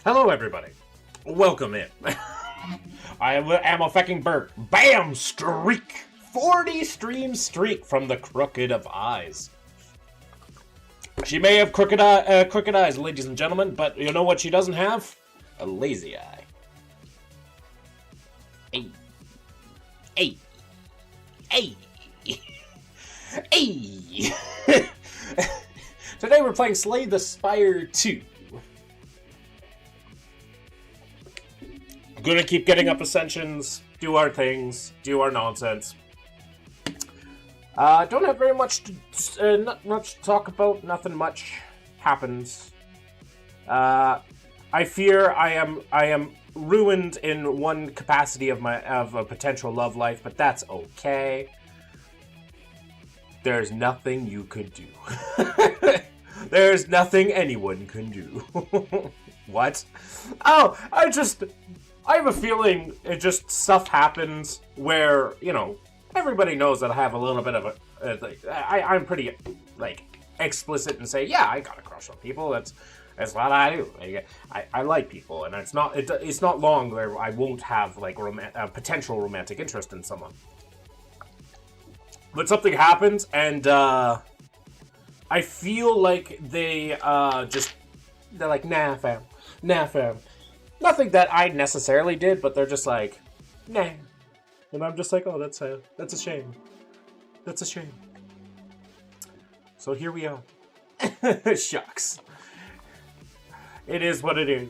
Hello, everybody. Welcome in. I am a fucking bird. Bam! Streak! 40 stream streak from the Crooked of Eyes. She may have crooked eyes, ladies and gentlemen, but you know what she doesn't have? A lazy eye. Hey. Hey. Hey. Hey. Today we're playing Slay the Spire 2. Gonna keep getting up ascensions, do our things, do our nonsense. Don't have very much to, not much to talk about. Nothing much happens. I fear I am ruined in one capacity of a potential love life, but that's okay. There's nothing you could do. There's nothing anyone can do. What? Oh, I have a feeling it just stuff happens where, you know, everybody knows that I have a little bit of I'm pretty, like, explicit and say, yeah, I got a crush on people. That's what I do. I like people, and it's not long where I won't have, like, a potential romantic interest in someone. But something happens, and, I feel like they're like, nah, fam. Nothing that I necessarily did, but they're just like, nah. And I'm just like, oh, that's a shame. That's a shame. So here we are. Shucks. It is what it is.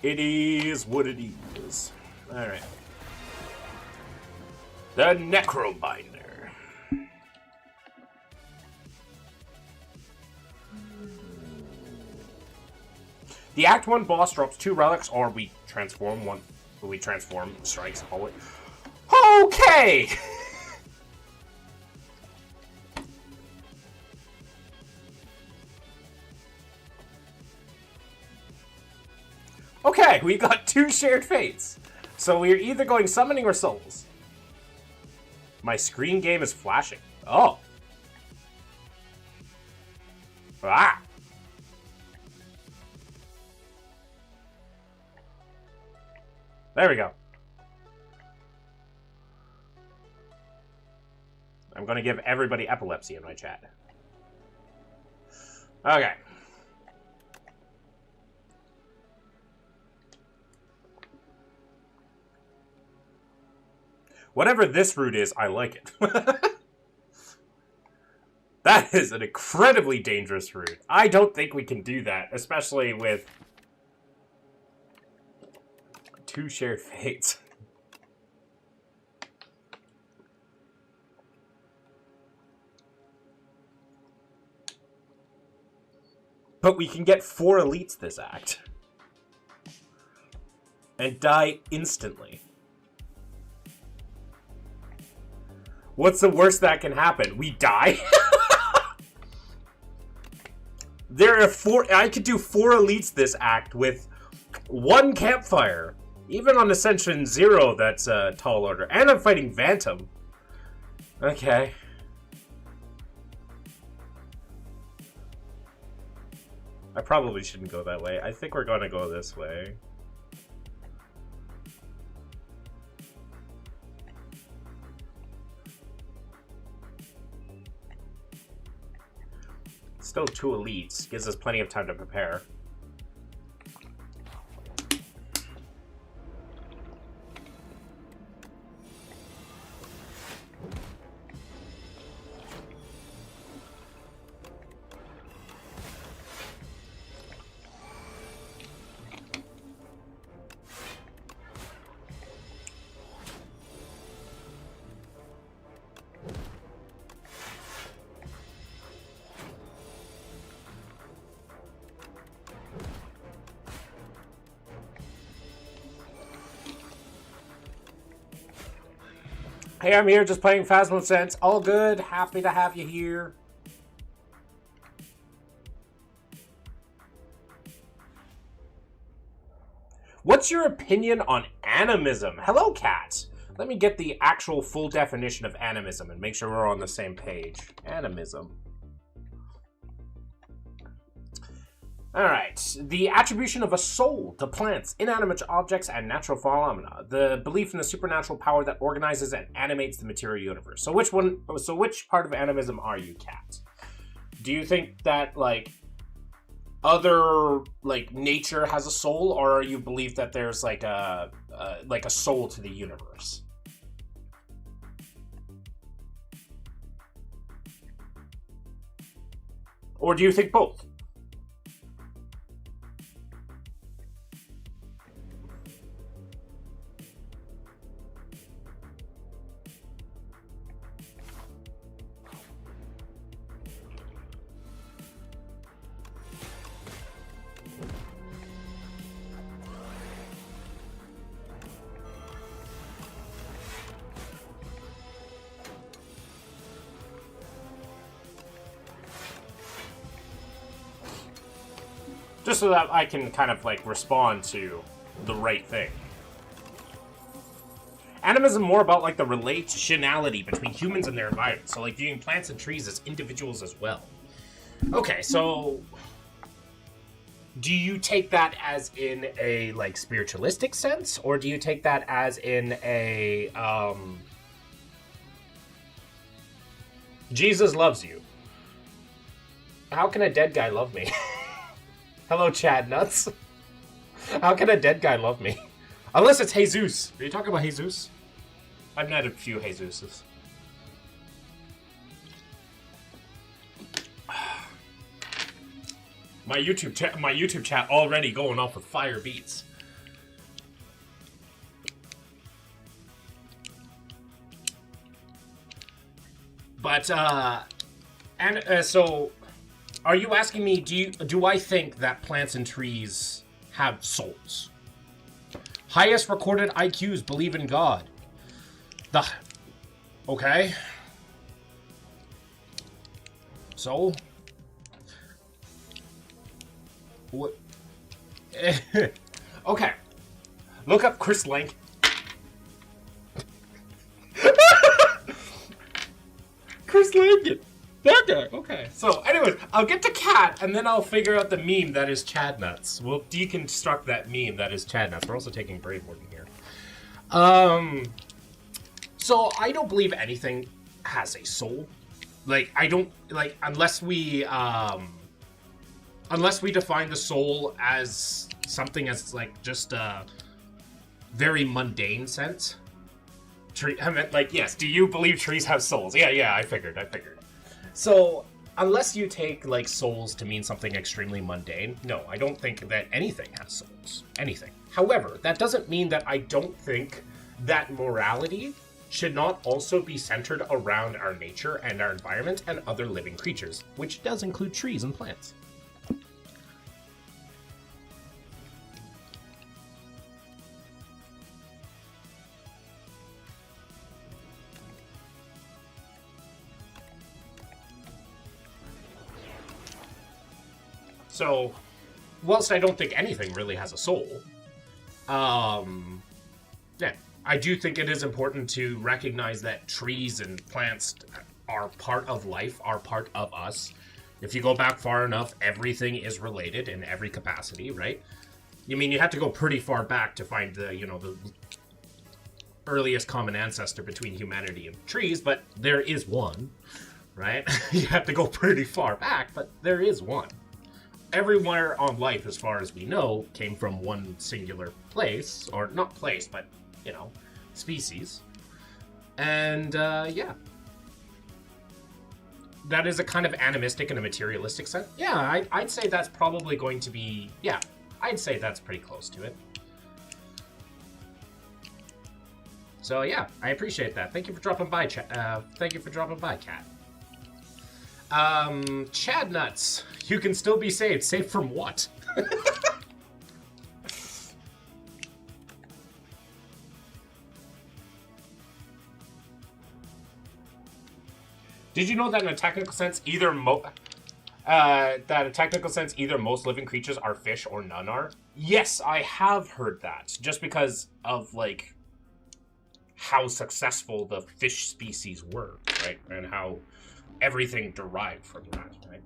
It is what it is. Alright. The Necrobinder. The Act 1 boss drops 2 relics, or we transform strikes. Okay! Okay, we got 2 shared fates. So we're either going summoning or souls. My screen game is flashing. Oh. Ah. There we go. I'm going to give everybody epilepsy in my chat. Okay. Whatever this route is, I like it. That is an incredibly dangerous route. I don't think we can do that, especially with 2 shared fates. But we can get 4 elites this act. And die instantly. What's the worst that can happen? We die? There are 4... I could do 4 elites this act with 1 campfire. Even on Ascension 0, that's a tall order. And I'm fighting Vantum. Okay. I probably shouldn't go that way. I think we're gonna go this way. Still 2 elites. Gives us plenty of time to prepare. Hey, I'm here just playing Phasmo Sense. All good. Happy to have you here. What's your opinion on animism? Hello, Kat. Let me get the actual full definition of animism and make sure we're on the same page. Animism. Alright. The attribution of a soul to plants, inanimate objects, and natural phenomena. The belief in the supernatural power that organizes and animates the material universe. So which part of animism are you, Kat? Do you think that, like, other, like, nature has a soul, or you believe that there's, like a soul to the universe? Or do you think both? Just so that I can kind of, like, respond to the right thing. Animism more about, like, the relationality between humans and their environment. So, like, viewing plants and trees as individuals as well. Okay, so do you take that as in a, like, spiritualistic sense? Or do you take that as in a, Jesus loves you? How can a dead guy love me? Hello, Chad Nuts. How can a dead guy love me? Unless it's Jesus. Are you talking about Jesus? I've met a few Jesuses. My YouTube chat already going off with fire beats. But so are you asking me, do I think that plants and trees have souls? Highest recorded IQs believe in God. Okay. So? What? Okay. Look up Chris Lank. Chris Lankin. That guy. Okay. So, anyways, I'll get to Cat, and then I'll figure out the meme that is Chad Nuts. We'll deconstruct that meme that is Chad Nuts. We're also taking Brave Warden here. So I don't believe anything has a soul. Like, I don't, like, unless we define the soul as something as, like, just a very mundane sense. I meant, like, yes, do you believe trees have souls? Yeah, I figured. So, unless you take, like, souls to mean something extremely mundane, no, I don't think that anything has souls. Anything. However, that doesn't mean that I don't think that morality should not also be centered around our nature and our environment and other living creatures, which does include trees and plants. So, whilst I don't think anything really has a soul, yeah, I do think it is important to recognize that trees and plants are part of life, are part of us. If you go back far enough, everything is related in every capacity, right? I mean, you have to go pretty far back to find the, you know, the earliest common ancestor between humanity and trees, but there is one, right? You have to go pretty far back, but there is one. Everywhere on life, as far as we know, came from one singular place, or not place, but, you know, species. And, yeah. That is a kind of animistic and a materialistic sense. Yeah, I'd say that's probably going to be, yeah, I'd say that's pretty close to it. So, yeah, I appreciate that. Thank you for dropping by, thank you for dropping by, Kat. Chad Nuts. You can still be saved. Saved from what? Did you know that in a technical sense, either most living creatures are fish or none are? Yes, I have heard that. Just because of, like, how successful the fish species were, right? And how everything derived from that, right?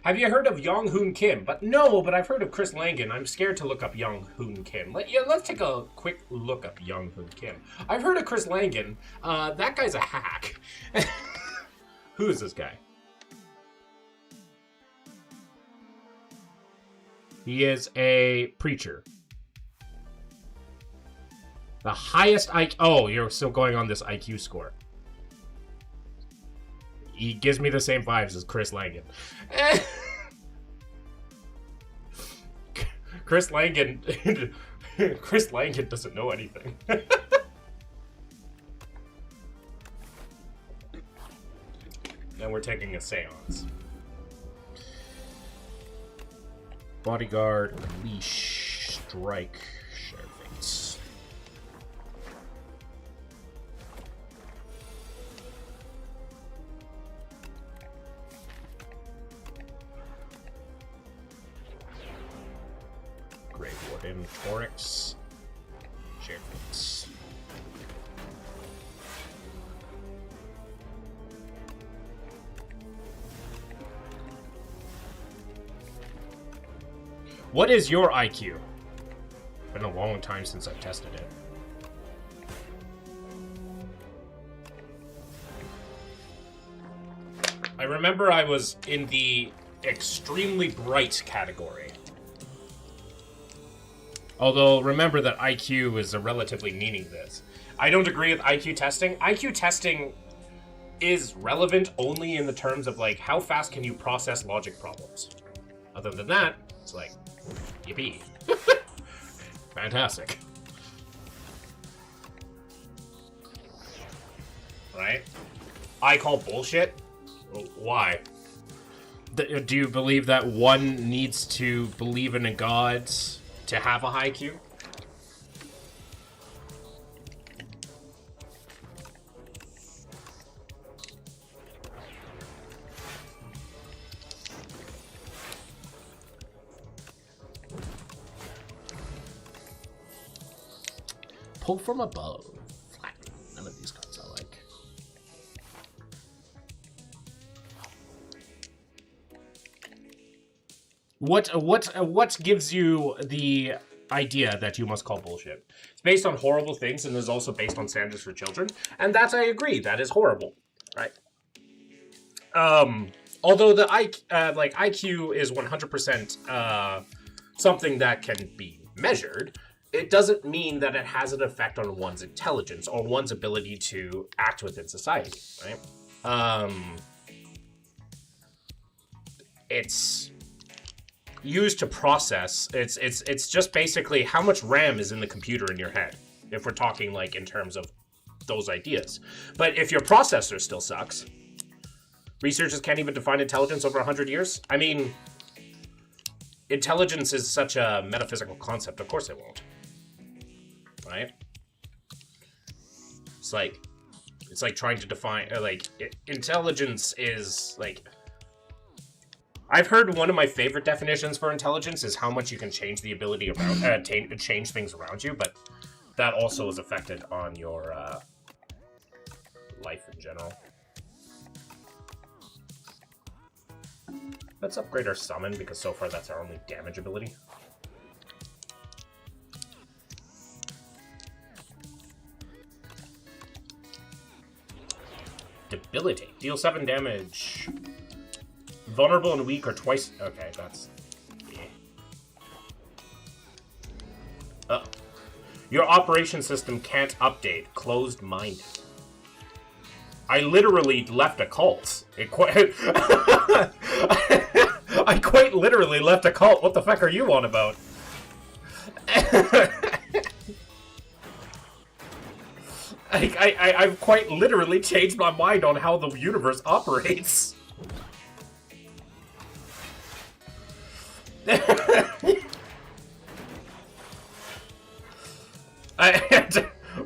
Have you heard of Yong Hoon Kim? But I've heard of Chris Langan. I'm scared to look up Yong Hoon Kim. Let's take a quick look up Yong Hoon Kim. I've heard of Chris Langan. That guy's a hack. Who is this guy? He is a preacher. The highest IQ... Oh, you're still going on this IQ score. He gives me the same vibes as Chris Langan. Chris Langan doesn't know anything. Then we're taking a seance. Bodyguard, leash, strike, share fates. Grave Warden, Torix, share fates. What is your IQ? Been a long time since I've tested it. I remember I was in the extremely bright category. Although, remember that IQ is a relatively meaningless. I don't agree with IQ testing. IQ testing is relevant only in the terms of, like, how fast can you process logic problems. Other than that, it's like, yippee. Fantastic. Right? I call bullshit? Why? Do you believe that one needs to believe in a god to have a high Q? Pull from above. Flat. None of these cards I like. What gives you the idea that you must call bullshit? It's based on horrible things, and is also based on standards for children, and that I agree. That is horrible, right? Although the IQ is 100% something that can be measured, it doesn't mean that it has an effect on one's intelligence or one's ability to act within society, right? It's used to process. It's just basically how much RAM is in the computer in your head, if we're talking like in terms of those ideas. But if your processor still sucks, researchers can't even define intelligence over 100 years. I mean, intelligence is such a metaphysical concept. Of course it won't. Right? It's like trying to define intelligence is like. I've heard one of my favorite definitions for intelligence is how much you can change the ability around change things around you, but that also is affected on your life in general. Let's upgrade our summon because so far that's our only damage ability. Debilitate. Deal 7 damage. Vulnerable and weak are twice... Okay, that's... Uh-oh. Your operation system can't update. Closed-minded. I literally left a cult. I quite literally left a cult. What the fuck are you on about? I've quite literally changed my mind on how the universe operates.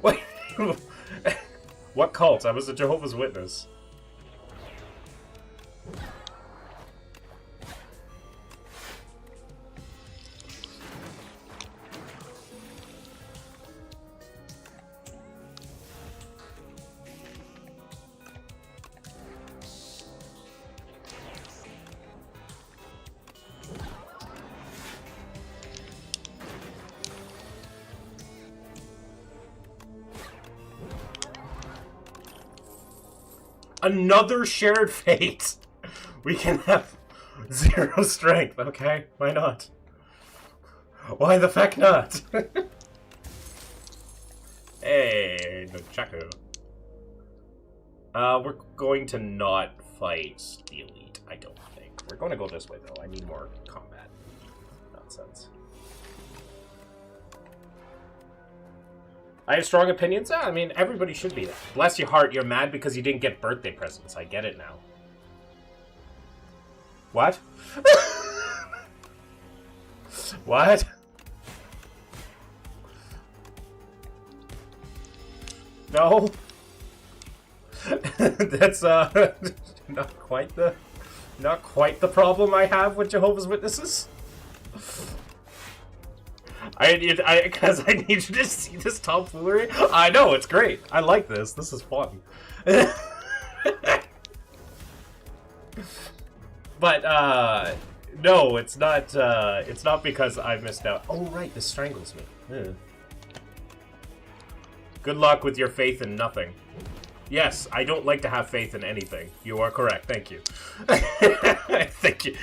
Wait, what cult? I was a Jehovah's Witness. Another shared fate. We can have 0 strength, okay? Why not? Why the fuck not? Hey, no Chaco. We're going to not fight the elite, I don't think. We're going to go this way, though. I need more combat. Nonsense. I have strong opinions? I mean, everybody should be that. Bless your heart, you're mad because you didn't get birthday presents. I get it now. What? What? No. That's not quite the problem I have with Jehovah's Witnesses. Because I need you to see this tomfoolery. I know, it's great. I like this. This is fun. But no, it's not because I missed out. Oh right, this strangles me. Yeah. Good luck with your faith in nothing. Yes, I don't like to have faith in anything. You are correct. Thank you.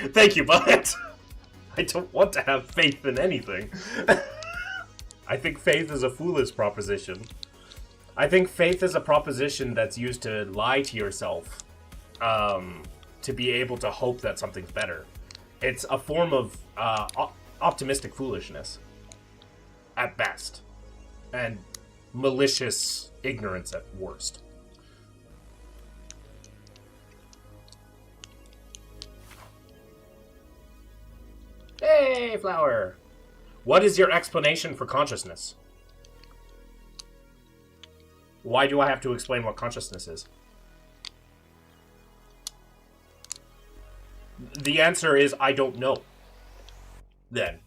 Thank you, but I don't want to have faith in anything. I think faith is a foolish proposition. I think faith is a proposition that's used to lie to yourself, to be able to hope that something's better. It's a form of optimistic foolishness, at best, and malicious ignorance at worst. Hey, flower! What is your explanation for consciousness? Why do I have to explain what consciousness is? The answer is I don't know. Then.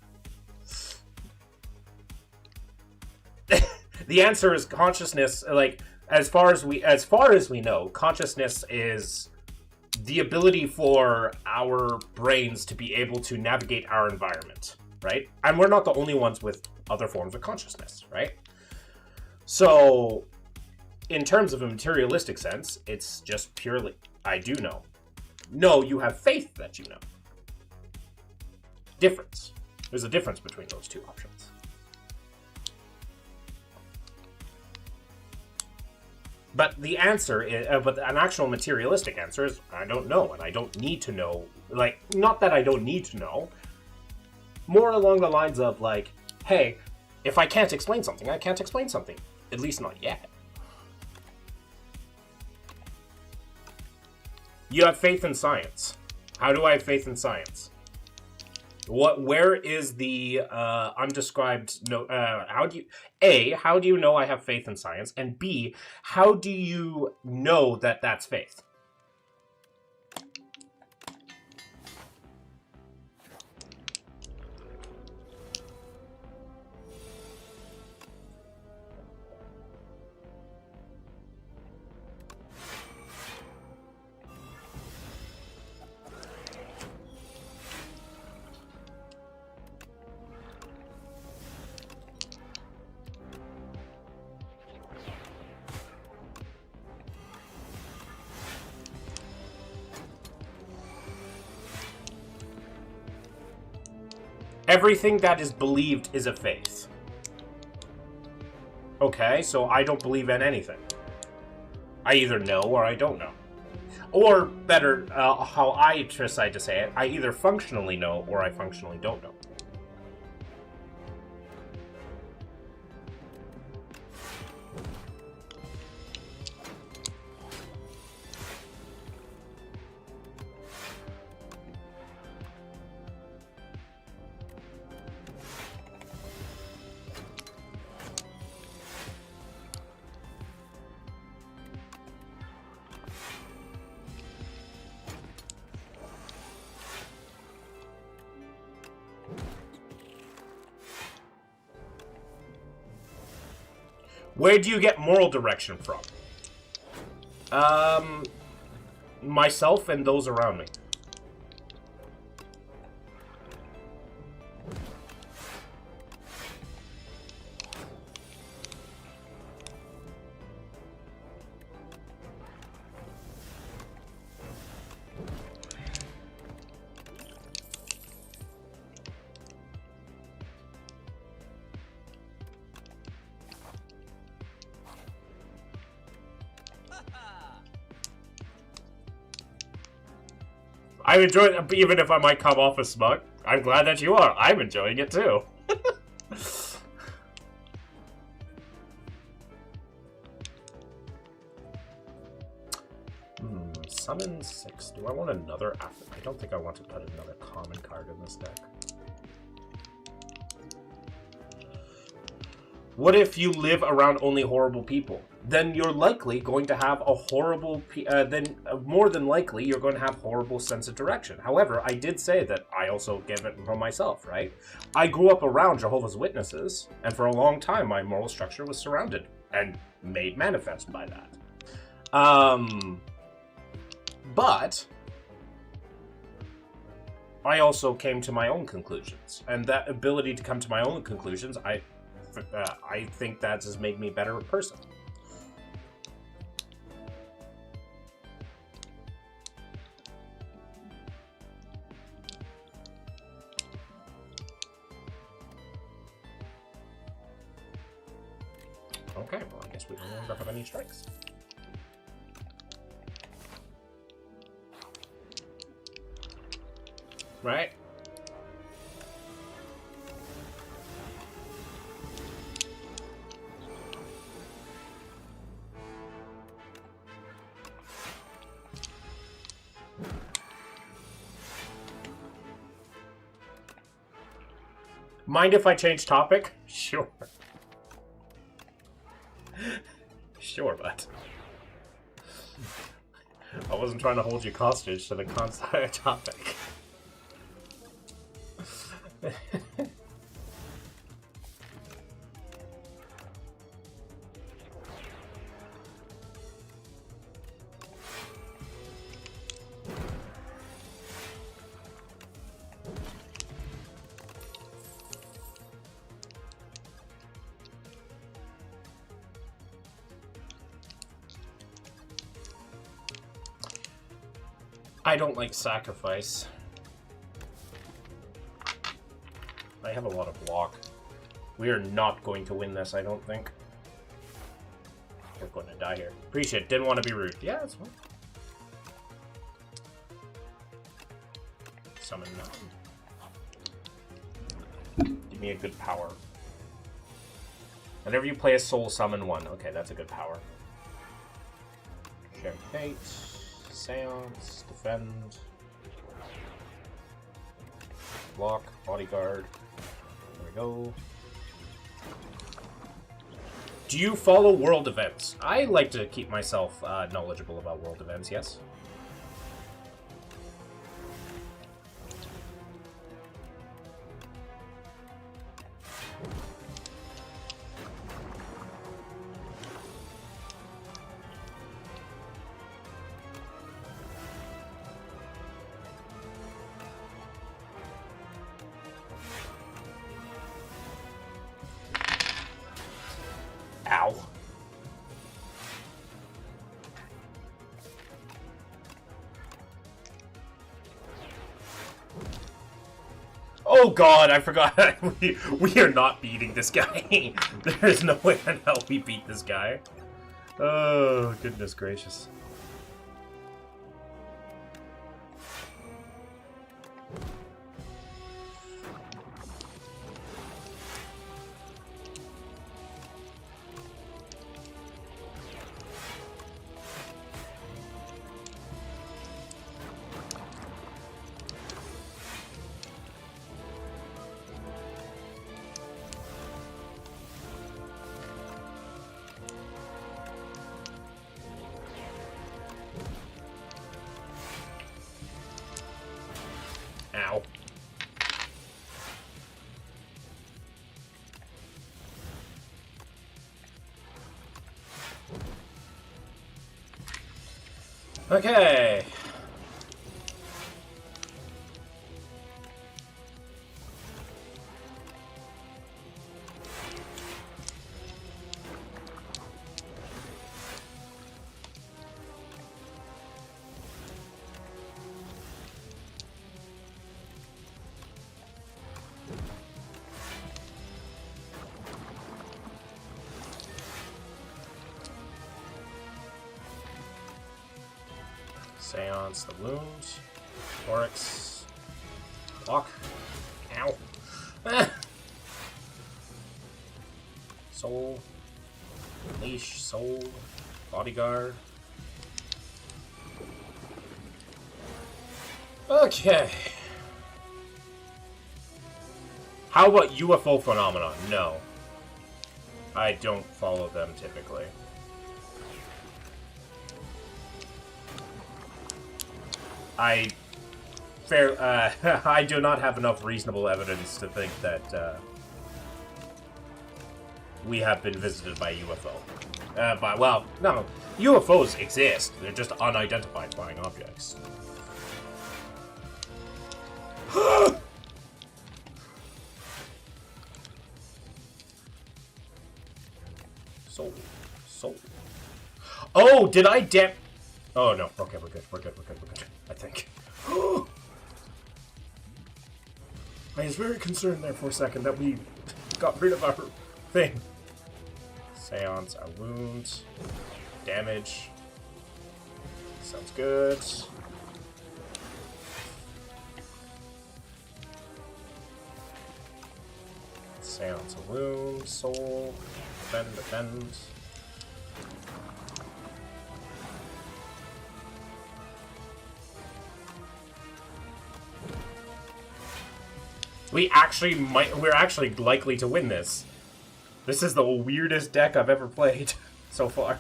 The answer is consciousness, like, as far as we know, consciousness is the ability for our brains to be able to navigate our environment, right? And we're not the only ones with other forms of consciousness, right? So, in terms of a materialistic sense, it's just purely, I do know. No, you have faith that you know. Difference. There's a difference between those two options. But the answer is, but an actual materialistic answer is, I don't know, and I don't need to know. Like, not that I don't need to know. More along the lines of, like, hey, if I can't explain something, I can't explain something. At least not yet. You have faith in science. How do I have faith in science? Where is the undescribed? No. How do you know I have faith in science? And B, how do you know that that's faith? Everything that is believed is a faith. Okay, so I don't believe in anything. I either know or I don't know. Or better, how I decide to say it, I either functionally know or I functionally don't know. Where do you get moral direction from? Myself and those around me. I'm enjoying it, even if I might come off as smug. I'm glad that you are. I'm enjoying it too. Summon 6. Do I want another? I don't think I want to put another common card in this deck. What if you live around only horrible people? Then you're likely going to have a horrible... more than likely, you're going to have horrible sense of direction. However, I did say that I also give it from myself, right? I grew up around Jehovah's Witnesses, and for a long time, my moral structure was surrounded and made manifest by that. But I also came to my own conclusions, and that ability to come to my own conclusions, I think that has made me a better person. Okay, well, I guess we no longer have any strikes. Right? Mind if I change topic? Sure. Sure, but I wasn't trying to hold you hostage to the topic. I don't like sacrifice. I have a lot of block. We are not going to win this, I don't think. We're going to die here. Appreciate it. Didn't want to be rude. Yeah, that's fine. Summon 9. Give me a good power. Whenever you play a soul, summon 1. Okay, that's a good power. Share fate. Seance. Defend. Block. Bodyguard. There we go. Do you follow world events? I like to keep myself knowledgeable about world events, yes. Ow. Oh god, I forgot. we are not beating this guy. There's no way in hell we beat this guy. Oh, goodness gracious. Ow. Okay. Seance the wounds. Oryx. Block. Ow. Ah. Soul. Leash. Soul. Bodyguard. Okay. How about UFO phenomenon? No. I don't follow them typically. I do not have enough reasonable evidence to think that we have been visited by a UFO. Well, no, UFOs exist. They're just unidentified flying objects. Soul. Oh, did I dip? Oh no. Okay, we're good. We're good. I think. I was very concerned there for a second that we got rid of our thing. Seance, our wounds, damage. Sounds good. Seance, a wound, soul, defend. We're actually likely to win this. This is the weirdest deck I've ever played so far.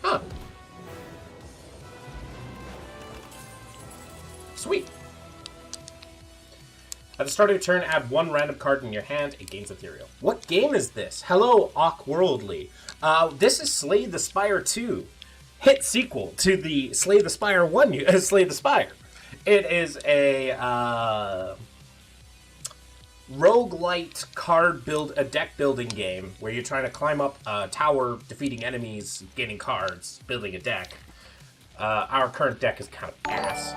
Huh. Sweet. At the start of your turn, add one random card in your hand. It gains ethereal. What game is this? Hello, Awkwardly. This is Slay the Spire 2. Hit sequel to the Slay the Spire 1, Slay the Spire. It is a roguelite deck building game where you're trying to climb up a tower, defeating enemies, getting cards, building a deck. Our current deck is kind of ass.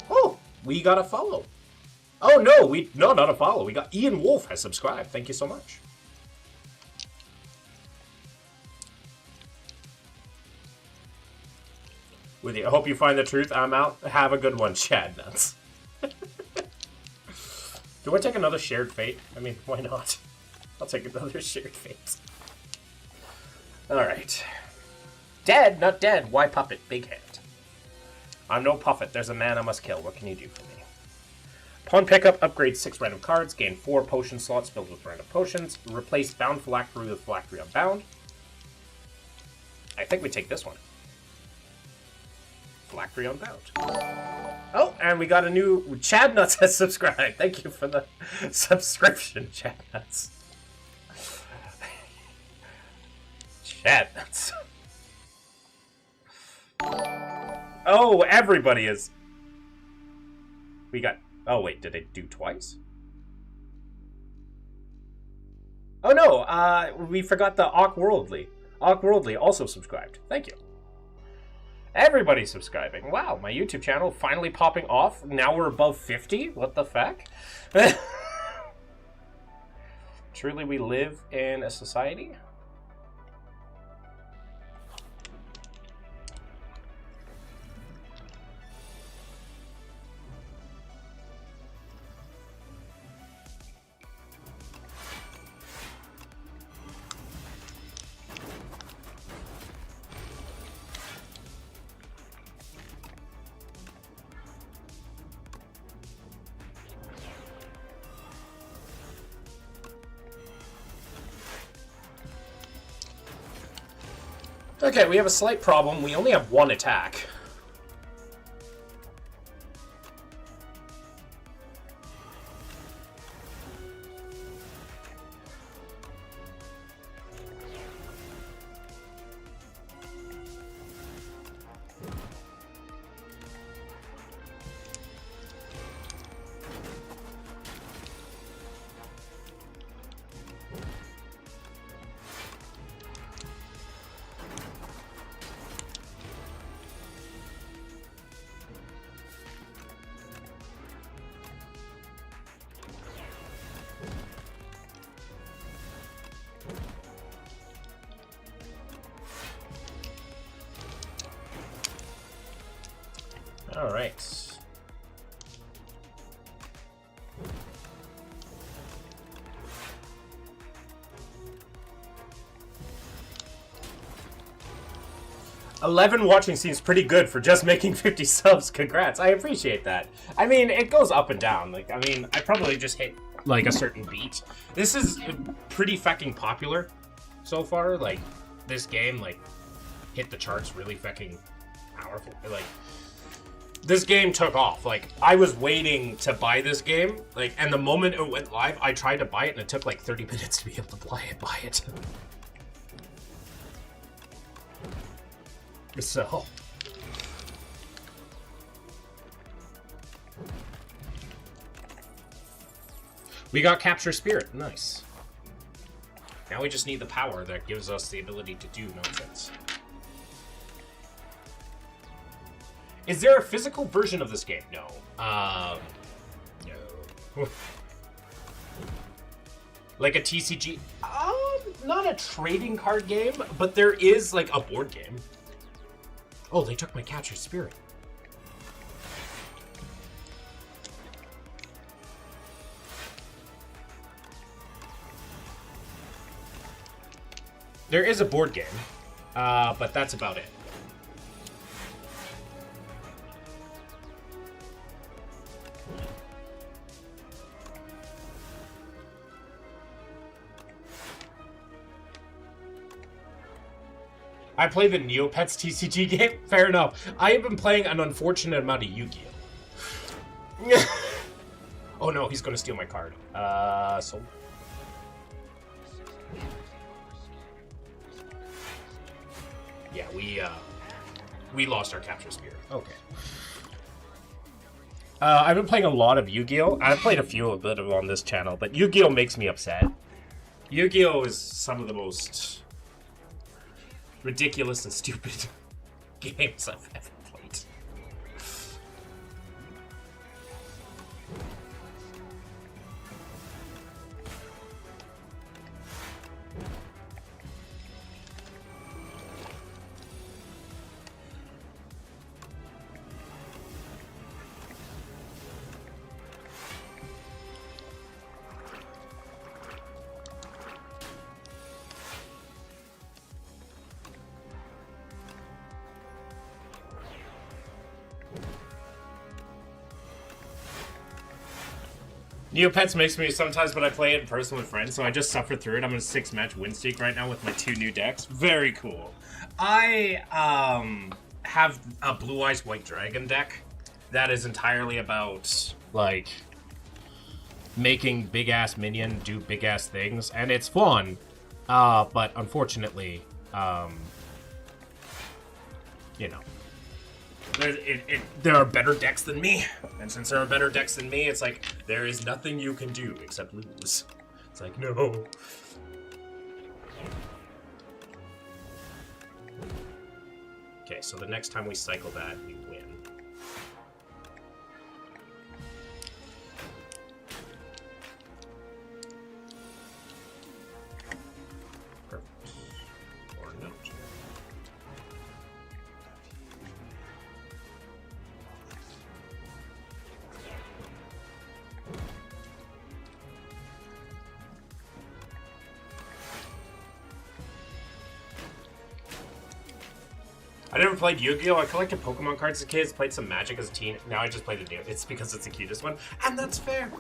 Oh, we got a follow. Oh no, not a follow. We got Ian Wolf has subscribed. Thank you so much. With you. I hope you find the truth. I'm out. Have a good one, Chad Nuts. Do I take another shared fate? I mean, why not? I'll take another shared fate. Alright. Dead, not dead. Why puppet? Big hand. I'm no puppet. There's a man I must kill. What can you do for me? Pawn pickup. Upgrade 6 random cards. Gain 4 potion slots filled with random potions. Replace bound phylactery with phylactery unbound. I think we take this one. Phylactery unbound. Oh, and we got a new... Chad Nuts has subscribed. Thank you for the subscription, Chad Nuts. Chad Nuts. Oh, everybody is... We got... Oh, wait, did it do twice? Oh, no, we forgot the Awkwardly. Awkwardly also subscribed. Thank you. Everybody's subscribing. Wow, my YouTube channel finally popping off. Now we're above 50? What the fuck? Truly we live in a society? Okay, we have a slight problem. We only have one attack. All right. $11 watching seems pretty good for just making 50 subs. Congrats. I appreciate that. I mean, it goes up and down. Like, I mean, I probably just hit, like, a certain beat. This is pretty fucking popular so far. Like, this game, like, hit the charts really fucking powerful. Like, this game took off. Like, I was waiting to buy this game. Like, and the moment it went live, I tried to buy it, and it took, like, 30 minutes to be able to buy it. So, we got Capture Spirit. Nice. Now we just need the power that gives us the ability to do nonsense. Is there a physical version of this game? No. No. Like a TCG? Not a trading card game, but there is like a board game. Oh, they took my Capture Spirit. There is a board game, but that's about it. I play the Neopets TCG game? Fair enough. I have been playing an unfortunate amount of Yu-Gi-Oh! Oh no, he's gonna steal my card. So... Yeah, we lost our Capture Spirit. Okay. I've been playing a lot of Yu-Gi-Oh! I've played a few of them on this channel, but Yu-Gi-Oh! Makes me upset. Yu-Gi-Oh! Is some of the most ridiculous and stupid games I've ever played. Neopets makes me sometimes, but I play it in person with friends, so I just suffer through it. I'm in a 6-match win streak right now with my 2 new decks. Very cool. I have a Blue Eyes White Dragon deck that is entirely about, like, making big-ass minion do big-ass things, and it's fun, but unfortunately, you know, there are better decks than me, and since there are better decks than me, it's like, there is nothing you can do except lose. It's like, no. Okay, so the next time we cycle that, we win. Perfect. Or no. I never played Yu-Gi-Oh! I collected Pokemon cards as a kid, played some Magic as a teen. Now I just play the new. It's because it's the cutest one, and that's fair.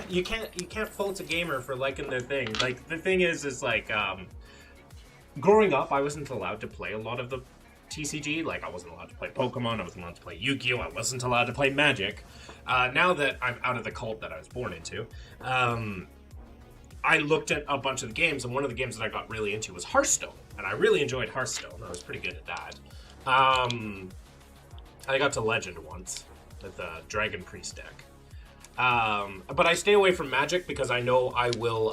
You can't fault a gamer for liking their thing. Like, the thing is like, growing up, I wasn't allowed to play a lot of the TCG. Like, I wasn't allowed to play Pokemon. I wasn't allowed to play Yu-Gi-Oh! I wasn't allowed to play Magic. Now that I'm out of the cult that I was born into, I looked at a bunch of the games, and one of the games that I got really into was Hearthstone. And I really enjoyed Hearthstone. I was pretty good at that. I got to Legend once with the Dragon Priest deck. But I stay away from Magic because I know I will,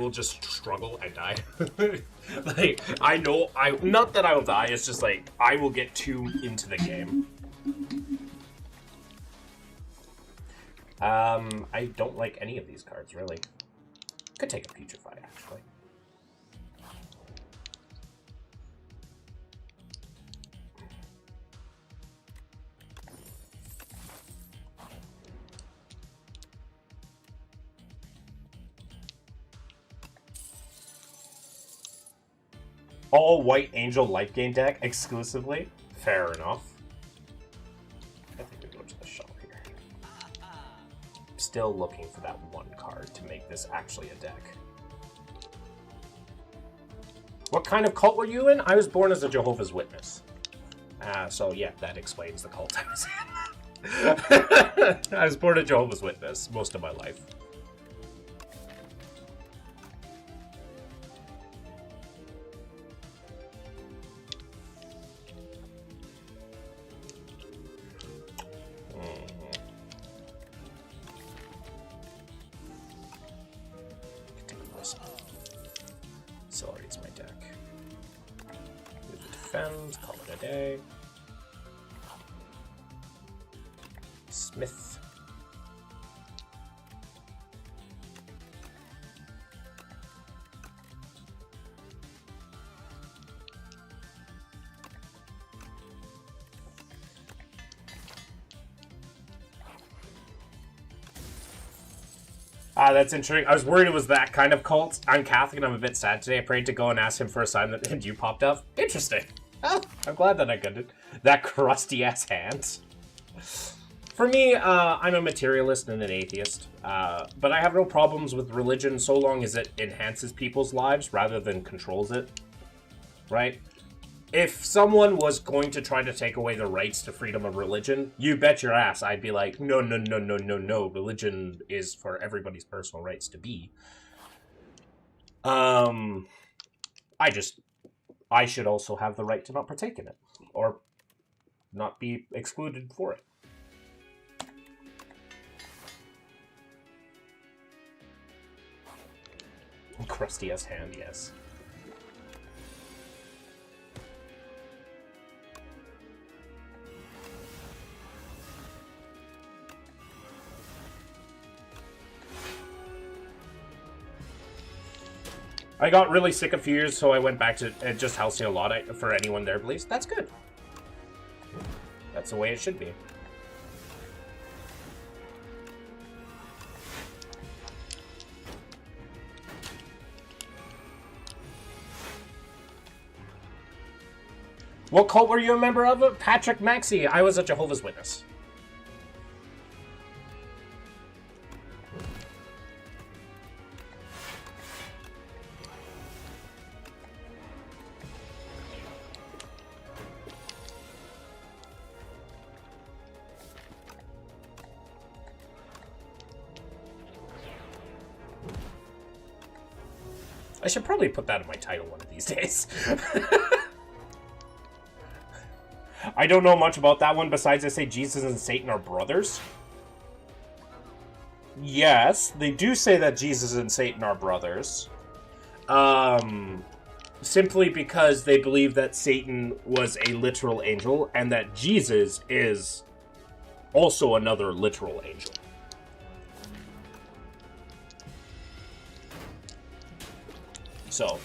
just struggle and die. Like, not that I will die, it's just like, I will get too into the game. I don't like any of these cards, really. Could take a Putrefy, actually. All white angel life gain deck exclusively. Fair enough. I think we go to the shop here. Still looking for that one card to make this actually a deck. What kind of cult were you in? I was born as a Jehovah's Witness. So yeah, that explains the cult I was in. I was born a Jehovah's Witness most of my life. Accelerates my deck. Move to defend, call it a day. Smith. That's interesting. I was worried it was that kind of cult. I'm Catholic and I'm a bit sad today. I prayed to go and ask him for a sign and you popped up. Interesting. Oh, I'm glad that I got it. That crusty ass hand. For me, I'm a materialist and an atheist. But I have no problems with religion so long as it enhances people's lives rather than controls it. Right? If someone was going to try to take away the rights to freedom of religion, you bet your ass I'd be like, no, no, no, no, no, no. Religion is for everybody's personal rights to be. I should also have the right to not partake in it. Or not be excluded for it. Crusty ass hand, yes. I got really sick a few years, so I went back to just housing a lot for anyone there, please. That's good. That's the way it should be. What cult were you a member of? Patrick Maxey. I was a Jehovah's Witness. I should probably put that in my title one of these days. I don't know much about that one besides I say Jesus and Satan are brothers. Yes, they do say that Jesus and Satan are brothers. Simply because they believe that Satan was a literal angel and that Jesus is also another literal angel. So,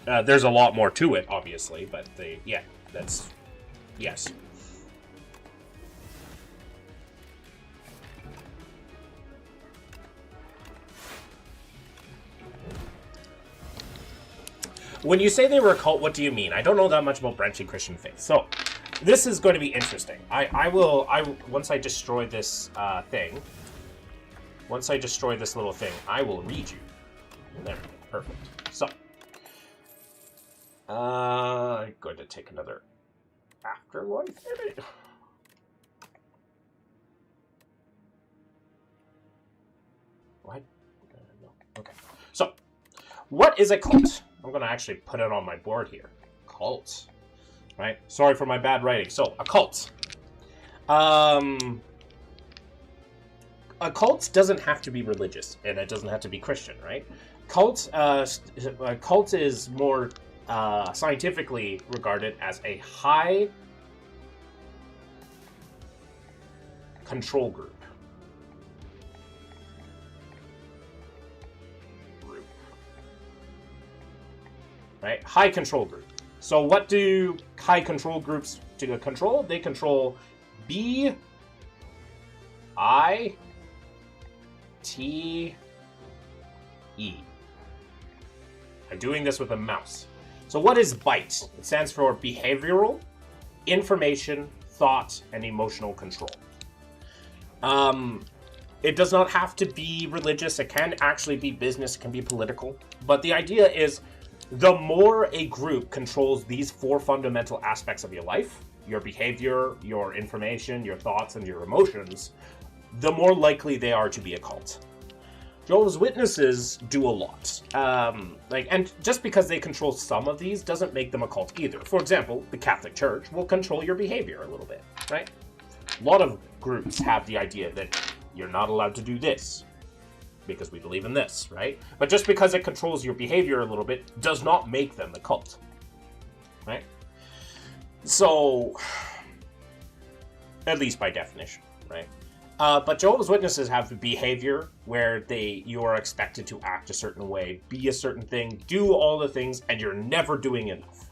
there's a lot more to it, obviously, but yeah, that's, yes. When you say they were a cult, what do you mean? I don't know that much about branching Christian faith. So, this is going to be interesting. Once I destroy this thing, once I destroy this little thing, I will read you. There we go, perfect. So, I'm going to take another afterlife, maybe? What? No. Okay. So, what is a cult? I'm going to actually put it on my board here. Cult. Right? Sorry for my bad writing. So, a cult. A cult doesn't have to be religious, and it doesn't have to be Christian, right? A cult is more scientifically regarded as a high control group. Right? High control group. So what do high control groups to control? They control B, I, T, E. I'm doing this with a mouse. So what is BITE? It stands for Behavioral, Information, Thought, and Emotional Control. It does not have to be religious. It can actually be business. It can be political. But the idea is the more a group controls these 4 fundamental aspects of your life, your behavior, your information, your thoughts, and your emotions, the more likely they are to be a cult. Jehovah's Witnesses do a lot. And just because they control some of these doesn't make them a cult either. For example, the Catholic Church will control your behavior a little bit, right? A lot of groups have the idea that you're not allowed to do this because we believe in this, right? But just because it controls your behavior a little bit does not make them a cult, right? So, at least by definition, right? But Jehovah's Witnesses have behavior where you are expected to act a certain way, be a certain thing, do all the things, and you're never doing enough.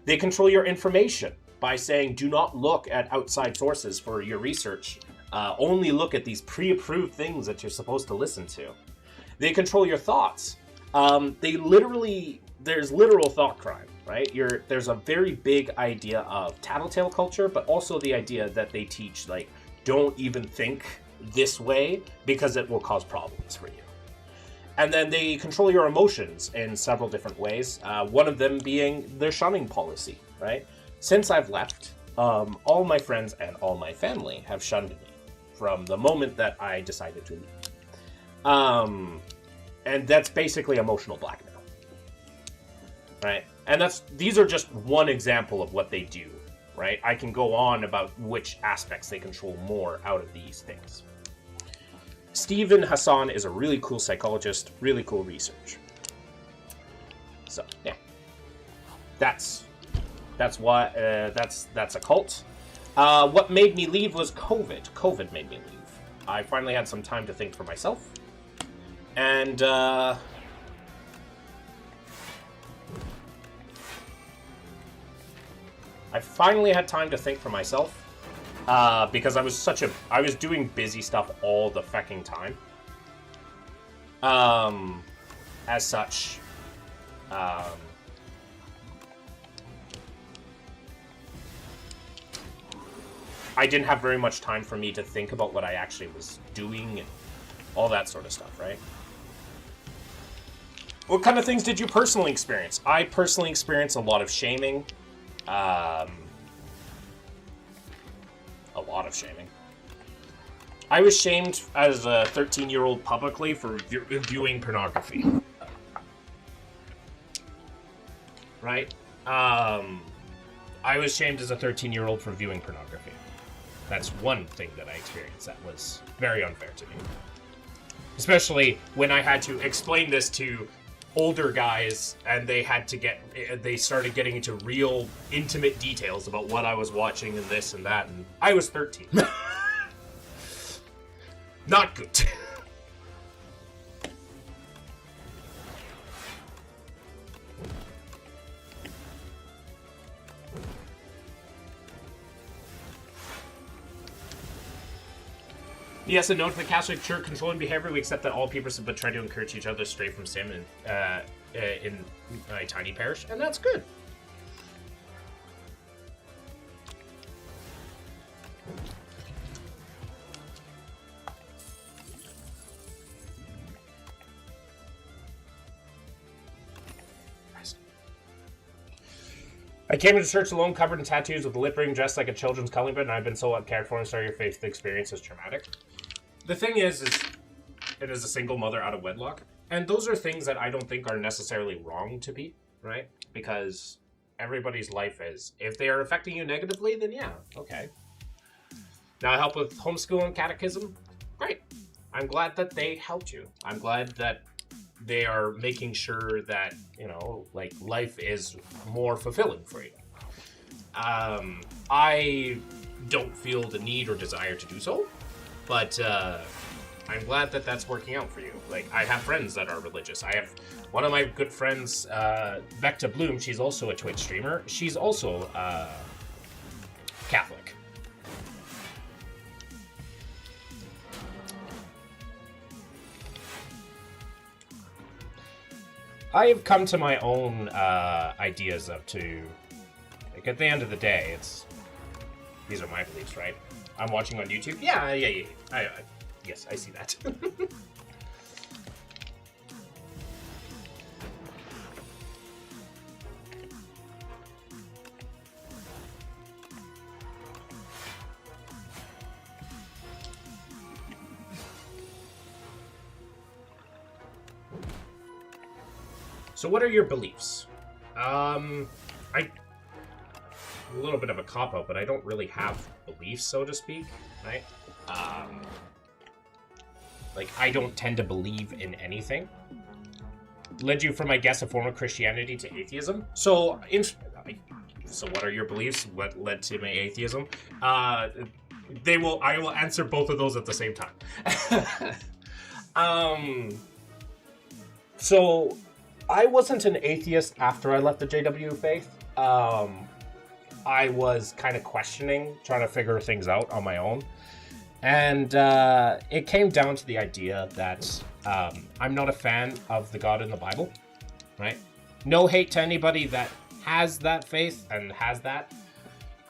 They control your information by saying, do not look at outside sources for your research. Only look at these pre-approved things that you're supposed to listen to. They control your thoughts. There's literal thought crime, right? There's a very big idea of tattletale culture, but also the idea that they teach, like, don't even think this way because it will cause problems for you. And then they control your emotions in several different ways. One of them being their shunning policy, right? Since I've left, all my friends and all my family have shunned me from the moment that I decided to leave. And that's basically emotional blackmail, right? And these are just one example of what they do. Right? I can go on about which aspects they control more out of these things. Stephen Hassan is a really cool psychologist, really cool research. So yeah, that's a cult. What made me leave was COVID. COVID made me leave. I finally had some time to think for myself, and I finally had time to think for myself, because I was doing busy stuff all the fucking time. As such, I didn't have very much time for me to think about what I actually was doing and all that sort of stuff, right? What kind of things did you personally experience? I personally experienced a lot of shaming. A lot of shaming. I was shamed as a 13-year-old publicly for viewing pornography. Right? I was shamed as a 13-year-old for viewing pornography. That's one thing that I experienced that was very unfair to me. Especially when I had to explain this to older guys, and they started getting into real intimate details about what I was watching and this and that, and I was 13. Not good. Yes, a note to the Catholic Church controlling behavior. We accept that all people but try to encourage each other stray from sin in my tiny parish, and that's good. I came into church alone, covered in tattoos, with a lip ring, dressed like a children's culling bed, and I've been so uncared for and sorry your faith. The experience is traumatic. The thing is it is a single mother out of wedlock, and those are things that I don't think are necessarily wrong to be, right? Because everybody's life is. If they are affecting you negatively, then yeah, okay. Now I help with homeschool and catechism. Great. I'm glad that they helped you. I'm glad that they are making sure that, like, life is more fulfilling for you. I don't feel the need or desire to do so, but I'm glad that that's working out for you. Like, I have friends that are religious. I have one of my good friends, Vecta Bloom. She's also a Twitch streamer. She's also Catholic. I have come to my own ideas of to, like, at the end of the day, these are my beliefs, right? I'm watching on YouTube. Yeah. Yes, I see that. So what are your beliefs? A little bit of a cop-out, but I don't really have beliefs, so to speak, right? Like, I don't tend to believe in anything. Led you from, I guess, a form of Christianity to atheism. So what are your beliefs? What led to my atheism? I will answer both of those at the same time. So I wasn't an atheist after I left the JW faith. I was kind of questioning, trying to figure things out on my own. And it came down to the idea that I'm not a fan of the God in the Bible, right? No hate to anybody that has that faith and has that.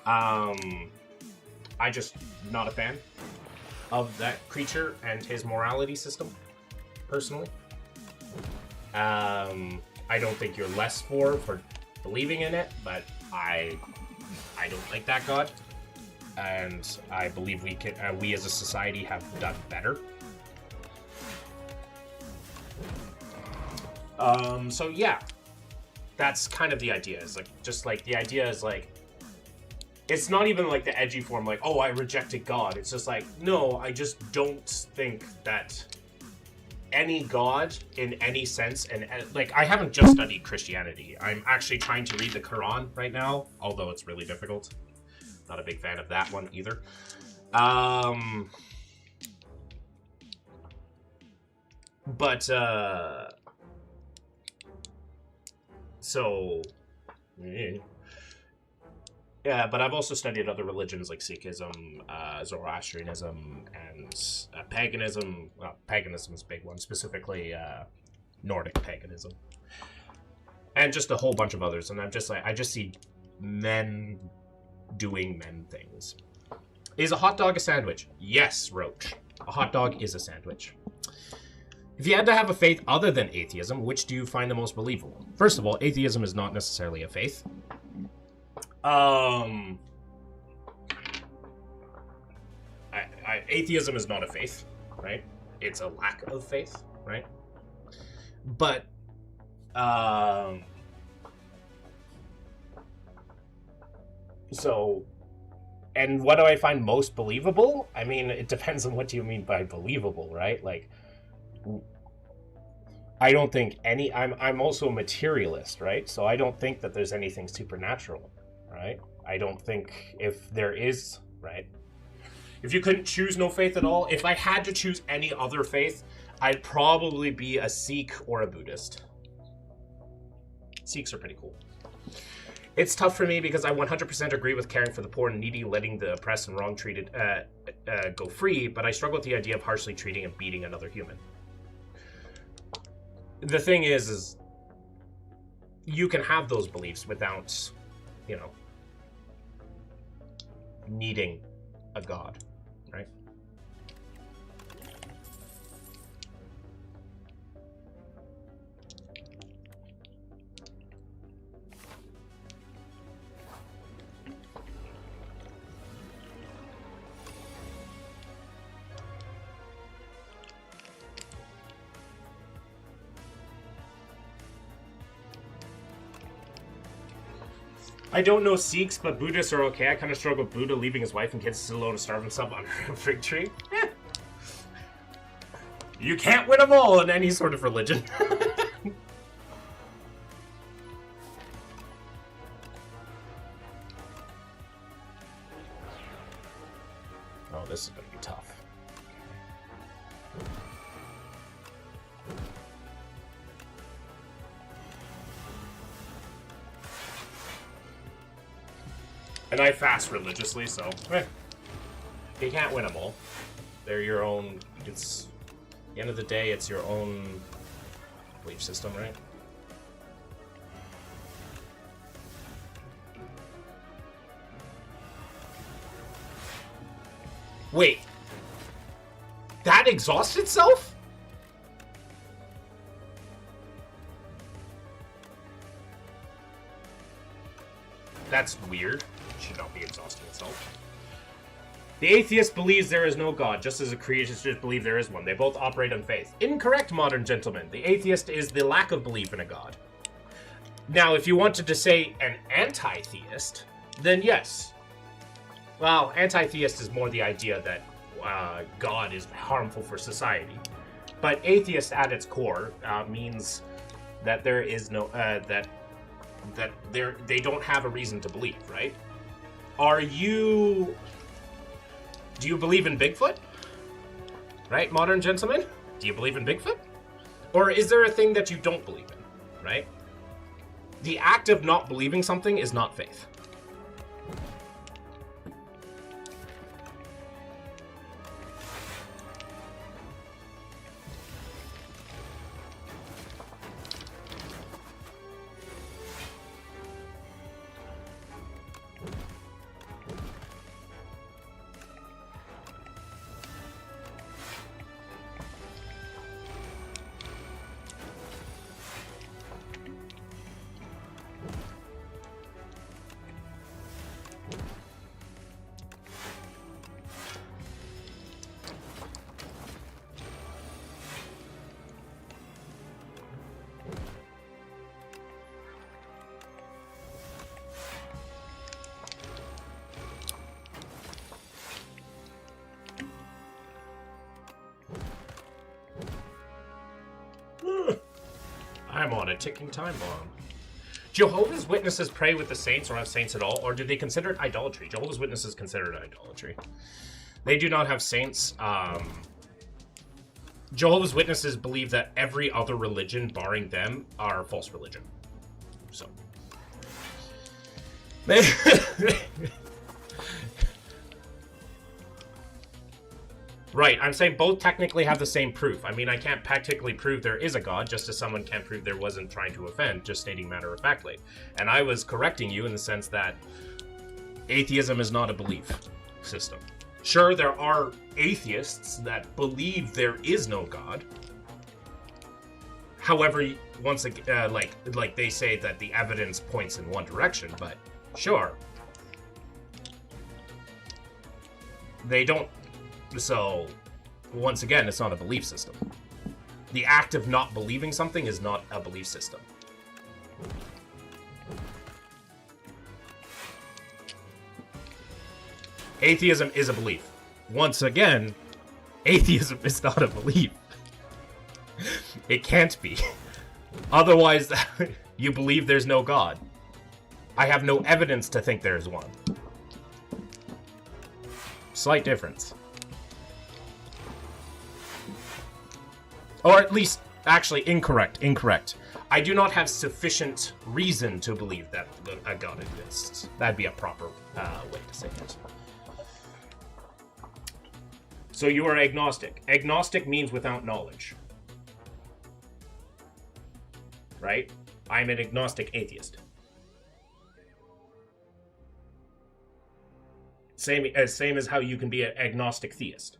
I just not a fan of that creature and his morality system, personally. I don't think you're less for believing in it, but I don't like that God, and I believe we as a society have done better. So yeah, that's kind of the idea. Is the idea is like, it's not even like the edgy form, like, oh, I rejected God. It's just like, no, I just don't think that any God in any sense, and like, I haven't just studied Christianity. I'm actually trying to read the Quran right now, although it's really difficult. Not a big fan of that one either. Yeah, but I've also studied other religions like Sikhism, Zoroastrianism, and paganism. Well, paganism is a big one, specifically Nordic paganism. And just a whole bunch of others. And I'm just like, I just see men doing men things. Is a hot dog a sandwich? Yes, Roach. A hot dog is a sandwich. If you had to have a faith other than atheism, which do you find the most believable? First of all, atheism is not necessarily a faith. Atheism is not a faith, right? It's a lack of faith, right? But, so, and what do I find most believable? I mean, it depends on what you mean by believable, right? Like, I don't think I'm also a materialist, right? So I don't think that there's anything supernatural, right? I don't think if there is, right? If you couldn't choose no faith at all, if I had to choose any other faith, I'd probably be a Sikh or a Buddhist. Sikhs are pretty cool. It's tough for me because I 100% agree with caring for the poor and needy, letting the oppressed and wrong treated go free, but I struggle with the idea of harshly treating and beating another human. The thing is you can have those beliefs without, needing a god, right? I don't know Sikhs, but Buddhists are okay. I kind of struggle with Buddha leaving his wife and kids to sit alone to starve himself under a fig tree. You can't win them all in any sort of religion. Oh, this is going to be tough. And I fast religiously, so you can't win them all. They're your own. It's at the end of the day, it's your own belief system, right? Wait. That exhausts itself? That's weird. It should not be exhausting itself. The atheist believes there is no God, just as the creationists believe there is one. They both operate on faith. Incorrect, modern gentlemen. The atheist is the lack of belief in a God. Now, if you wanted to say an anti-theist, then yes. Well, anti-theist is more the idea that God is harmful for society. But atheist at its core means that there is no, that they don't have a reason to believe, right? Do you believe in Bigfoot? Right, modern gentlemen? Do you believe in Bigfoot? Or is there a thing that you don't believe in, right? The act of not believing something is not faith. I'm on a ticking time bomb. Jehovah's Witnesses pray with the saints or have saints at all, or do they consider it idolatry? Jehovah's Witnesses consider it idolatry. They do not have saints. Jehovah's Witnesses believe that every other religion, barring them, are false religion. So. Right, I'm saying both technically have the same proof. I mean, I can't practically prove there is a God, just as someone can't prove there wasn't trying to offend, just stating matter-of-factly. And I was correcting you in the sense that atheism is not a belief system. Sure, there are atheists that believe there is no God. However, once again, like they say that the evidence points in one direction, but sure. They don't. So, once again, it's not a belief system. The act of not believing something is not a belief system. Atheism is a belief. Once again, atheism is not a belief. It can't be. Otherwise, you believe there's no God. I have no evidence to think there is one. Slight difference. Or at least, actually, incorrect. I do not have sufficient reason to believe that a God exists. That'd be a proper way to say it. So you are agnostic. Agnostic means without knowledge. Right? I'm an agnostic atheist. Same as how you can be an agnostic theist.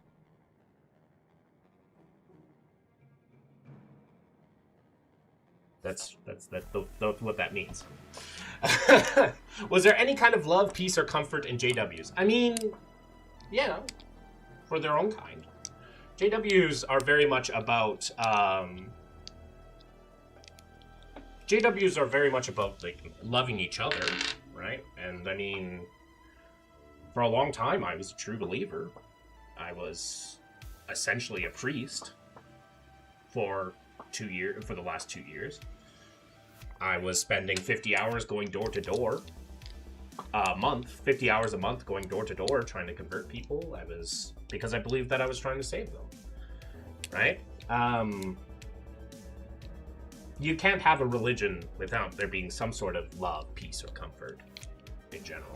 That's what that means. Was there any kind of love, peace, or comfort in JWs? I mean, yeah, for their own kind. JWs are very much about like loving each other, right? And I mean, for a long time, I was a true believer. I was essentially a priest for the last 2 years. I was spending 50 hours going door to door a month, 50 hours a month going door to door trying to convert people. Because I believed that I was trying to save them. Right? You can't have a religion without there being some sort of love, peace, or comfort in general.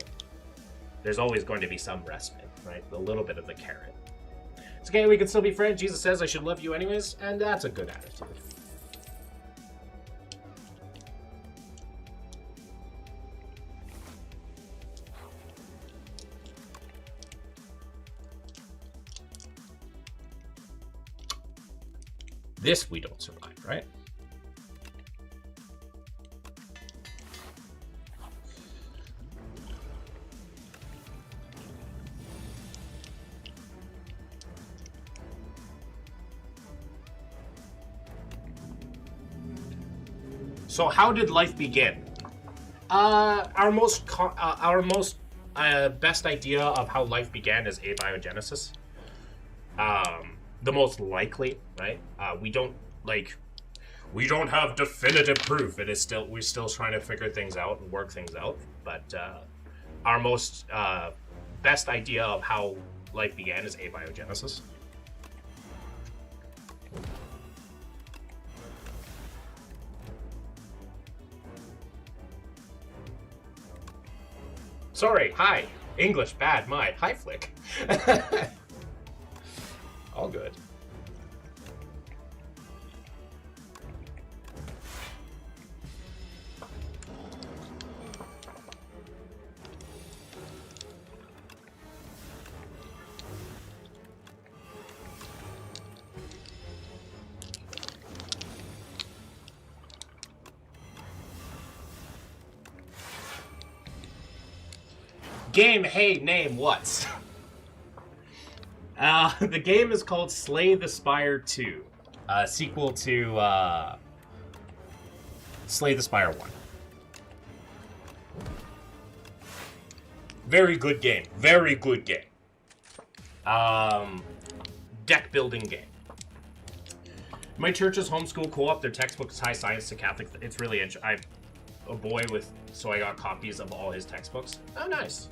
There's always going to be some respite, right? A little bit of the carrot. It's okay, we can still be friends. Jesus says I should love you anyways, and that's a good attitude. this we don't survive, right? So how did life begin? Our most best idea of how life began is abiogenesis. The most likely, right? We don't have definitive proof. We're still trying to figure things out and work things out. But our most best idea of how life began is abiogenesis. Sorry, hi. English bad, my. Hi, Flick. All good. Game, hey, name, what? The game is called Slay the Spire 2. Sequel to, Slay the Spire 1. Very good game. Very good game. Deck building game. My church's homeschool co-op, their textbooks high science to Catholic. It's really interesting. I'm a boy so I got copies of all his textbooks. Oh, nice.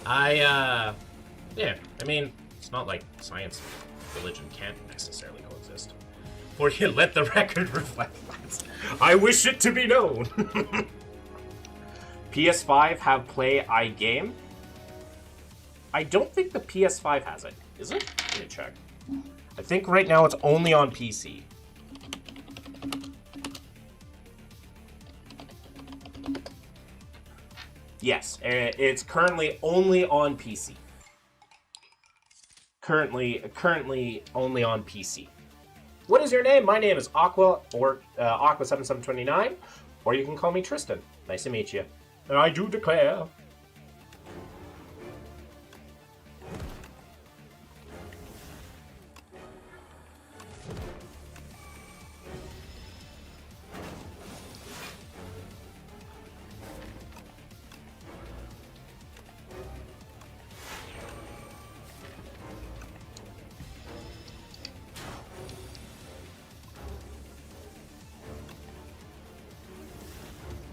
Yeah, I mean, it's not like science and religion can't necessarily coexist. For you let the record reflect that. I wish it to be known. PS5 have Play iGame? I don't think the PS5 has it. Is it? Let me check. I think right now it's only on PC. Yes, it's currently only on PC. Currently only on PC. What is your name? My name is Aqua, or Aqua7729, or you can call me Tristan. Nice to meet you. And I do declare.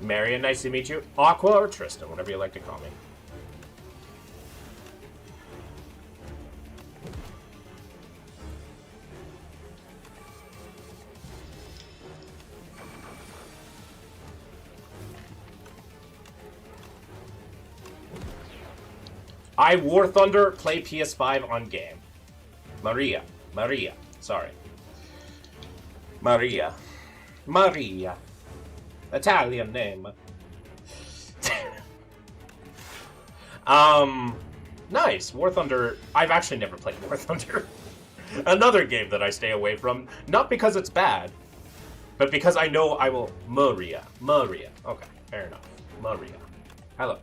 Marion, nice to meet you. Aqua or Tristan, whatever you like to call me. I War Thunder, play PS5 on game. Maria, sorry. Maria. Italian name. Nice. War Thunder. I've actually never played War Thunder. Another game that I stay away from, not because it's bad, but because I know I will. Maria. Okay, fair enough. Maria. Hello.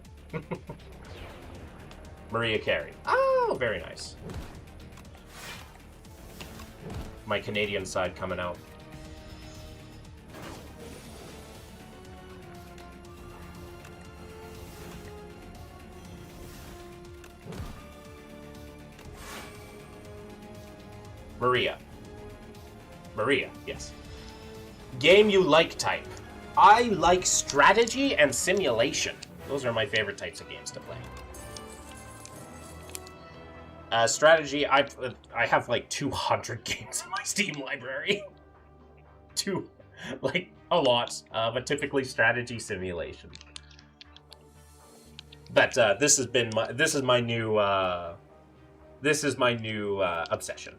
Maria Carey. Oh, very nice. My Canadian side coming out. Maria, yes. Game you like type. I like strategy and simulation. Those are my favorite types of games to play. Strategy, I have like 200 games in my Steam library. A lot, but typically strategy simulation. But this is my new obsession.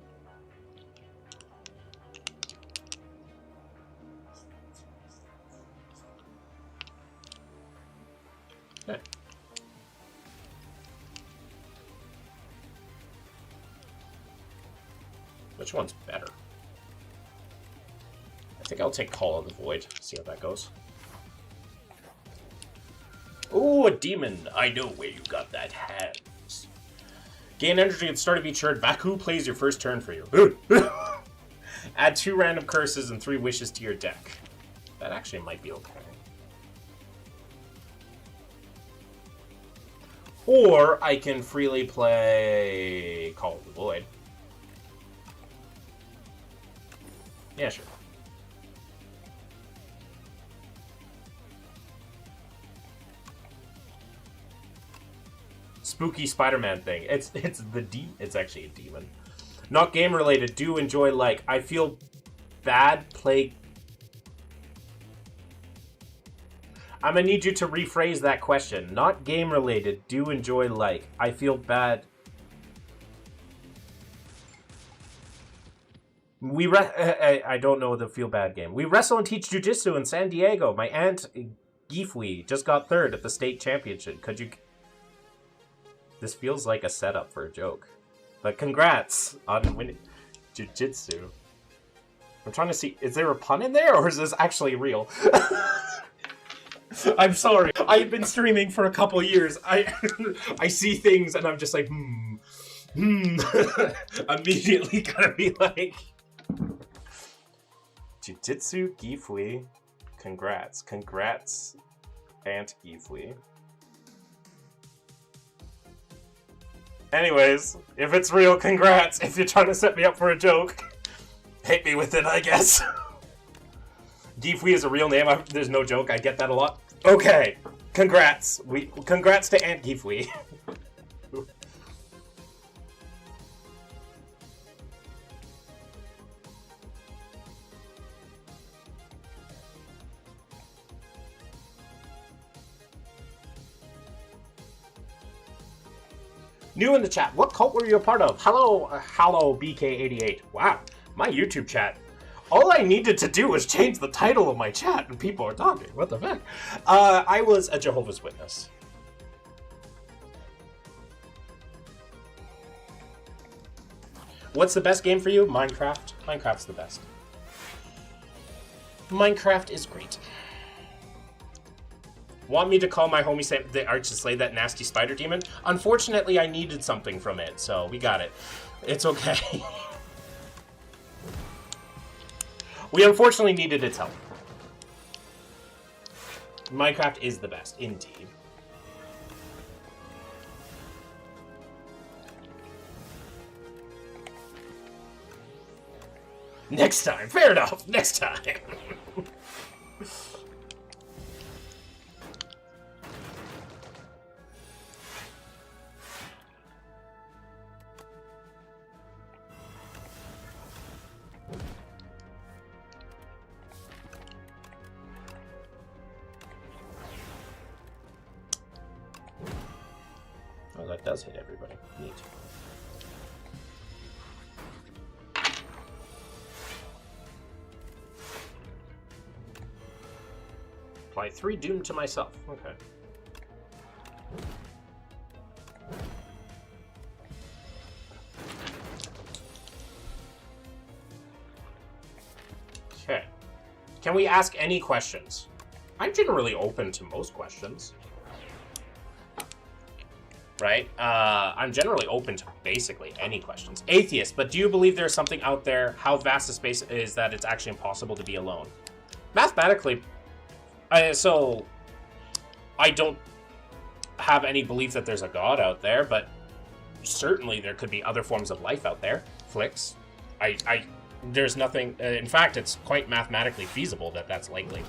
Which one's better? I think I'll take Call of the Void. See how that goes. Ooh, a demon. I know where you got that hands. Gain energy at the start of each turn. Baku plays your first turn for you. Add 2 random curses and 3 wishes to your deck. That actually might be okay. Or I can freely play Call of the Void. Yeah, sure. Spooky Spider-Man thing. It's actually a demon. Not game related. Do enjoy like I feel bad play. I'm gonna need you to rephrase that question. Not game related. Do enjoy like I feel bad. I don't know the feel bad game. We wrestle and teach jujitsu in San Diego. My aunt Gifui just got 3rd at the state championship. Could you? This feels like a setup for a joke. But congrats on winning jujitsu. I'm trying to see, is there a pun in there or is this actually real? I'm sorry. I've been streaming for a couple years. I see things and I'm just like, Immediately gonna be like, Jujitsu Gifui. Congrats. Congrats, Aunt Gifui. Anyways, if it's real, congrats. If you're trying to set me up for a joke, hit me with it, I guess. Gifui is a real name. There's no joke. I get that a lot. Okay, congrats. Congrats to Aunt Gifui. New in the chat. What cult were you a part of? Hello, BK88. Wow, my YouTube chat. All I needed to do was change the title of my chat and people are talking. What the heck? I was a Jehovah's Witness. What's the best game for you? Minecraft. Minecraft's the best. Minecraft is great. Want me to call my homie the Arch to slay that nasty spider demon? Unfortunately, I needed something from it, so we got it. It's okay. We unfortunately needed its help. Minecraft is the best, indeed. Next time. Fair enough. Next time. Oh, that does hit everybody. Neat. Apply 3 doom to myself. Okay. Okay. Can we ask any questions? I'm generally open to most questions. Right? I'm generally open to basically any questions. Atheist, but do you believe there's something out there? How vast the space is that it's actually impossible to be alone? Mathematically, so I don't have any belief that there's a god out there, but certainly there could be other forms of life out there. Flicks. There's nothing, in fact, it's quite mathematically feasible that that's likely.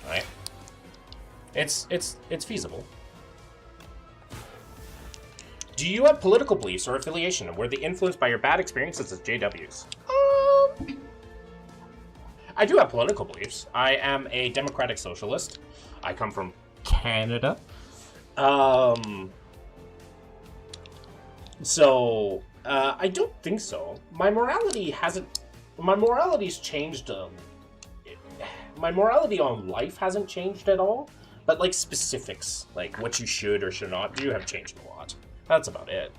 Right? It's feasible. Do you have political beliefs or affiliation, and were they influenced by your bad experiences as JWs? I do have political beliefs. I am a democratic socialist. I come from Canada. So, I don't think so. My morality's changed. My morality on life hasn't changed at all, But, like, specifics, like what you should or should not do, have changed a lot. That's about it.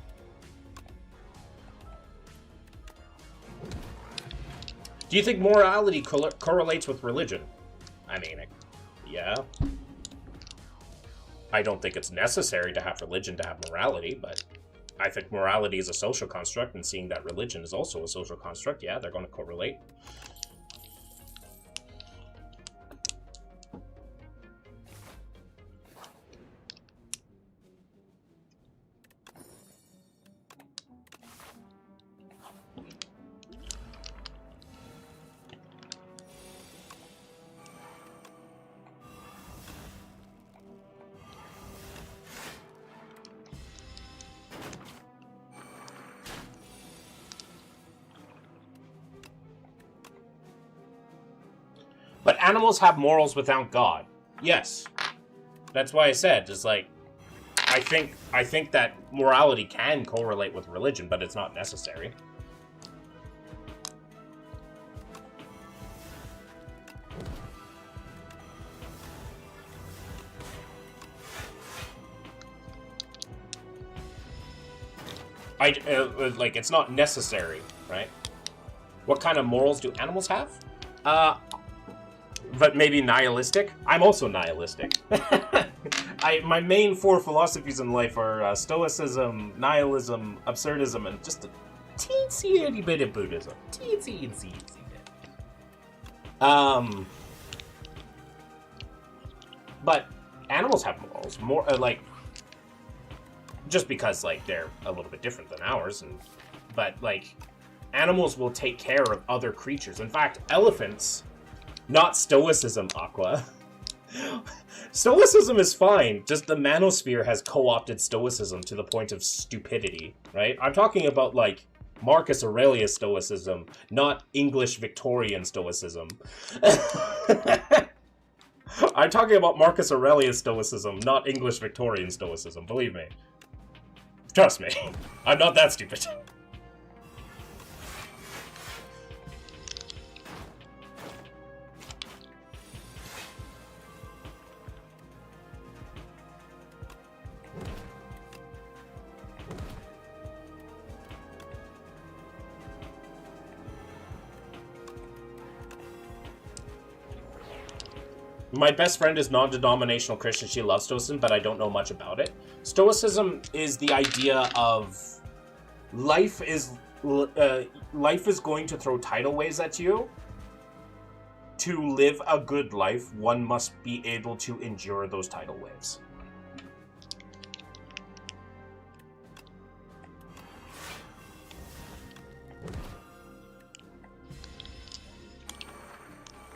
Do you think morality correlates with religion? I mean, yeah. I don't think it's necessary to have religion to have morality, but I think morality is a social construct, and seeing that religion is also a social construct, yeah, they're going to correlate. But animals have morals without God. Yes. That's why I said, just like, I think that morality can correlate with religion, but it's not necessary. Like, it's not necessary, right? What kind of morals do animals have? But maybe nihilistic? I'm also nihilistic. My main 4 philosophies in life are stoicism, nihilism, absurdism, and just a teensy bit of Buddhism. Teensy bit. But animals have morals. More like, just because, like, they're a little bit different than ours, but like, animals will take care of other creatures. In fact, elephants, not stoicism, Aqua. Stoicism is fine, just the manosphere has co-opted stoicism to the point of stupidity, right? I'm talking about, like, Marcus Aurelius stoicism, not English Victorian stoicism. I'm talking about Marcus Aurelius stoicism, not English Victorian stoicism, believe me. Trust me, I'm not that stupid. My best friend is non-denominational Christian. She loves Stoicism, but I don't know much about it. Stoicism is the idea of life is going to throw tidal waves at you. To live a good life, one must be able to endure those tidal waves.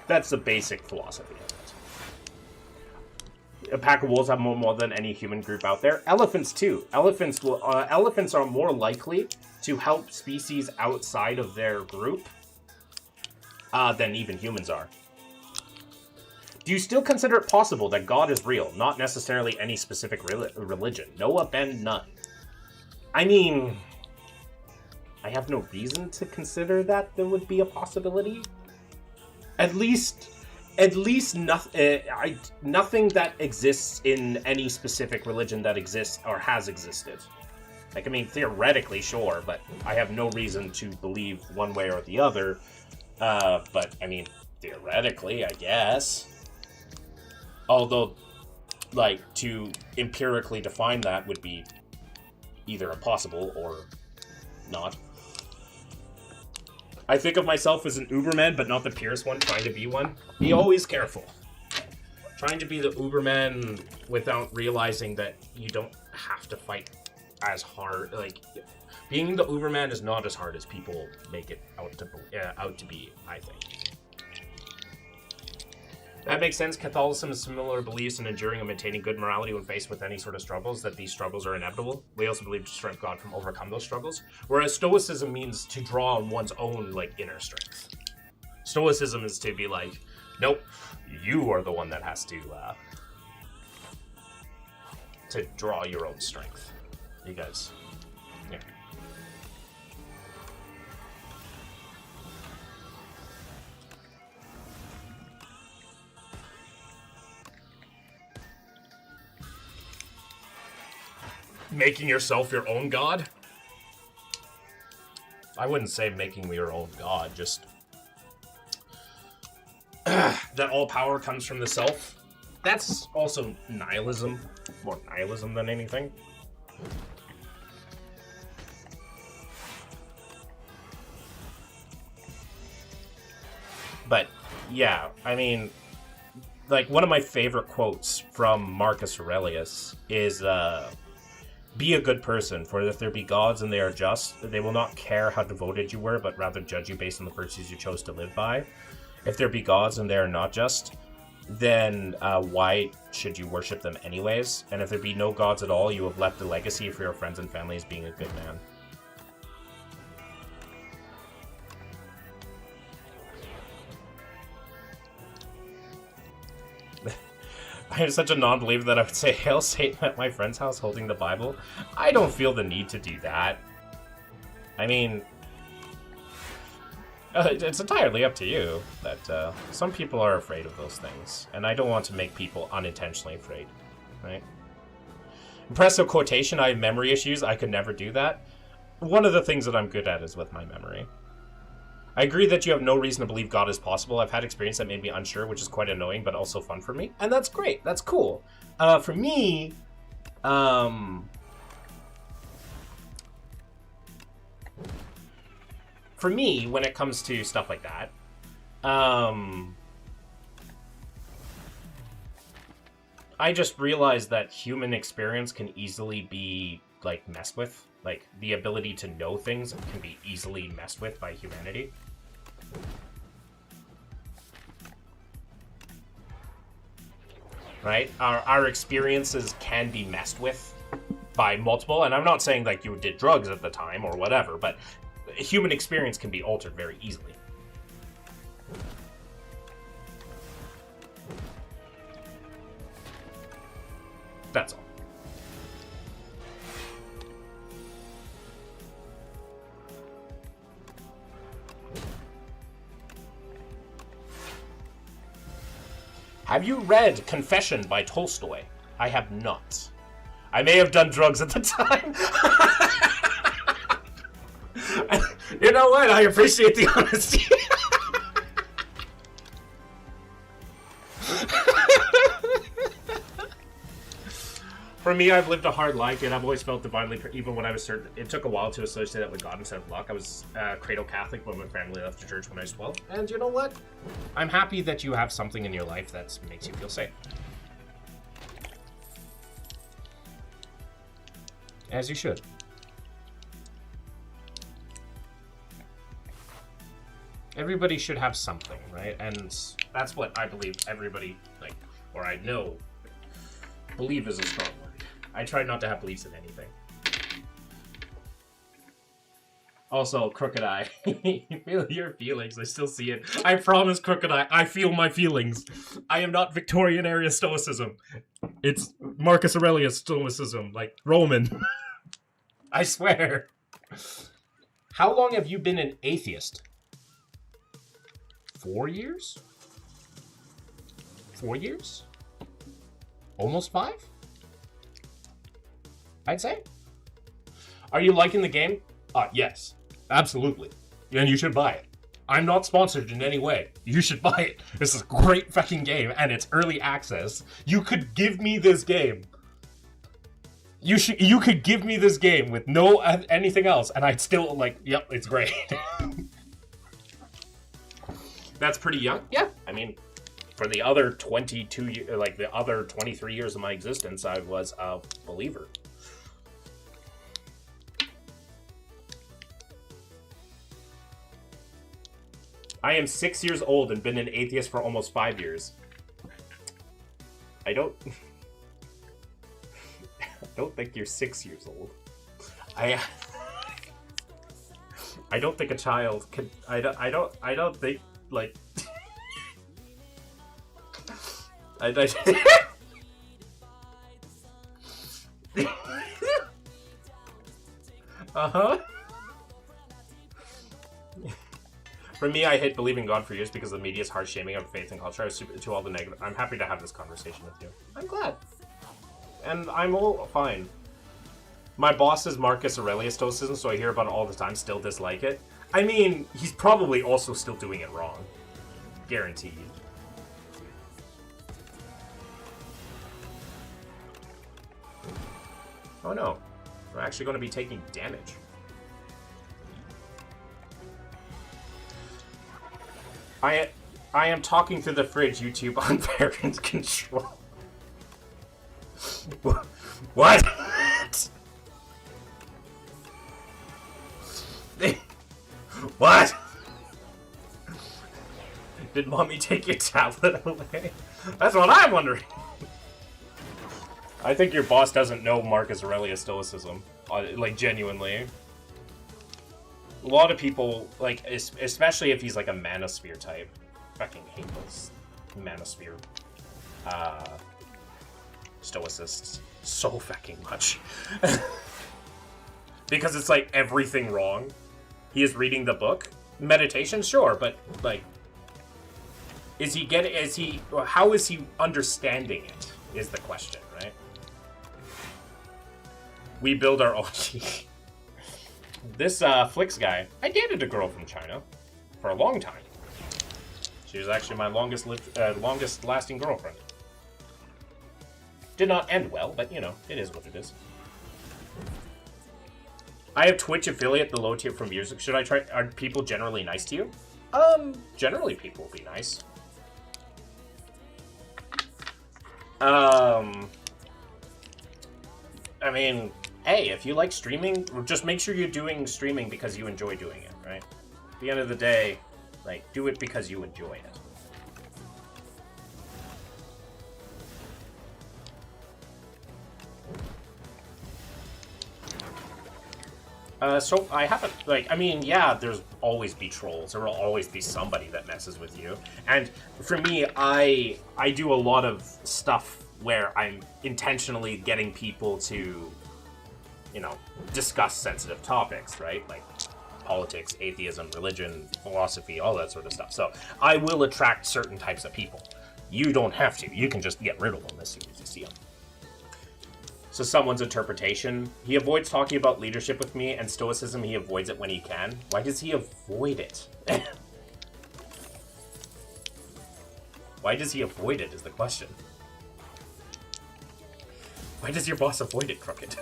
That's the basic philosophy of it. A pack of wolves have more than any human group out there. Elephants too. Elephants are more likely to help species outside of their group than even humans are. Do you still consider it possible that God is real, not necessarily any specific religion? Noah, Ben, none. I mean, I have no reason to consider that there would be a possibility. At least nothing that exists in any specific religion that exists or has existed. Like, I mean, theoretically, sure, but I have no reason to believe one way or the other. But, I mean, theoretically, I guess. Although, like, to empirically define that would be either impossible or not. I think of myself as an Uberman, but not the Pierce one, trying to be one. Be always careful. Trying to be the Uberman without realizing that you don't have to fight as hard. Like, being the Uberman is not as hard as people make it out to be, I think. That makes sense. Catholicism has similar beliefs in enduring and maintaining good morality when faced with any sort of struggles, that these struggles are inevitable. We also believe to strength God from overcome those struggles. Whereas Stoicism means to draw on one's own, like, inner strength. Stoicism is to be like, nope, you are the one that has to draw your own strength. You guys, yeah. Making yourself your own god? I wouldn't say making your own god, just that all power comes from the self. That's also nihilism. More nihilism than anything. But, yeah, I mean, like, one of my favorite quotes from Marcus Aurelius is, be a good person, for if there be gods and they are just, they will not care how devoted you were, but rather judge you based on the virtues you chose to live by. If there be gods and they are not just, then why should you worship them anyways? And if there be no gods at all, you have left a legacy for your friends and family as being a good man. I am such a non-believer that I would say, Hail Satan at my friend's house holding the Bible. I don't feel the need to do that. I mean, it's entirely up to you. That some people are afraid of those things, and I don't want to make people unintentionally afraid, right? Impressive quotation, I have memory issues. I could never do that. One of the things that I'm good at is with my memory. I agree that you have no reason to believe God is possible. I've had experience that made me unsure, which is quite annoying, but also fun for me. And that's great. That's cool. For me, when it comes to stuff like that, I just realized that human experience can easily be, like, messed with. Like, the ability to know things can be easily messed with by humanity. Right? Our experiences can be messed with by multiple, and I'm not saying like you did drugs at the time or whatever, but human experience can be altered very easily. That's all. Have you read Confession by Tolstoy? I have not. I may have done drugs at the time. You know what? I appreciate the honesty. For me, I've lived a hard life, yet I've always felt divinely, even when I was certain. It took a while to associate that with God instead of luck. I was cradle Catholic when my family left the church when I was 12. And you know what? I'm happy that you have something in your life that makes you feel safe. As you should. Everybody should have something, right? And that's what I believe everybody, like, or I know, believe is a strong word. I try not to have beliefs in anything. Also, Crooked Eye. Feel your feelings. I still see it. I promise, Crooked Eye, I feel my feelings. I am not Victorian era Stoicism. It's Marcus Aurelius Stoicism, like Roman. I swear. How long have you been an atheist? 4 years? 4 years? Almost 5? I'd say. Are you liking the game? Yes. Absolutely. And you should buy it. I'm not sponsored in any way. You should buy it. This is a great fucking game, and it's early access. You could give me this game. You could give me this game with no anything else, and I'd still, like, yep, it's great. That's pretty young. Yeah, I mean, for the other 22 years, like the other 23 years of my existence, I was a believer. I am 6 years old and been an atheist for almost 5 years. I don't think you're 6 years old. I don't think a child could. I don't think, like. Uh-huh. For me, I hate believing God for years because the media's harsh shaming of faith and culture. I was super to all the negative. I'm happy to have this conversation with you. I'm glad. And I'm all fine. My boss is Marcus Aurelius Stoicism, so I hear about it all the time, still dislike it. I mean, he's probably also still doing it wrong. Guaranteed. Oh no, we're actually going to be taking damage. I am talking through the fridge, YouTube, on parent control. What? What? Did mommy take your tablet away? That's what I'm wondering. I think your boss doesn't know Marcus Aurelius Stoicism. Like, genuinely. A lot of people, like, especially if he's like a manosphere type. Fucking hate those manosphere stoicists so fucking much. Because it's like everything wrong. He is reading the book. Meditation, sure, but like, how is he understanding it is the question, right? We build our own. This Flix guy, I dated a girl from China for a long time. She was actually my longest lasting girlfriend. Did not end well, but you know, it is what it is. I have Twitch affiliate, the low tier from years ago. Should I try? Are people generally nice to you? Generally people will be nice. I mean, hey, if you like streaming, just make sure you're doing streaming because you enjoy doing it, right? At the end of the day, like, do it because you enjoy it. So I haven't, like, I mean, yeah, there's always be trolls. There will always be somebody that messes with you. And for me, I do a lot of stuff where I'm intentionally getting people to, you know, discuss sensitive topics, right? Like politics, atheism, religion, philosophy, all that sort of stuff. So I will attract certain types of people. You don't have to. You can just get rid of them as soon as you see them. So someone's interpretation, he avoids talking about leadership with me, and stoicism, he avoids it when he can. Why does he avoid it? Why does he avoid it is the question. Why does your boss avoid it, Crooked?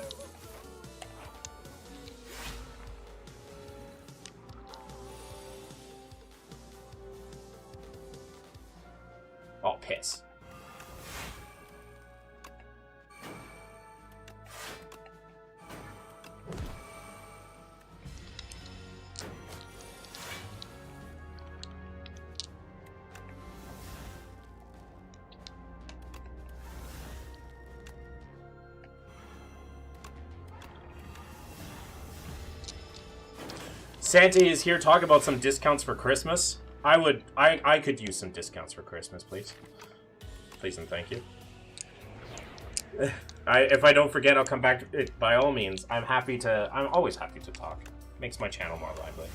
Oh, piss. Santa is here talking about some discounts for Christmas. I could use some discounts for Christmas, please. Please and thank you. If I don't forget, I'll come back to it by all means. I'm always happy to talk. Makes my channel more lively.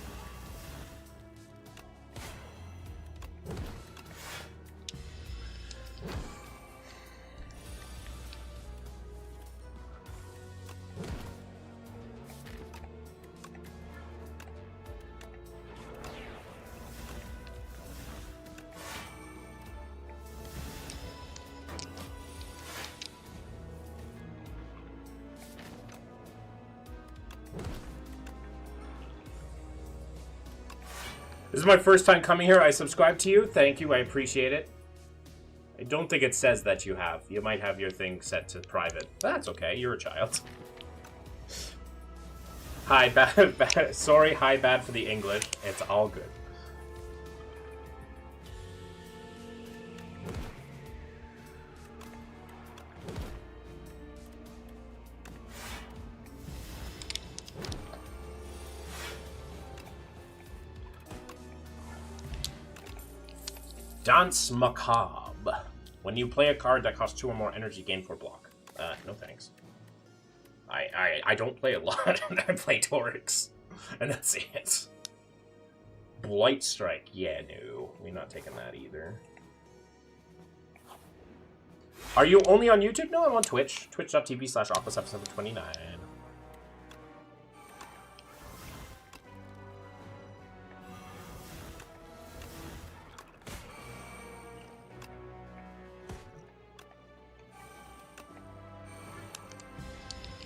This is my first time coming here. I subscribe to you. Thank you. I appreciate it. I don't think it says that you have. You might have your thing set to private. That's okay. You're a child. Hi, bad. Sorry, hi, bad for the English. It's all good. Dance Macabre. When you play a card that costs 2 or more energy, gain 4 block. No thanks. I don't play a lot. I play Torix. And that's it. Blight Strike. Yeah, no. We're not taking that either. Are you only on YouTube? No, I'm on Twitch. Twitch.tv/Aqua729.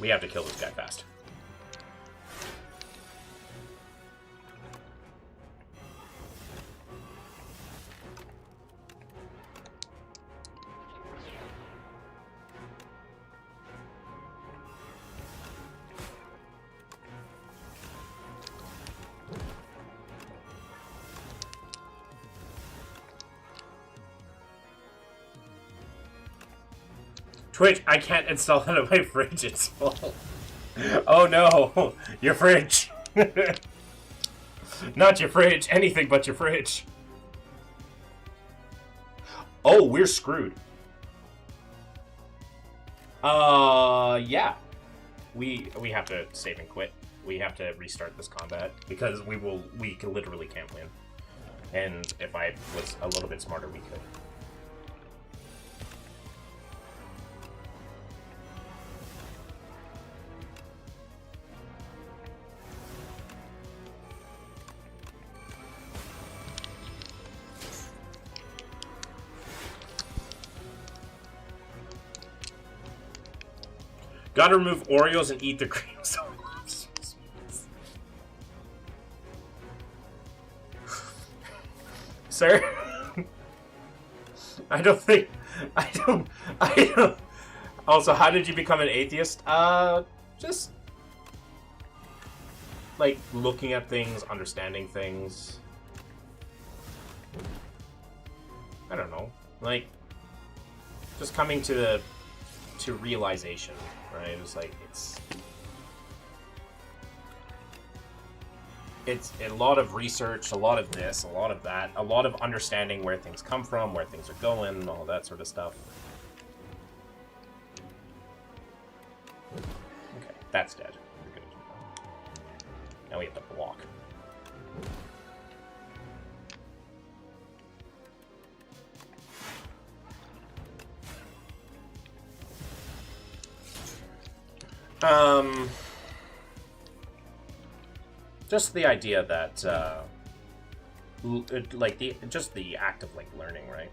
We have to kill this guy fast. Twitch, I can't install it on my fridge, it's full. Oh no, your fridge. Not your fridge, anything but your fridge. Oh, we're screwed. Yeah. We have to save and quit. We have to restart this combat because we literally can't win. And if I was a little bit smarter, we could. Gotta remove Oreos and eat the cream soda. Sir? I don't... Also, how did you become an atheist? Just... like, looking at things, understanding things. I don't know. Like, just coming to realization. Right? It's like, it's a lot of research, a lot of this, a lot of that, a lot of understanding where things come from, where things are going, all that sort of stuff. Okay, that's dead. We're good. Now we have to block. Just the idea that, like, just the act of, like, learning, right?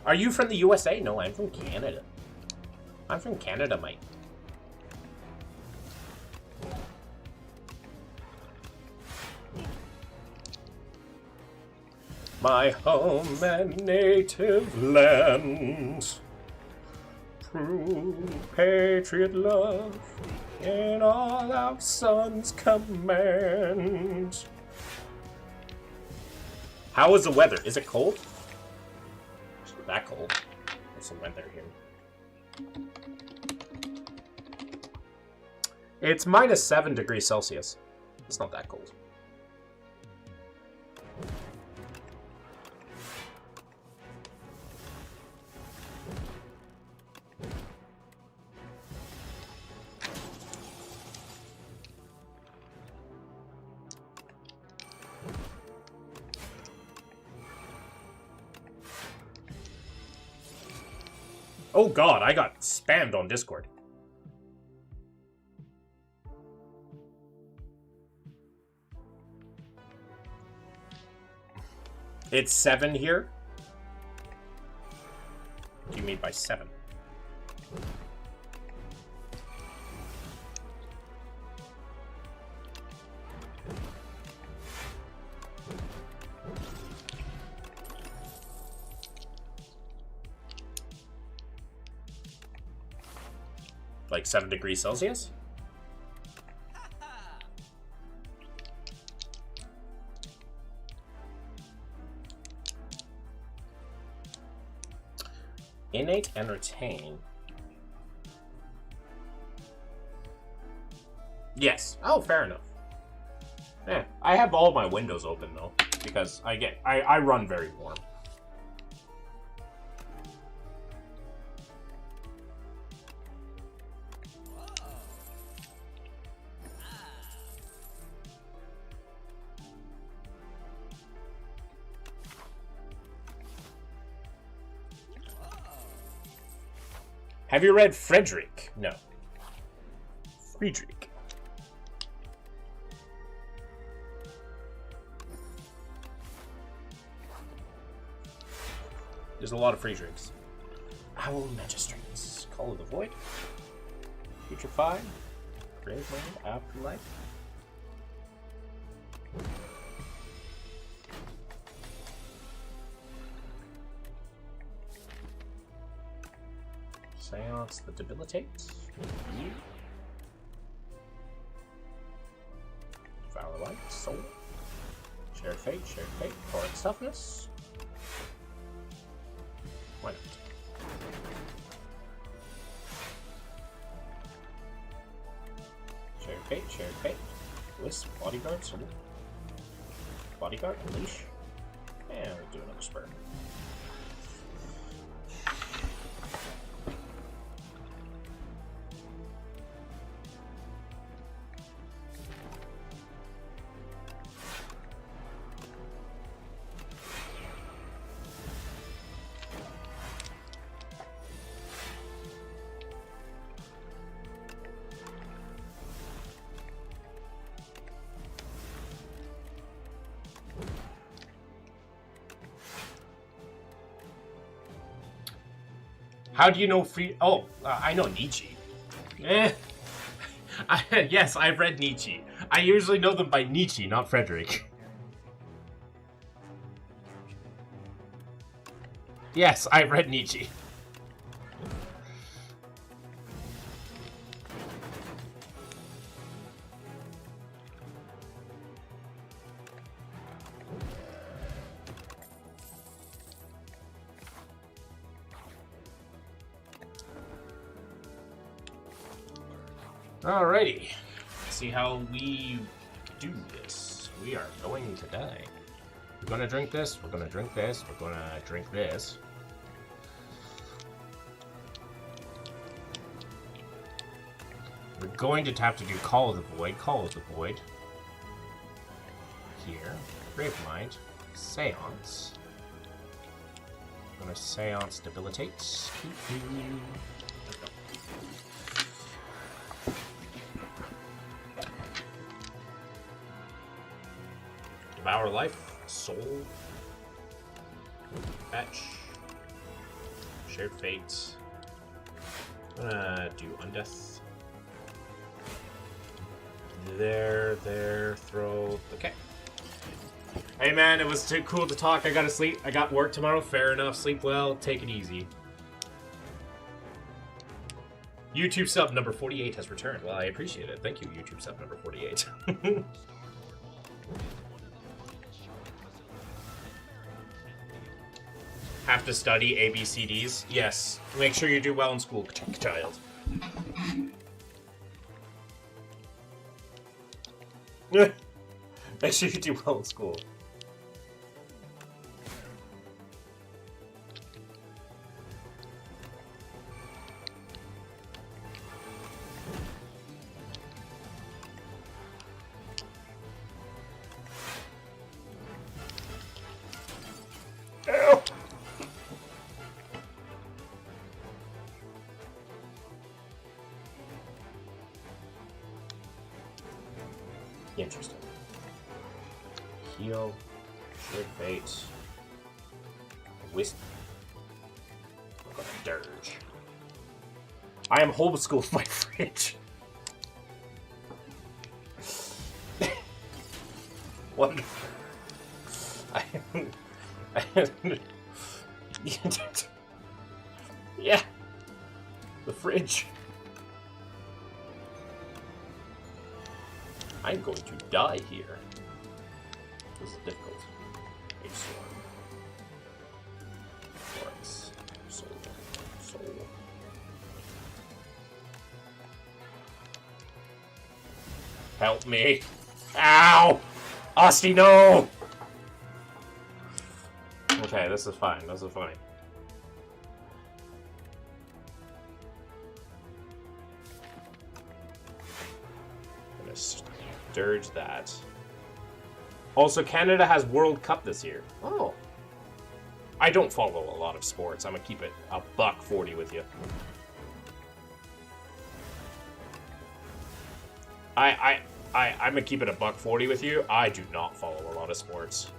Are you from the USA? No, I'm from Canada. I'm from Canada, mate. My home and native land, true patriot love in all our sons command. How is the weather? Is it cold? That cold. There's some weather here. It's minus 7 degrees Celsius. It's not that cold. Oh god, I got spammed on Discord. It's 7 here? What do you mean by 7? Like 7 degrees Celsius? Innate entertain. Yes. Oh, fair enough. Yeah, I have all my windows open though, because I run very warm. Have you read Frederick? No. Friedrich. There's a lot of Friedrichs. Owl Magistrates. Call of the Void. Putrefy. Graveland. Afterlife. Seance that debilitates. Devour Light. Soul. Shared Fate. Shared Fate. Torrent Toughness. Why not? Shared Fate, Shared Fate. Wisp, Bodyguard, Soul. Bodyguard, Unleash. And we'll do another spur. How do you know free? Oh, I know Nietzsche. Yes, I've read Nietzsche. I usually know them by Nietzsche, not Frederick. Yes, I've read Nietzsche. Alrighty, let's see how we do this. We are going to die. We're gonna drink this, we're gonna drink this, we're gonna drink this. We're going to have to do Call of the Void, Call of the Void. Here, Gravemind, Seance. I'm gonna Seance Debilitate. Devour Life, Soul, Fetch, Shared Fate. I'm gonna do Undeath. There, throw. Okay. Hey man, it was too cool to talk. I gotta sleep. I got work tomorrow. Fair enough. Sleep well. Take it easy. YouTube sub number 48 has returned. Well, I appreciate it. Thank you, YouTube sub number 48. Have to study ABCDs? Yes. Make sure you do well in school, child. Make sure you do well in school. Interesting. Heal, Shared Fate, Wisp. I'm gonna dirge. I am homeschooled my fridge. Wonderful. Yeah. The fridge. I'm going to die here. This is difficult. A storm. Florence. Soul. Help me. Ow! Austin, no! Okay, this is fine. This is fine. I'm gonna dirge that. Also, Canada has World Cup this year. Oh. I don't follow a lot of sports. I'm gonna keep it a $140 with you. I'm gonna keep it a $140 with you. I do not follow a lot of sports.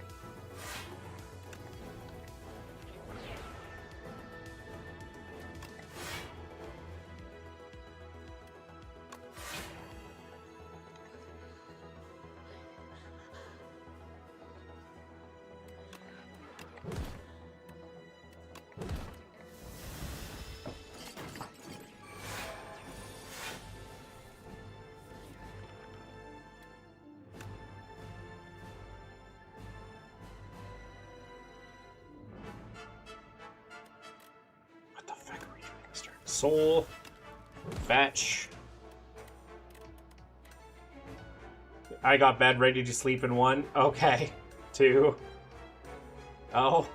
Soul, fetch. I got bed ready to sleep in 1. Okay. 2. Oh.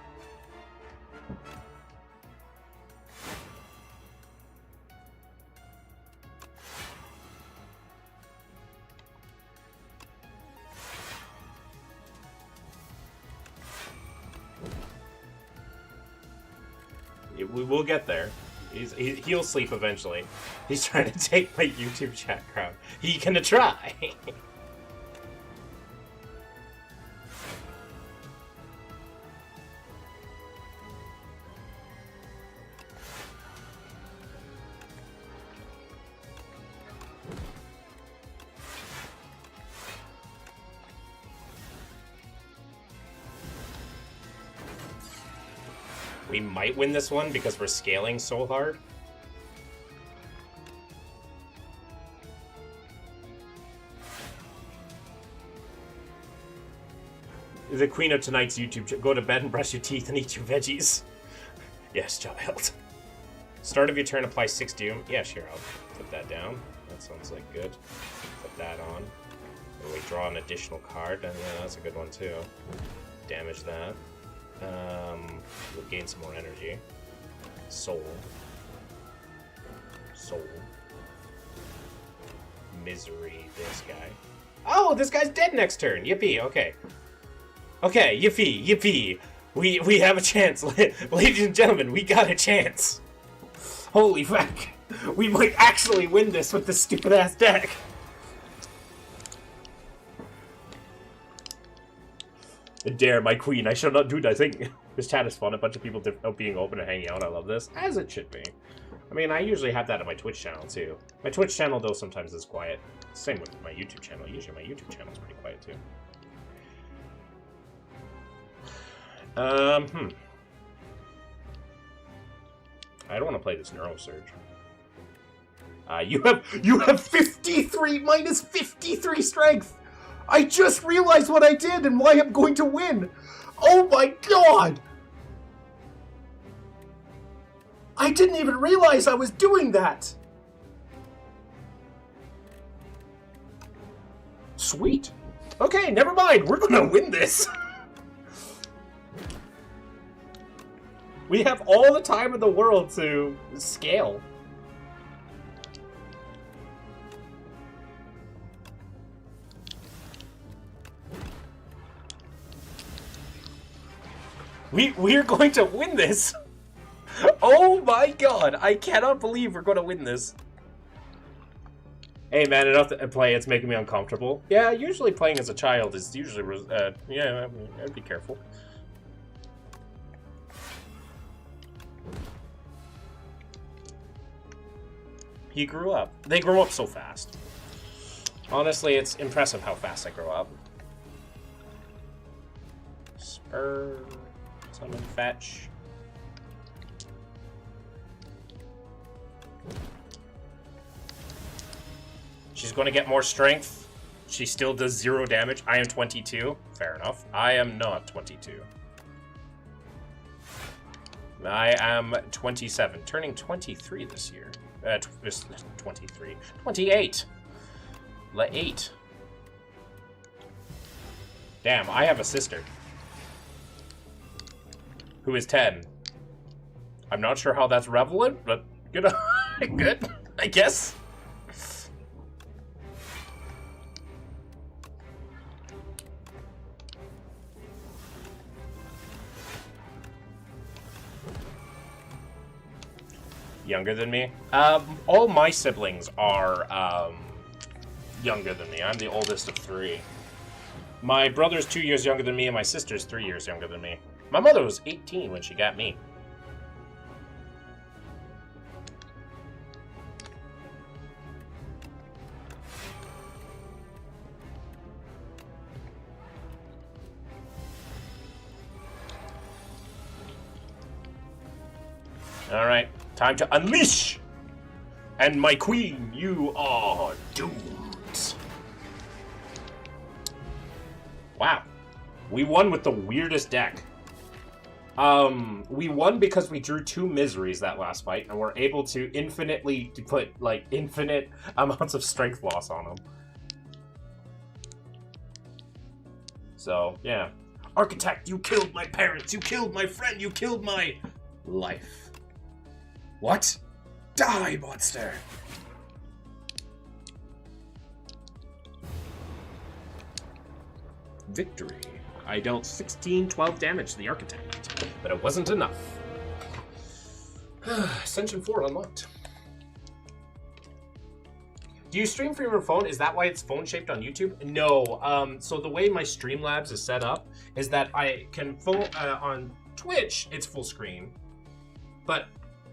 We will get there. He'll sleep eventually. He's trying to take my YouTube chat crowd. He gonna try. We might win this one because we're scaling so hard. The queen of tonight's YouTube. Go to bed and brush your teeth and eat your veggies. Yes, child. Start of your turn, apply 6 doom. Yeah, sure, I'll put that down. That sounds like good. Put that on. And we draw an additional card, and yeah, that's a good one too. Damage that. We'll gain some more energy. Soul. Soul. Misery, this guy. Oh, this guy's dead next turn! Yippee, okay. Okay, yippee, yippee. We have a chance. Ladies and gentlemen, we got a chance. Holy fuck. We might actually win this with this stupid-ass deck. Dare, my queen, I shall not do nothing. This chat is fun. A bunch of people being open and hanging out. I love this. As it should be. I mean, I usually have that on my Twitch channel, too. My Twitch channel, though, sometimes is quiet. Same with my YouTube channel. Usually my YouTube channel is pretty quiet, too. I don't want to play this Neurosurge. You have 53 minus 53 strength! I just realized what I did and why I'm going to win! Oh my god! I didn't even realize I was doing that! Sweet. Okay, never mind. We're gonna win this. We have all the time in the world to scale. We're going to win this! Oh my god, I cannot believe we're going to win this. Hey man, enough to play, it's making me uncomfortable. Yeah, usually playing as a child is usually, yeah, I'd be careful. He grew up. They grow up so fast. Honestly, it's impressive how fast they grow up. Spur... Summon fetch. She's going to get more strength. She still does 0 damage. I am 22. Fair enough. I am not 22. I am 27. Turning 23 this year. 23. 28. La 8. Damn, I have a sister. Who is 10. I'm not sure how that's relevant, but good, good, I guess. Younger than me? All my siblings are younger than me. I'm the oldest of 3. My brother's 2 years younger than me, and my sister's 3 years younger than me. My mother was 18 when she got me. Alright, time to unleash! And my queen, you are doomed. Wow. We won with the weirdest deck. We won because we drew 2 miseries that last fight, and we're able to infinitely put, like, infinite amounts of strength loss on them. So, yeah. Architect, you killed my parents, you killed my friend, you killed my life. What? Die, monster! Victory. I dealt 12 damage to the Architect, but it wasn't enough. Ascension 4 unlocked. Do you stream from your phone? Is that why it's phone-shaped on YouTube? No. So the way my Streamlabs is set up is that I can on Twitch, it's full screen. But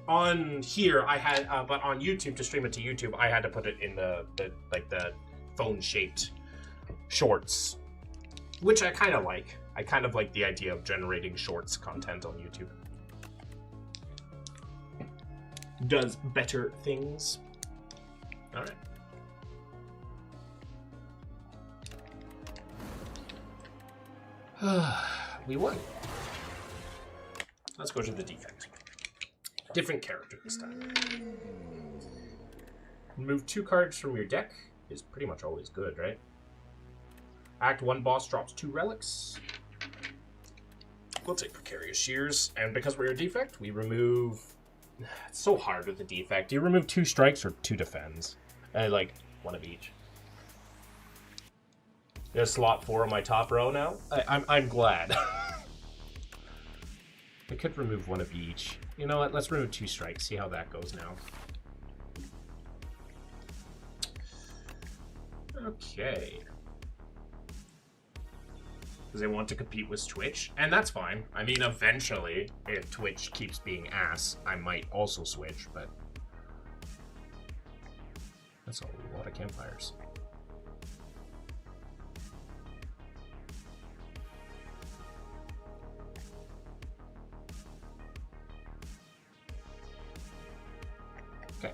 on here, I had, but on YouTube, to stream it to YouTube, I had to put it in the phone-shaped shorts. Which I kind of like. I kind of like the idea of generating shorts content on YouTube. Does better things. Alright. We won. Let's go to the defect. Different character this time. Remove 2 cards from your deck is pretty much always good, right? Act 1 boss drops 2 relics. We'll take Precarious Shears, and because we're a defect, we remove... It's so hard with the defect. You remove 2 strikes or 2 defends. Like, 1 of each. There's slot 4 on my top row now. I'm glad. I could remove 1 of each. You know what? Let's remove 2 strikes. See how that goes now. Okay. Because they want to compete with Twitch, and that's fine. I mean, eventually, if Twitch keeps being ass, I might also switch, but that's a lot of campfires. Okay.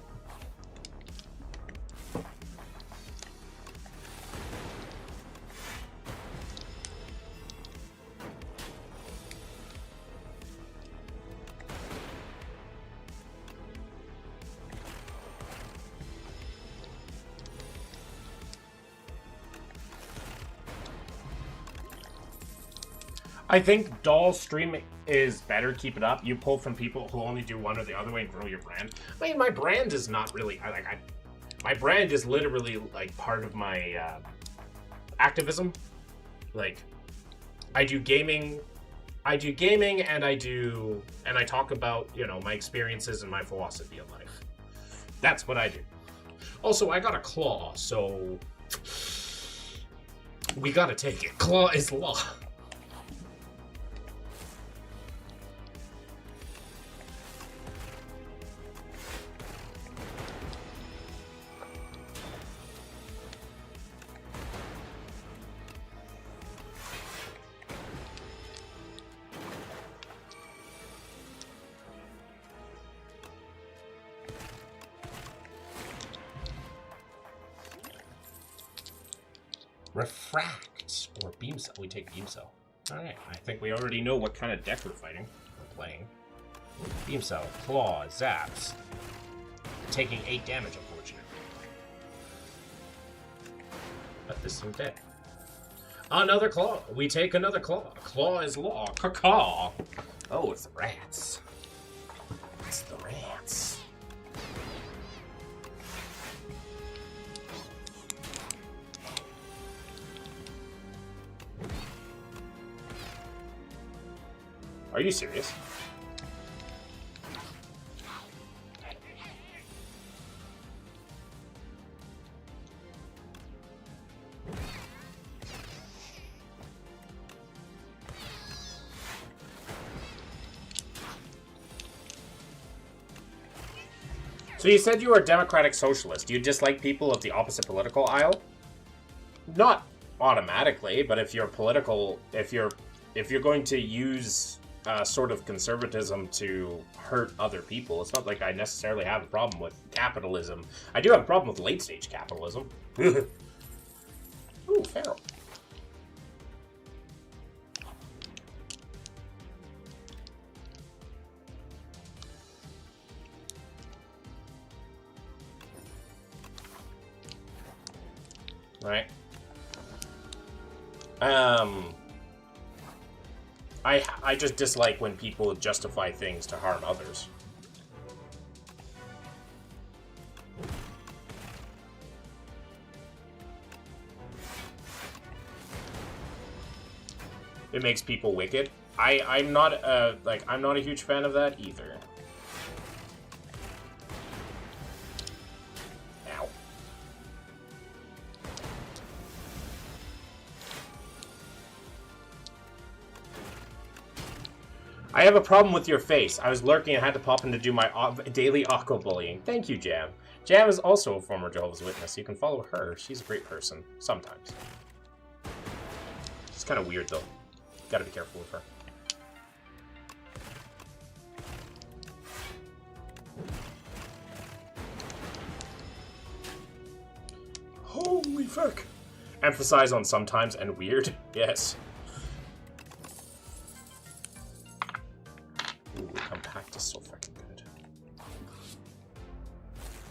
I think doll streaming is better. Keep it up. You pull from people who only do one or the other way and grow your brand. I mean, my brand is not really my brand is literally like part of my activism. Like, I do gaming, and I talk about, you know, my experiences and my philosophy of life. That's what I do. Also, I got a claw, so we gotta take it. Claw is law. Refract or beam cell. We take beam cell. Alright, I think we already know what kind of deck we're fighting. We're playing. Beam cell, claw, zaps. Taking 8 damage, unfortunately. But this is dead. Another claw. We take another claw. Claw is law. Caw-caw. Oh, it's the rats. It's the rats. Are you serious? So you said you were a democratic socialist. Do you dislike people of the opposite political aisle? Not automatically, but if you're political, if you're going to use sort of conservatism to hurt other people, it's not like I necessarily have a problem with capitalism. I do have a problem with late-stage capitalism. Ooh, feral. Right. I just dislike when people justify things to harm others. It makes people wicked. I'm not I'm not a huge fan of that either. Ow. I have a problem with your face. I was lurking and had to pop in to do my daily aqua bullying. Thank you, Jam. Jam is also a former Jehovah's Witness. You can follow her. She's a great person. Sometimes. She's kind of weird, though. Gotta be careful with her. Holy fuck. Emphasize on sometimes and weird. Yes. Ooh, compact is so fucking good.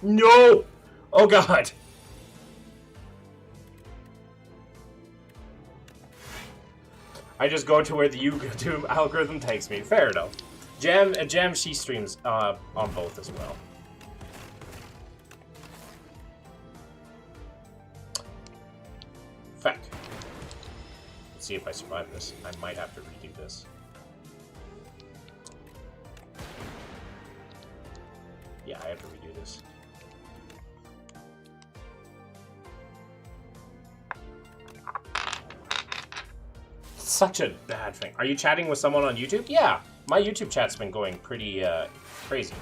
No! Oh god! I just go to where the YouTube algorithm takes me. Fair enough. Jam, she streams on both as well. Fuck. Let's see if I survive this. I might have to redo this. Yeah, I have to redo this. Such a bad thing. Are you chatting with someone on YouTube? Yeah, my YouTube chat's been going pretty crazy.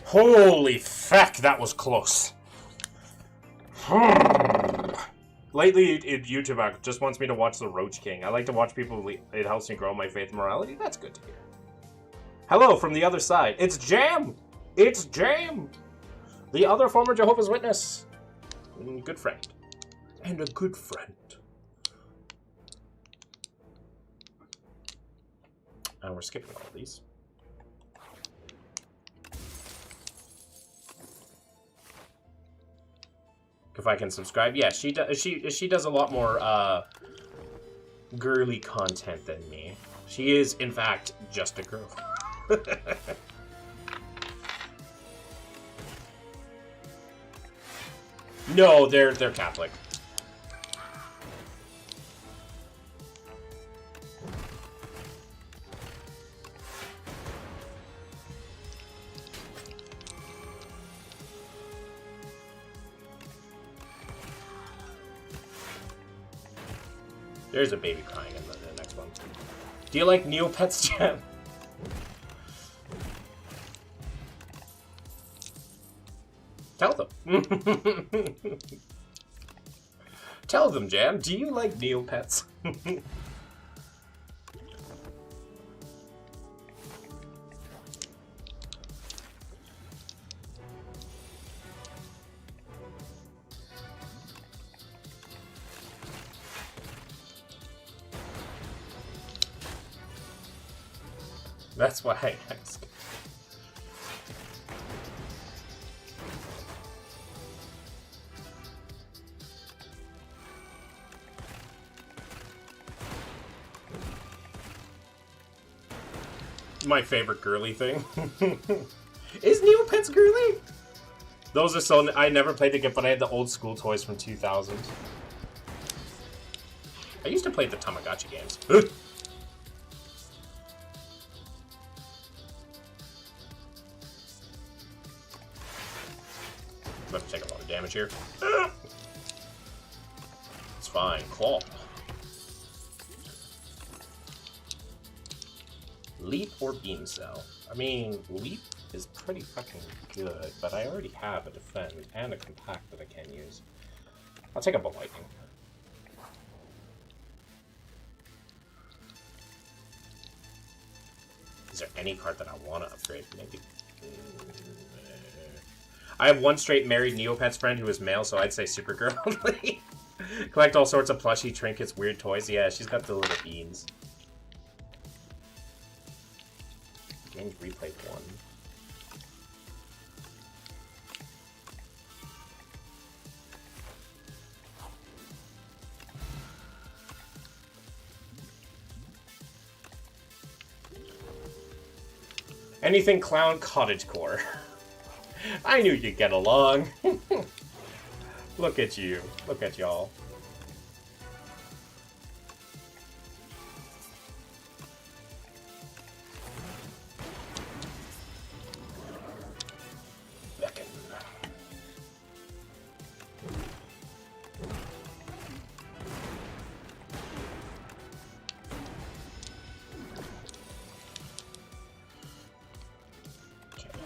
Holy fuck, that was close. Lately, YouTube just wants me to watch The Roach King. I like to watch people. It helps me grow my faith and morality. That's good to hear. Hello from the other side. It's Jam! It's Jam! The other former Jehovah's Witness. Good friend. And a good friend. And we're skipping all these. If I can subscribe, yeah, she does a lot more girly content than me. She is, in fact, just a girl. No, they're Catholic. There's a baby crying in the next one. Do you like Neopets, Jam? Tell them. Tell them, Jam. Do you like Neopets? That's why I ask. my favorite girly thing. Is Neopets girly? Those are so... I never played the game, but I had the old school toys from 2000. I used to play the Tamagotchi games. I'm about to take a lot of damage here. It's fine. Claw. Leap or beam cell? I mean, leap is pretty fucking good, but I already have a defend and a compact that I can use. I'll take up a lightning. Is there any card that I want to upgrade? Maybe. I have one straight married Neopets friend who is male, so I'd say Supergirl only. Collect all sorts of plushie trinkets, weird toys. Yeah, she's got the little beans. Games replay 1. Anything clown cottagecore. I knew you'd get along. Look at you. Look at y'all.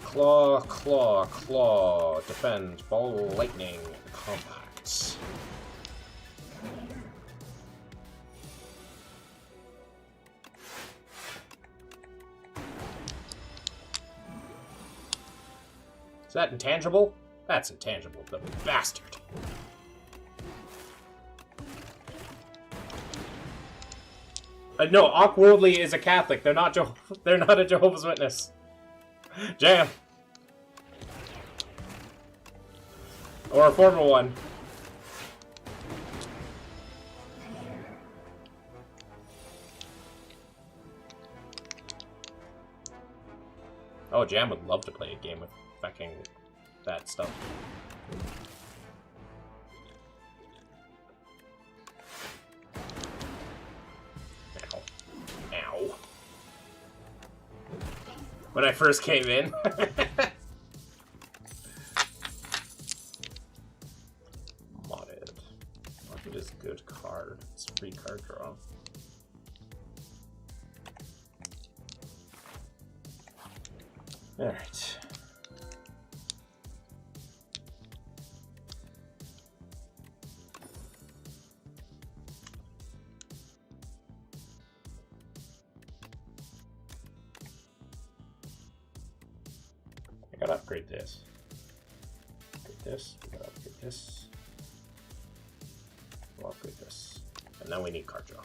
Claw, claw, claw, defend, ball, lightning, compacts. Is that intangible? That's intangible, the bastard. No, Awkwardly is a Catholic. They're not a Jehovah's Witness. Jam. Or a formal one. Oh, Jam would love to play a game with fucking that stuff. Ow. Ow. When I first came in. Modded. Modded is a good card. It's a free card draw. Alright. I gotta upgrade this. Upgrade this. We gotta upgrade this. We'll upgrade this. And now we need card draw.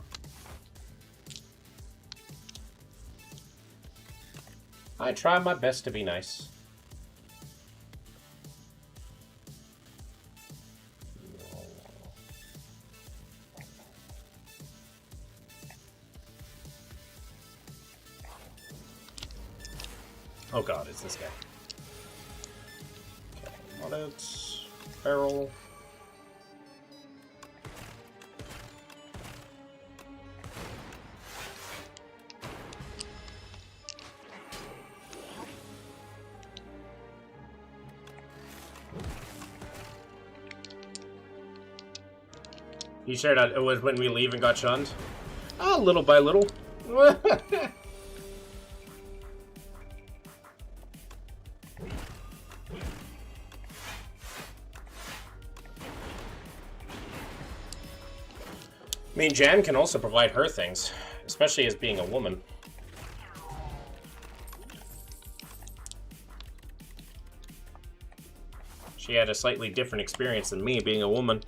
I try my best to be nice. Oh god, it's this guy. Okay, on it. Barrel. You shared out it was when we leave and got shunned? Oh, little by little. I mean, Jan can also provide her things, especially as being a woman. She had a slightly different experience than me being a woman.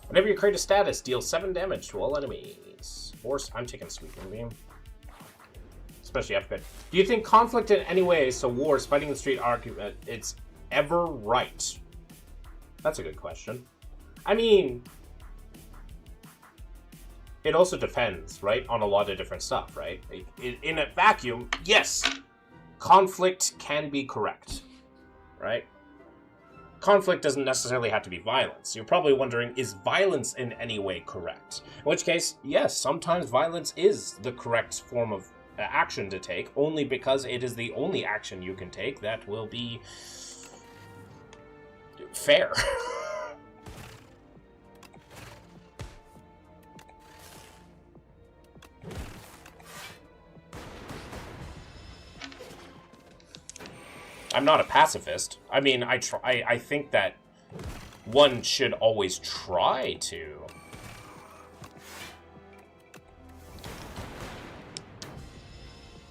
Whenever you create a status, deal 7 damage to all enemies. Or I'm taking Sweeping Beam. Especially upgrade. Do you think conflict in any way, so wars, fighting the street argument, it's ever right? That's a good question. I mean, it also depends, right, on a lot of different stuff, right? In a vacuum, yes, conflict can be correct, right? Conflict doesn't necessarily have to be violence. You're probably wondering, is violence in any way correct? In which case, yes, sometimes violence is the correct form of action to take, only because it is the only action you can take that will be fair. I'm not a pacifist. I mean, I think that one should always try to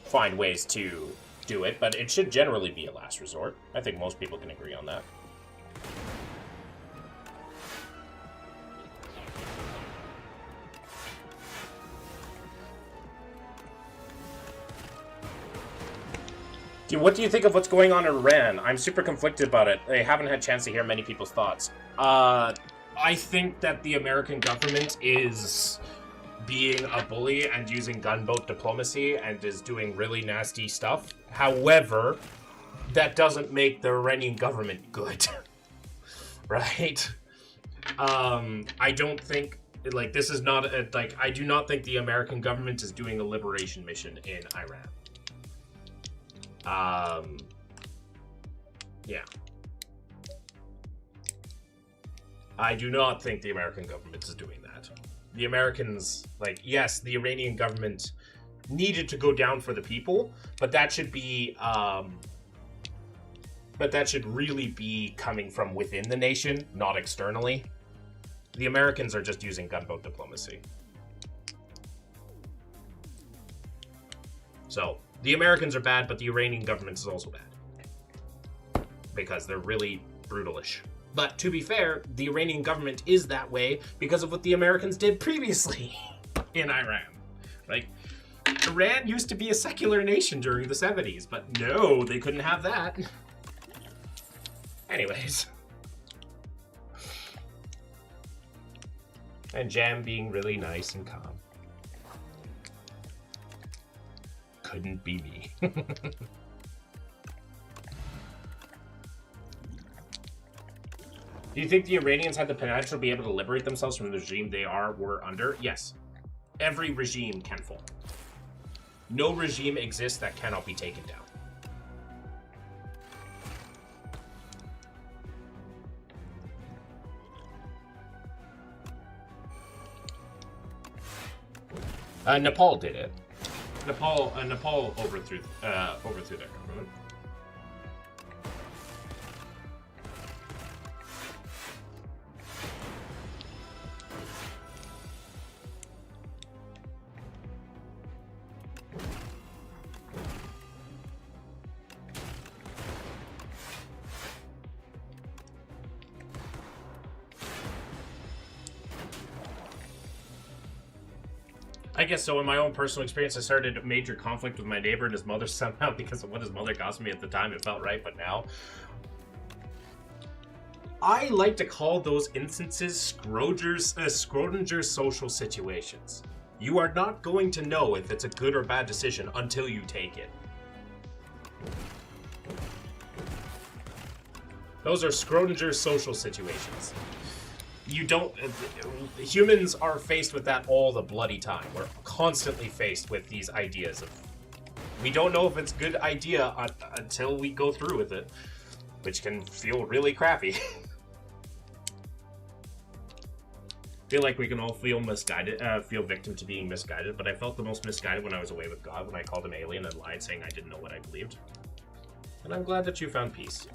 find ways to do it, but it should generally be a last resort. I think most people can agree on that. What do you think of what's going on in Iran? I'm super conflicted about it. I haven't had a chance to hear many people's thoughts. I think that the American government is being a bully and using gunboat diplomacy and is doing really nasty stuff. However, that doesn't make the Iranian government good. Right? I don't think, like, this is not, I do not think the American government is doing a liberation mission in Iran. Yeah. I do not think the American government is doing that. The Americans, like, yes, the Iranian government needed to go down for the people, but that should be, but that should really be coming from within the nation, not externally. The Americans are just using gunboat diplomacy. So, the Americans are bad, but the Iranian government is also bad. Because they're really brutalish. But to be fair, the Iranian government is that way because of what the Americans did previously in Iran. Like, Iran used to be a secular nation during the 70s, but no, they couldn't have that. Anyways. And Jam being really nice and calm. Couldn't be me. Do you think the Iranians had the potential to be able to liberate themselves from the regime they were under? Yes. Every regime can fall. No regime exists that cannot be taken down. Nepal did it. Nepal overthrew their government. I guess so. In my own personal experience, I started a major conflict with my neighbor and his mother somehow because of what his mother cost me at the time. It felt right, but now I like to call those instances Schrodinger's social situations. You are not going to know if it's a good or bad decision until you take it. Those are Schrodinger's social situations. You don't... Humans are faced with that all the bloody time. We're constantly faced with these ideas of... We don't know if it's a good idea until we go through with it, which can feel really crappy. Feel like we can all feel misguided, feel victim to being misguided, but I felt the most misguided when I was away with God, when I called him alien and lied saying I didn't know what I believed. And I'm glad that you found peace.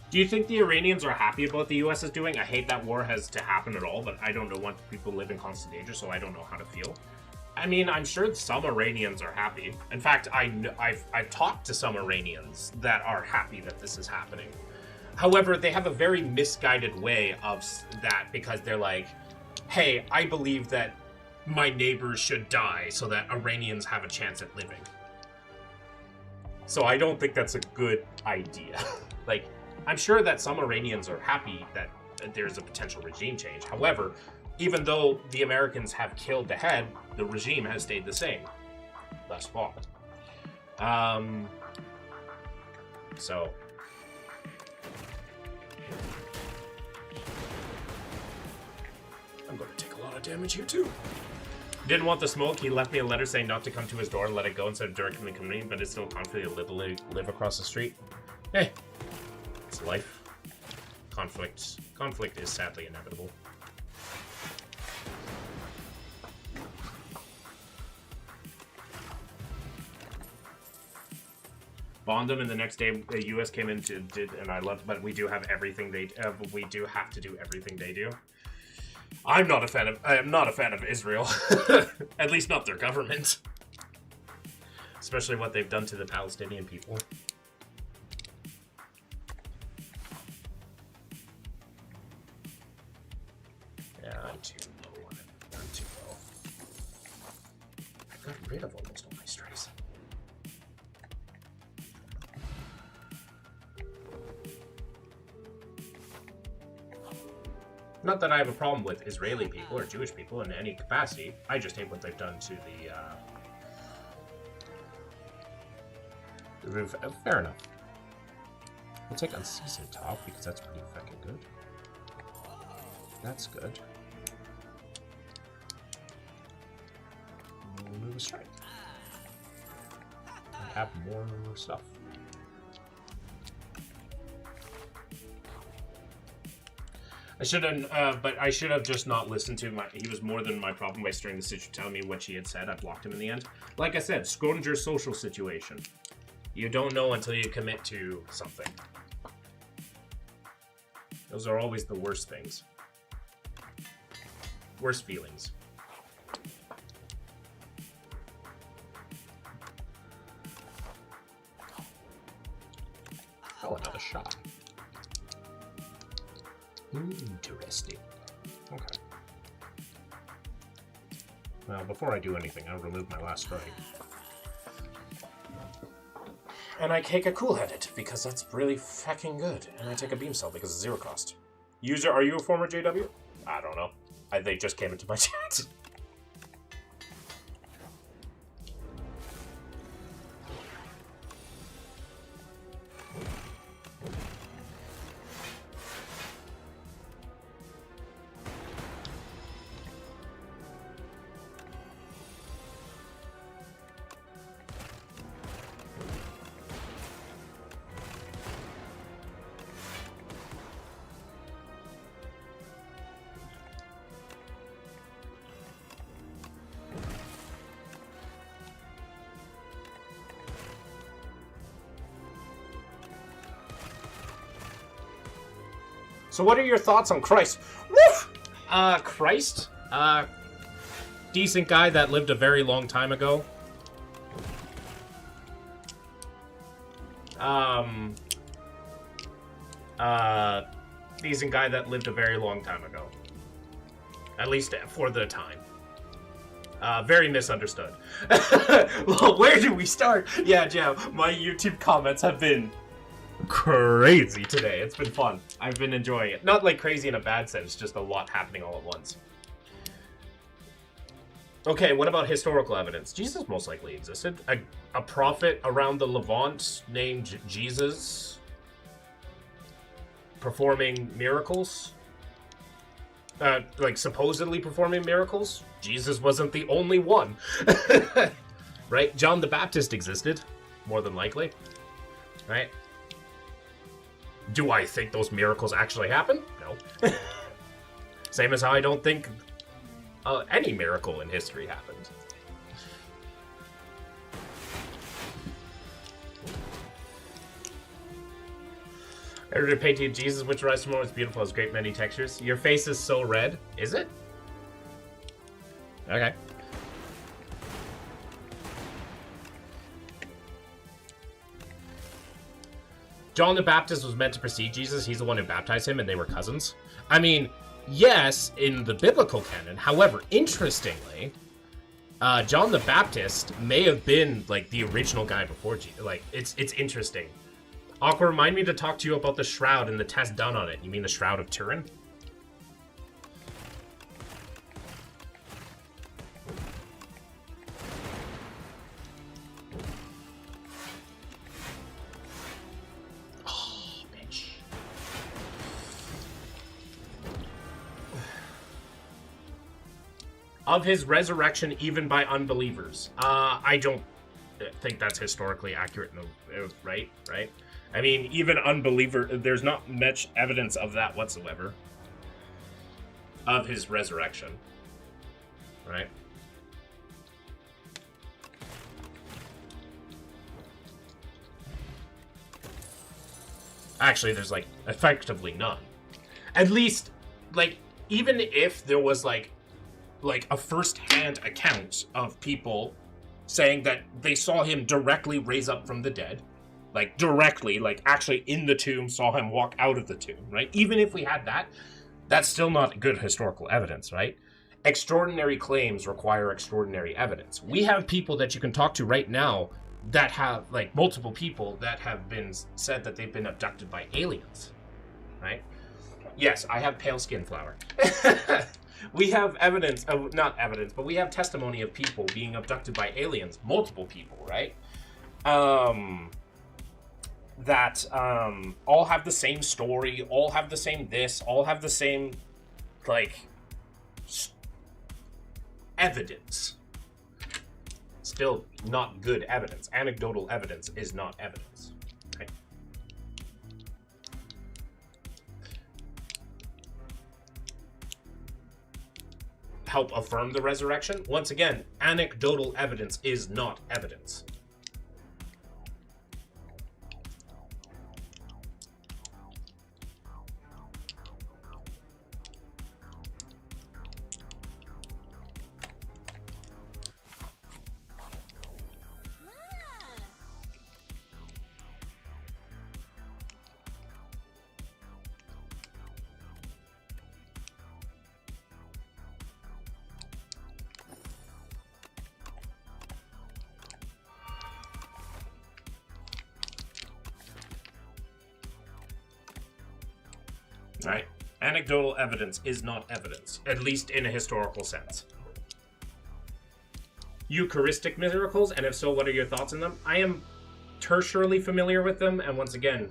Do you think the Iranians are happy about the U.S. is doing? I hate that war has to happen at all, but I don't want people to live in constant danger, so I don't know how to feel. I mean, I'm sure some Iranians are happy. In fact, I've talked to some Iranians that are happy that this is happening. However, they have a very misguided way of that because they're like, hey, I believe that my neighbors should die so that Iranians have a chance at living. So I don't think that's a good idea. Like, I'm sure that some Iranians are happy that there's a potential regime change. However, even though the Americans have killed the head, the regime has stayed the same thus far. So... I'm going to take a lot of damage here, too. Didn't want the smoke. He left me a letter saying not to come to his door and let it go instead of directly coming in, but it's still conflict to live across the street. Hey, it's life. Conflict is sadly inevitable. Bombed them, and the next day the U.S. came in and I loved. But we do have everything we do have to do everything they do. I am not a fan of Israel. At least not their government. Especially what they've done to the Palestinian people. Yeah, I'm too low. I'm too low. I've gotten rid of almost all my strays. Not that I have a problem with Israeli people or Jewish people in any capacity. I just hate what they've done to the roof. Fair enough. We'll take unseasoned top because that's pretty fucking good. That's good. We'll move a strike. I have more stuff. I should have, but I should have just not listened to he was more than my problem by stirring the situation, telling me what she had said. I blocked him in the end. Like I said, Schrodinger's social situation. You don't know until you commit to something. Those are always the worst things. Worst feelings. Oh, another shot. Interesting. Okay. Well, before I do anything, I'll remove my last strike. And I take a cool-headed, because that's really fucking good. And I take a beam cell because it's 0 cost. User, are you a former JW? I don't know. They just came into my chat. So what are your thoughts on Christ? Woof! Christ? Decent guy that lived a very long time ago. Decent guy that lived a very long time ago. At least for the time. Very misunderstood. Well, where do we start? Yeah, Jam, my YouTube comments have been crazy today. It's been fun. I've been enjoying it. Not like crazy in a bad sense, just a lot happening all at once. Okay, what about historical evidence? Jesus most likely existed. A prophet around the Levant named Jesus performing miracles. Like supposedly performing miracles. Jesus wasn't the only one. Right? John the Baptist existed, more than likely. Right? Do I think those miracles actually happened? No. Same as how I don't think any miracle in history happened. I ordered a painting of Jesus, which rise tomorrow is beautiful, has great many textures. Your face is so red. Is it? Okay. John the Baptist was meant to precede Jesus. He's the one who baptized him, and they were cousins. I mean, yes, in the biblical canon. However, interestingly, John the Baptist may have been like the original guy before Jesus. Like, it's interesting. Aqua, remind me to talk to you about the shroud and the test done on it. You mean the Shroud of Turin? Oh, bitch. Of his resurrection, even by unbelievers. I don't think that's historically accurate, right? I mean, even unbeliever, there's not much evidence of that whatsoever. Of his resurrection. Right? Actually, there's, like, effectively none. At least, like, even if there was, like a first-hand account of people saying that they saw him directly raise up from the dead, like directly, like actually in the tomb, saw him walk out of the tomb, right? Even if we had that, that's still not good historical evidence, right? Extraordinary claims require extraordinary evidence. We have people that you can talk to right now that have, like, multiple people that have been said that they've been abducted by aliens, right? Yes, I have pale skin flower. We have evidence of, not evidence, but we have testimony of people being abducted by aliens, multiple people, right? That all have the same story, all have the same this, all have the same, like, evidence. Still not good evidence. Anecdotal evidence is not evidence. Okay? Help affirm the resurrection? Once again, anecdotal evidence is not evidence. Right? Anecdotal evidence is not evidence, at least in a historical sense. Eucharistic miracles, and if so, what are your thoughts on them? I am tertiarily familiar with them, and once again,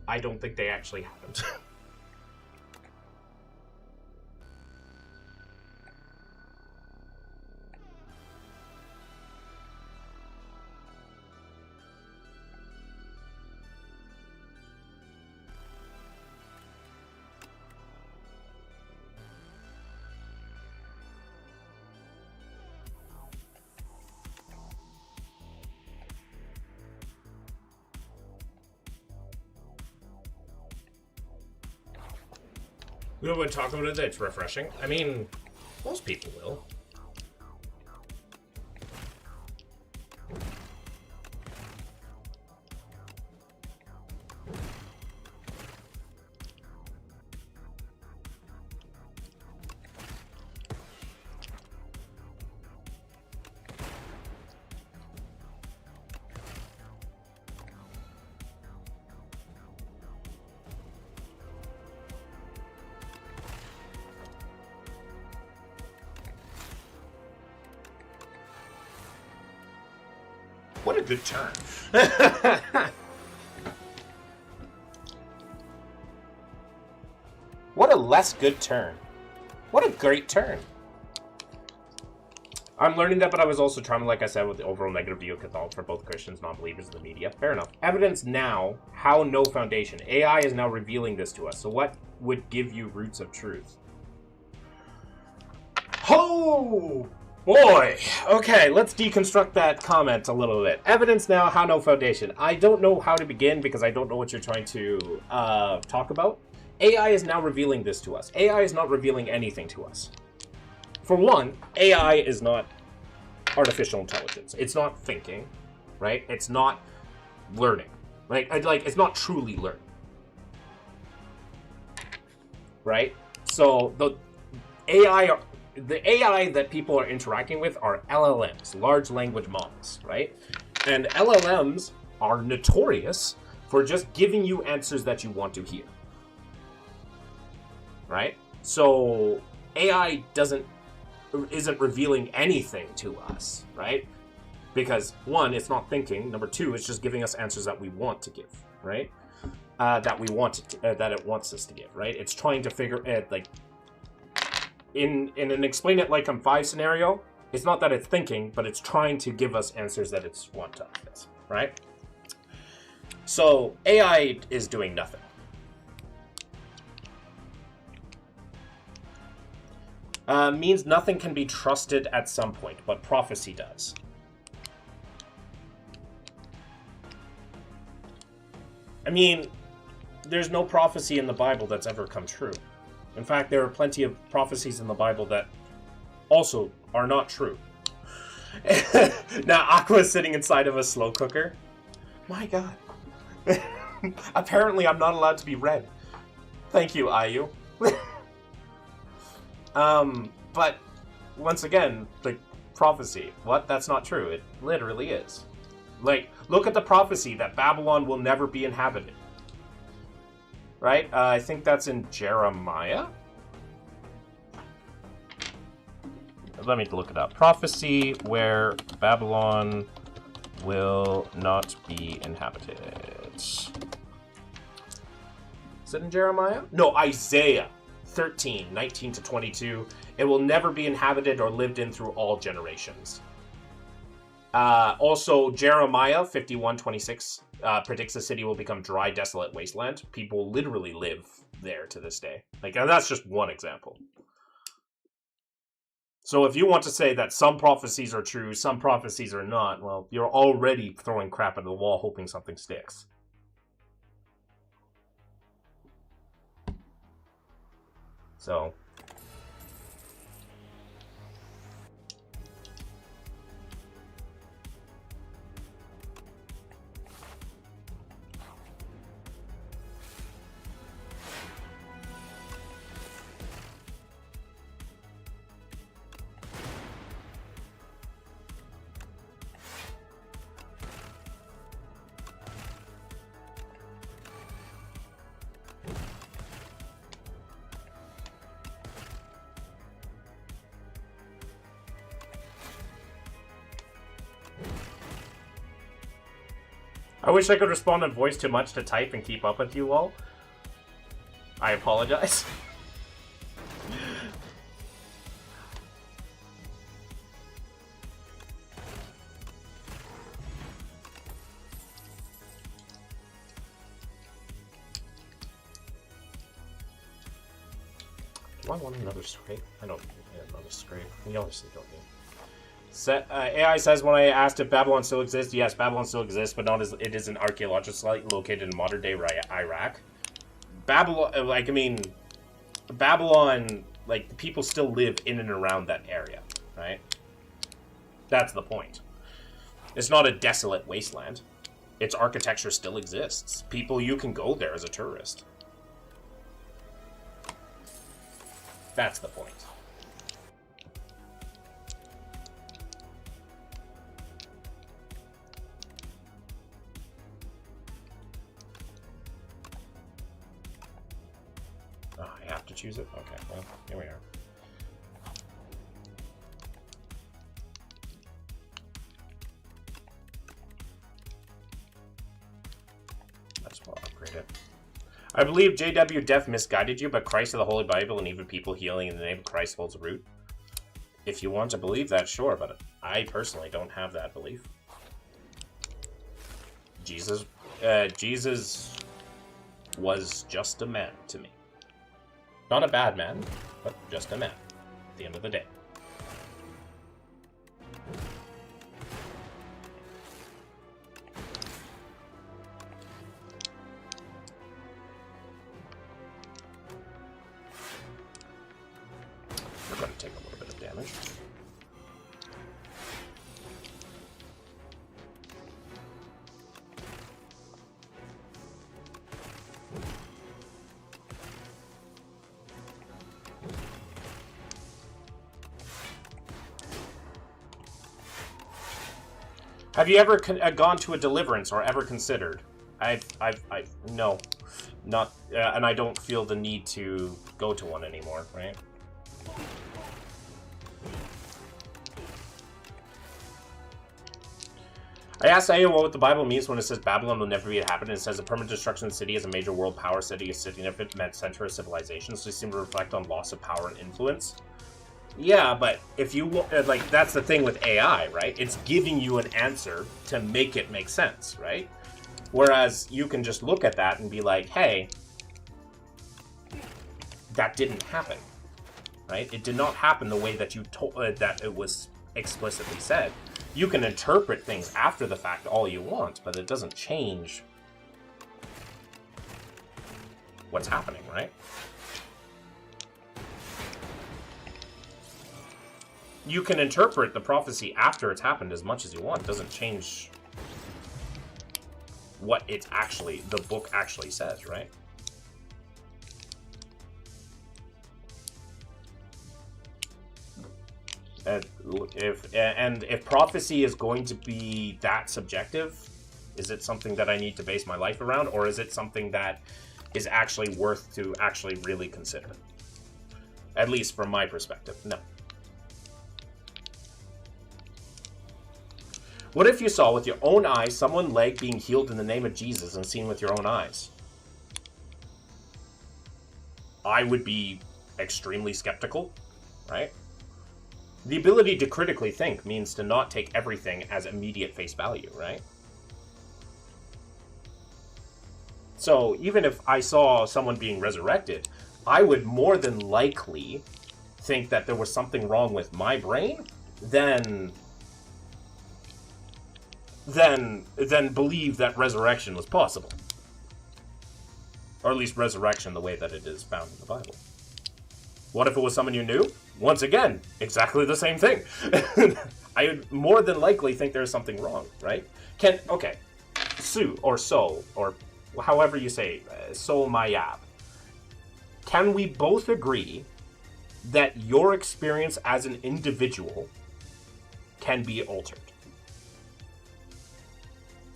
I don't think they actually happened. We would talk about it, it's refreshing. I mean, most people will. What a good turn. What a less good turn. What a great turn. I'm learning that, but I was also trying to, like I said, with the overall negative view of Catholics for both Christians, non-believers, and the media. Fair enough. Evidence now, how no foundation. AI is now revealing this to us. So what would give you roots of truth? Oh! Boy, okay, let's deconstruct that comment a little bit. Evidence now, how no foundation. I don't know how to begin because I don't know what you're trying to talk about. AI is now revealing this to us. AI is not revealing anything to us. For one, AI is not artificial intelligence. It's not thinking, right? It's not learning. Like it's not truly learning. Right? So the AI that people are interacting with are LLMs, large language models, right? And LLMs are notorious for just giving you answers that you want to hear. Right? So AI isn't revealing anything to us, right? Because one, it's not thinking. Number two, it's just giving us answers that we want to give, right? That it wants us to give, right? It's trying to figure it like in an explain it like I'm 5 scenario. It's not that it's thinking, but it's trying to give us answers that it's want us, right? So AI is doing nothing. Means nothing can be trusted at some point, but prophecy does. I mean, there's no prophecy in the Bible that's ever come true. In fact, there are plenty of prophecies in the Bible that also are not true. Now, Aqua's sitting inside of a slow cooker. My god. Apparently, I'm not allowed to be red. Thank you, Ayu. But once again, like, prophecy. What? That's not true. It literally is. Like, look at the prophecy that Babylon will never be inhabited. Right? I think that's in Jeremiah. Let me look it up. Prophecy where Babylon will not be inhabited. Is it in Jeremiah? No, Isaiah 13, 19 to 22. It will never be inhabited or lived in through all generations. Also, Jeremiah 51:26 predicts the city will become dry, desolate wasteland. People literally live there to this day. Like, that's just one example. So if you want to say that some prophecies are true, some prophecies are not, well, you're already throwing crap at the wall hoping something sticks. So... I wish I could respond in voice too much to type and keep up with you all. I apologize. Do I want another scrape? I don't need another scrape. We obviously don't need. AI says, when I asked if Babylon still exists, yes, Babylon still exists, but not as it is an archaeological site located in modern-day Iraq. Babylon, Babylon, like, people still live in and around that area, right? That's the point. It's not a desolate wasteland. Its architecture still exists. You can go there as a tourist. That's the point. To choose it? Okay, well, here we are. Let's upgrade it. I believe JW Def misguided you, but Christ of the Holy Bible and even people healing in the name of Christ holds root. If you want to believe that, sure, but I personally don't have that belief. Jesus was just a man to me. Not a bad man, but just a man, at the end of the day. Have you ever gone to a deliverance or ever considered? No, not, and I don't feel the need to go to one anymore, right? I asked Aya what the Bible means when it says Babylon will never be inhabited, and it says the permanent destruction of the city as a major world power city, a significant center of civilization, so they seem to reflect on loss of power and influence. Yeah, but if you want, like, that's the thing with AI, right? It's giving you an answer to make it make sense, right? Whereas you can just look at that and be like, hey, that didn't happen, right? It did not happen the way that you told, that it was explicitly said. You can interpret things after the fact all you want, but it doesn't change what's happening, right? You can interpret the prophecy after it's happened as much as you want. It doesn't change what it's actually, the book actually says, right? If prophecy is going to be that subjective, is it something that I need to base my life around, or is it something that is actually worth to actually really consider? At least from my perspective, no. What if you saw with your own eyes someone's leg being healed in the name of Jesus and seen with your own eyes? I would be extremely skeptical, right? The ability to critically think means to not take everything as immediate face value, right? So even if I saw someone being resurrected, I would more than likely think that there was something wrong with my brain than believe that resurrection was possible. Or at least resurrection the way that it is found in the Bible. What if it was someone you knew? Once again, exactly the same thing. I would more than likely think there's something wrong, right? Okay, Sue, or So, or however you say, So Mayab. Can we both agree that your experience as an individual can be altered?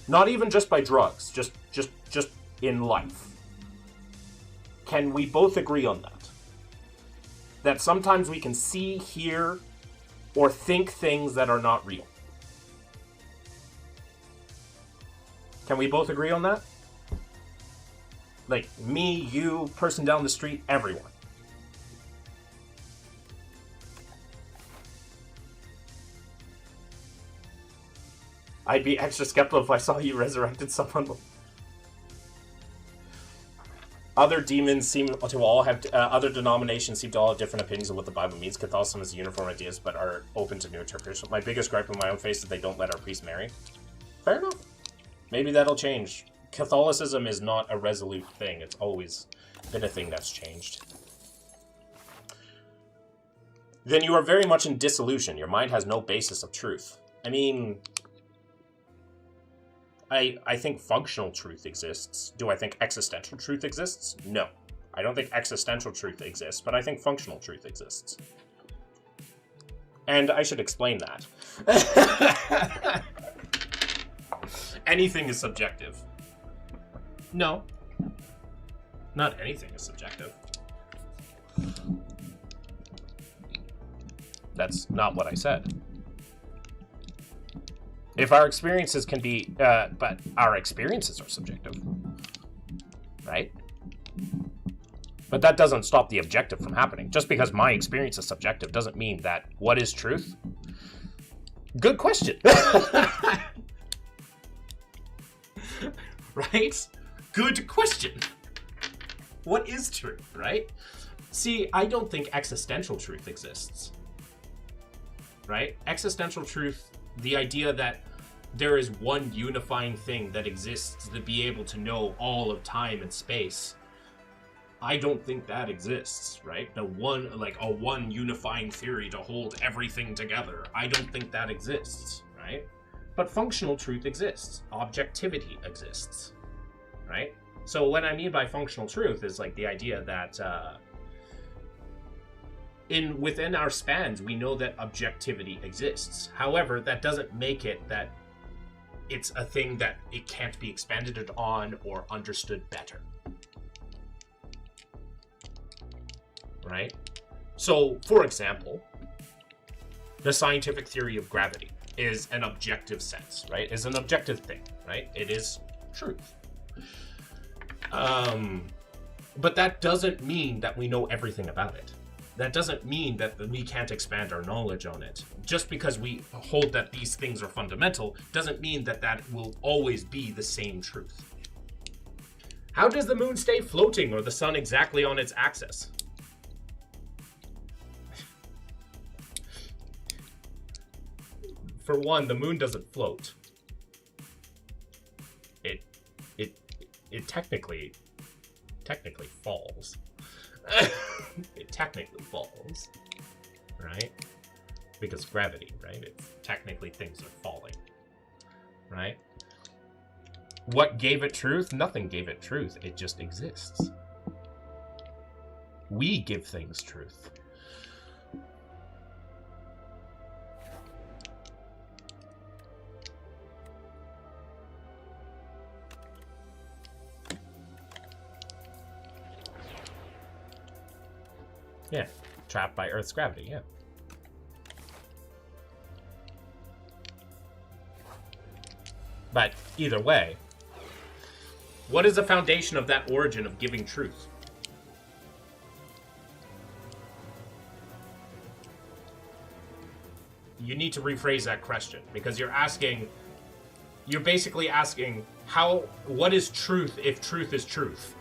Not even just by drugs, just in life. Can we both agree on that? That sometimes we can see, hear, or think things that are not real. Can we both agree on that? Like, me, you, person down the street, everyone. I'd be extra skeptical if I saw you resurrected someone. Other demons seem to all have, other denominations seem to all have different opinions of what the Bible means. Catholicism has uniform ideas, but are open to new interpretations. My biggest gripe in my own face is they don't let our priests marry. Fair enough. Maybe that'll change. Catholicism is not a resolute thing. It's always been a thing that's changed. Then you are very much in disillusion. Your mind has no basis of truth. I mean, I think functional truth exists. Do I think existential truth exists? No. I don't think existential truth exists, but I think functional truth exists. And I should explain that. Anything is subjective. No. Not anything is subjective. That's not what I said. If our experiences can be, but our experiences are subjective, right? But that doesn't stop the objective from happening. Just because my experience is subjective doesn't mean that what is truth? Good question. Right? Good question. What is truth, right? See, I don't think existential truth exists. Right? Existential truth, the idea that there is one unifying thing that exists to be able to know all of time and space. I don't think that exists, right? A one unifying theory to hold everything together. I don't think that exists, right? But functional truth exists. Objectivity exists, right? So what I mean by functional truth is like the idea that within our spans, we know that objectivity exists. However, that doesn't make it that it's a thing that it can't be expanded on or understood better. Right? So, for example, the scientific theory of gravity is an objective sense, right? Is an objective thing, right? It is truth. But that doesn't mean that we know everything about it. That doesn't mean that we can't expand our knowledge on it. Just because we hold that these things are fundamental doesn't mean that that will always be the same truth. How does the moon stay floating or the sun exactly on its axis? For one, the moon doesn't float. It technically falls. It technically falls, right? Because gravity, right? It's technically things are falling, right? What gave it truth? Nothing gave it truth. It just exists. We give things truth. Yeah, trapped by Earth's gravity, yeah. But either way, what is the foundation of that origin of giving truth? You need to rephrase that question, because you're basically asking what is truth if truth is truth?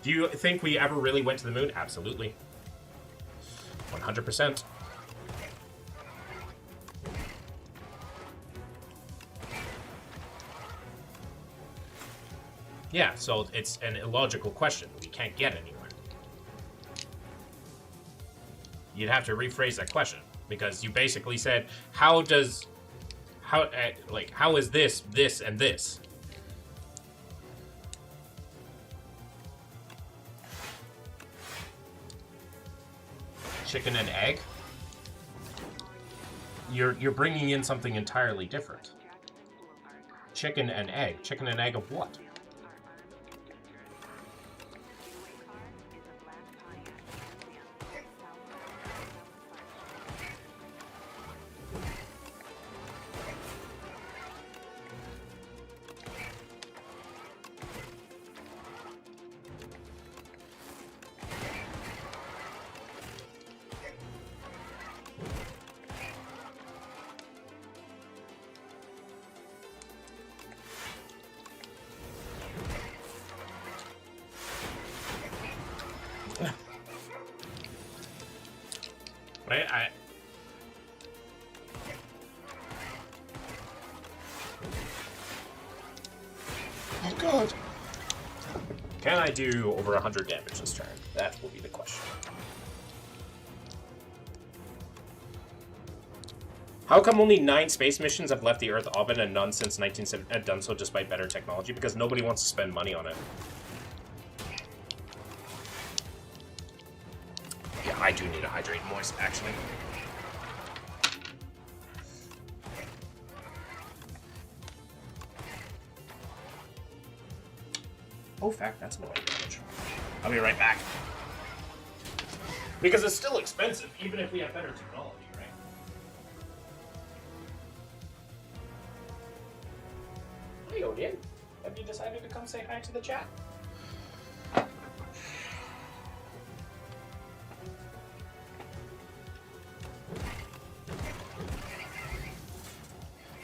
Do you think we ever really went to the moon? Absolutely. 100%. Yeah, so it's an illogical question. We can't get anywhere. You'd have to rephrase that question, because you basically said, how is this, and this? Chicken and egg? You're bringing in something entirely different. Chicken and egg. Chicken and egg of what? Right? Oh god. Can I do over 100 damage this turn? That will be the question. How come only 9 space missions have left the Earth orbit and none since 1970 have done so despite better technology? Because nobody wants to spend money on it. Yeah, I do need to hydrate moist, actually. Oh, fact, that's more damage. I'll be right back. Because it's still expensive, even if we have better technology, right? Hey, Odin. Have you decided to come say hi to the chat?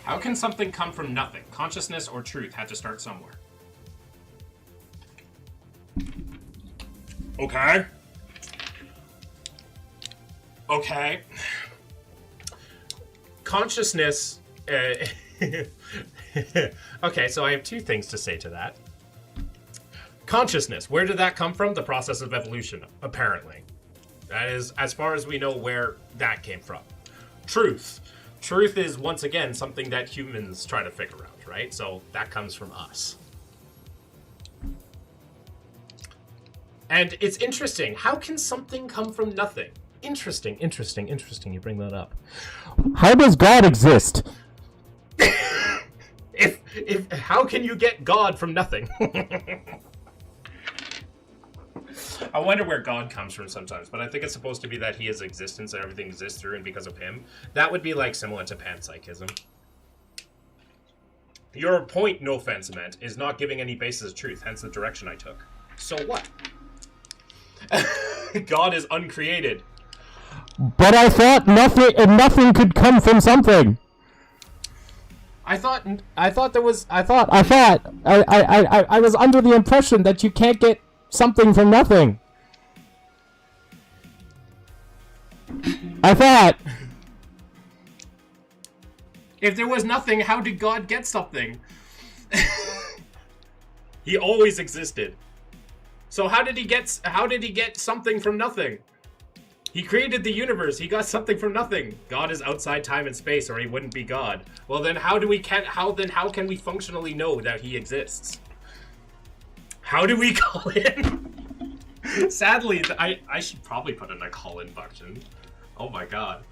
How can something come from nothing? Consciousness or truth had to start somewhere. Okay. Okay. Consciousness... okay, so I have 2 things to say to that. Consciousness. Where did that come from? The process of evolution, apparently. That is, as far as we know, where that came from. Truth. Truth is, once again, something that humans try to figure out, right? So that comes from us. And it's interesting. How can something come from nothing? Interesting, interesting, interesting. You bring that up. How does God exist? how can you get God from nothing? I wonder where God comes from sometimes, but I think it's supposed to be that he is existence and everything exists through and because of him. That would be like similar to panpsychism. Your point, no offense meant, is not giving any basis of truth, hence the direction I took. So what? God is uncreated. But I thought nothing could come from something. I thought I was under the impression that you can't get something from nothing. I thought. If there was nothing, how did God get something? He always existed. So how did he get something from nothing? He created the universe. He got something from nothing. God is outside time and space, or he wouldn't be God. Well, then how can we functionally know that he exists? How do we call in? Sadly, I should probably put in a call-in button. Oh my god.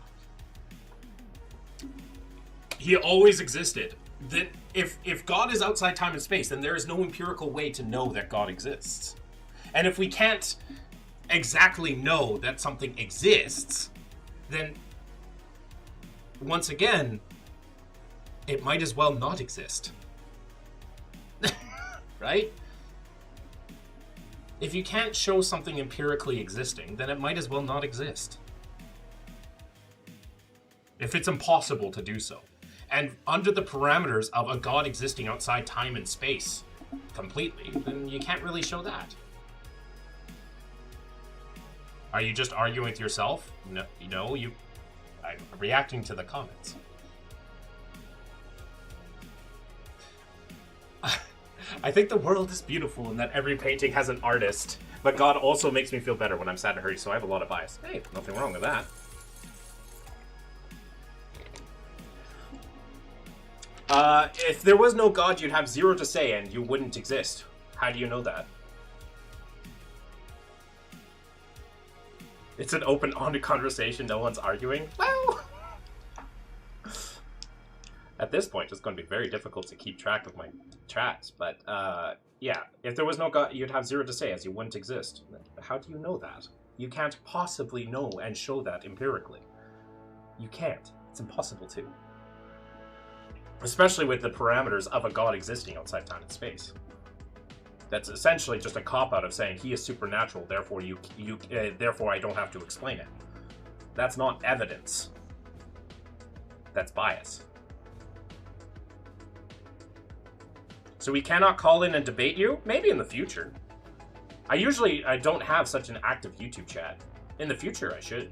He always existed. Then if God is outside time and space, then there is no empirical way to know that God exists. And if we can't exactly know that something exists, then once again, it might as well not exist. Right? If you can't show something empirically existing, then it might as well not exist. If it's impossible to do so. And under the parameters of a God existing outside time and space completely, then you can't really show that. Are you just arguing with yourself? No, I'm reacting to the comments. I think the world is beautiful and that every painting has an artist, but God also makes me feel better when I'm sad and hurry, so I have a lot of bias. Hey, nothing wrong with that. If there was no God, you'd have zero to say and you wouldn't exist. How do you know that? It's an open, honest conversation. No one's arguing. Well, at this point, it's going to be very difficult to keep track of my chats. But yeah, if there was no God, you'd have zero to say, as you wouldn't exist. How do you know that? You can't possibly know and show that empirically. You can't. It's impossible to. Especially with the parameters of a God existing outside time and space. That's essentially just a cop-out of saying he is supernatural, therefore therefore I don't have to explain it. That's not evidence. That's bias. So we cannot call in and debate you? Maybe in the future. I don't have such an active YouTube chat. In the future, I should.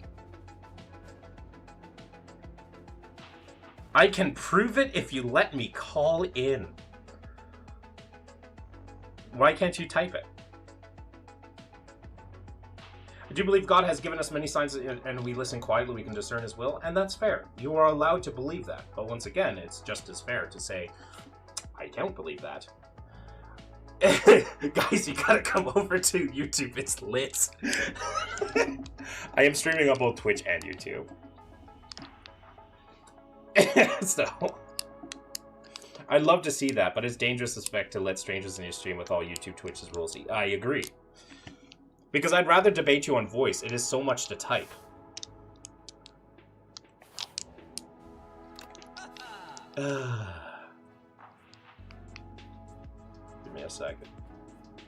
I can prove it if you let me call in. Why can't you type it? I do believe God has given us many signs and we listen quietly, we can discern his will, and that's fair. You are allowed to believe that. But once again, it's just as fair to say, I don't believe that. Guys, you gotta come over to YouTube, it's lit. I am streaming on both Twitch and YouTube. So, I'd love to see that, but it's dangerous to let strangers in your stream with all YouTube Twitch's rules. I agree. Because I'd rather debate you on voice. It is so much to type. Give me a second.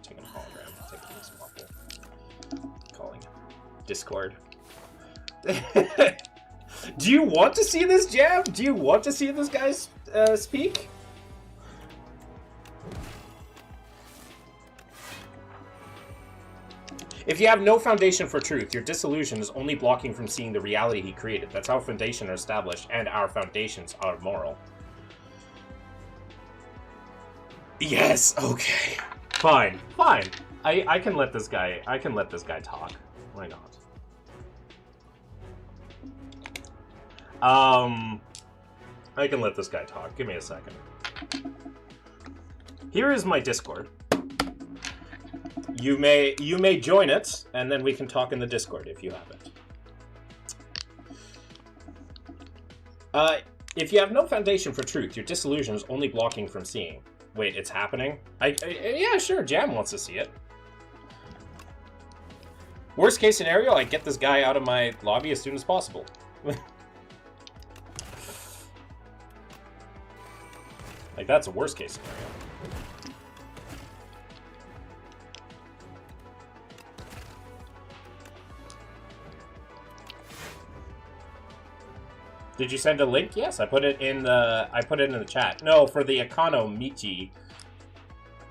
Taking a hologram. Taking this bubble. Calling Discord. Do you want to see this jam? Do you want to see this guy speak? If you have no foundation for truth, your disillusion is only blocking from seeing the reality he created. That's how foundations are established, and our foundations are moral. Yes, okay. Fine, fine. I can let this guy talk. Why not? I can let this guy talk. Give me a second. Here is my Discord. You may join it, and then we can talk in the Discord if you have it. If you have no foundation for truth, your disillusion is only blocking from seeing. Wait, it's happening? Yeah, sure, Jam wants to see it. Worst case scenario, I get this guy out of my lobby as soon as possible. Like, that's a worst case scenario. Did you send a link? Yes, I put it in the chat. No, for the Akano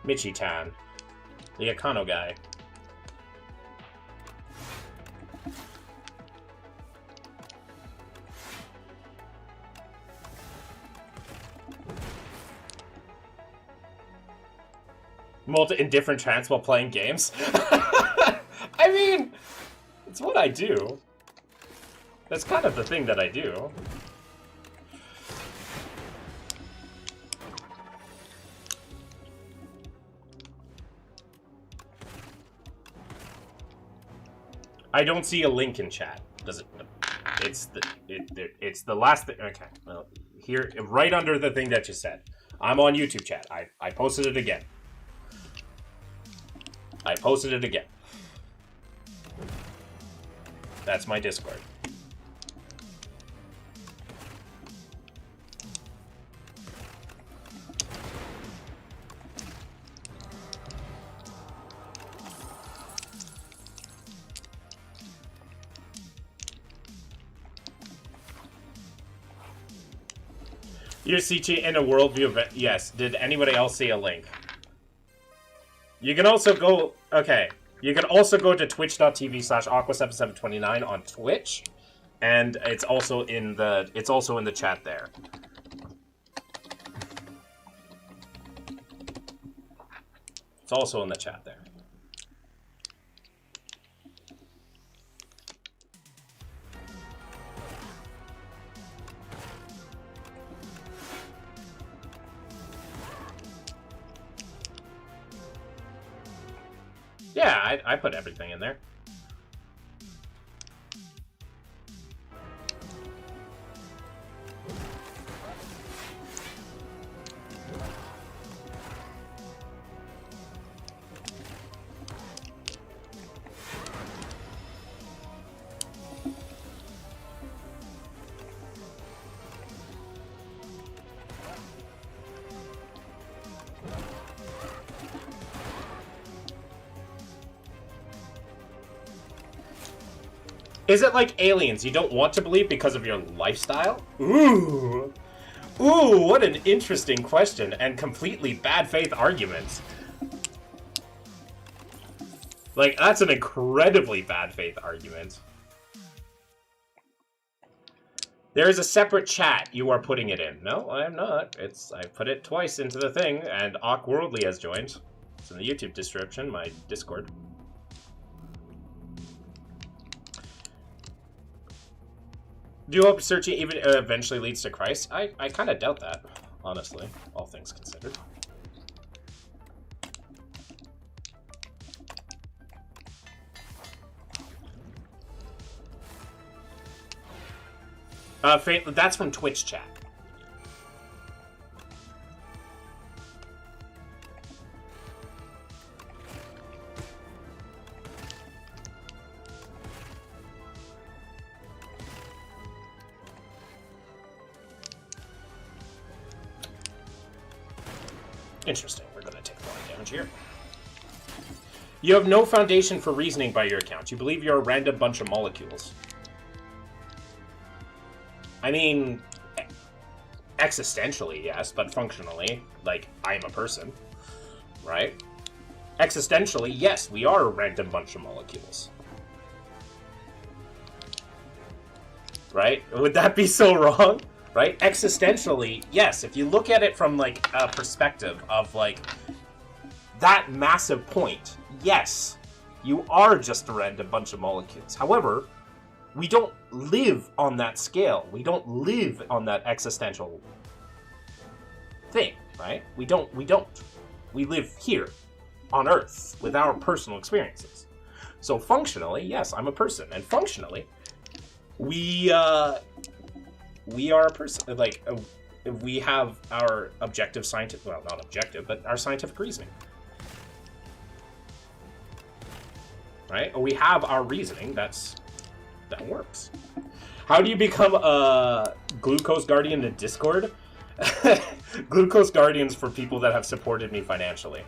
Michi-tan. The Akano guy. In different chants while playing games. I mean, it's what I do. That's kind of the thing that I do. I don't see a link in chat. Does it? It's the last thing. Okay, well, here, right under the thing that you said. I'm on YouTube chat. I posted it again. I posted it again. That's my Discord. You're CG in a worldview event. Yes. Did anybody else see a link? You can also go... Okay. You can also go to twitch.tv/aqua7729 on Twitch. And it's also in the chat there. It's also in the chat there. Yeah, I put everything in there. Is it like aliens? You don't want to believe because of your lifestyle? Ooh. Ooh, what an interesting question and completely bad faith argument. Like, that's an incredibly bad faith argument. There is a separate chat. You are putting it in. No, I am not. I put it twice into the thing, and Awkwardly has joined. It's in the YouTube description, my Discord. Do you hope searching even eventually leads to Christ? I kind of doubt that, honestly, all things considered. That's from Twitch chat. Interesting. We're going to take a lot of damage here. You have no foundation for reasoning by your account. You believe you're a random bunch of molecules. I mean, existentially, yes, but functionally, like, I'm a person, right? Existentially, yes, we are a random bunch of molecules. Right? Would that be so wrong? Right? Existentially, yes, if you look at it from, like, a perspective of, like, that massive point, yes, you are just a random bunch of molecules. However, we don't live on that scale. We don't live on that existential thing, right? We don't. We live here, on Earth, with our personal experiences. So functionally, yes, I'm a person. And functionally, we are a person, like, we have our objective scientific, well, not objective, but our scientific reasoning. Right? We have our reasoning that works. How do you become a Glucose Guardian in Discord? Glucose Guardians for people that have supported me financially.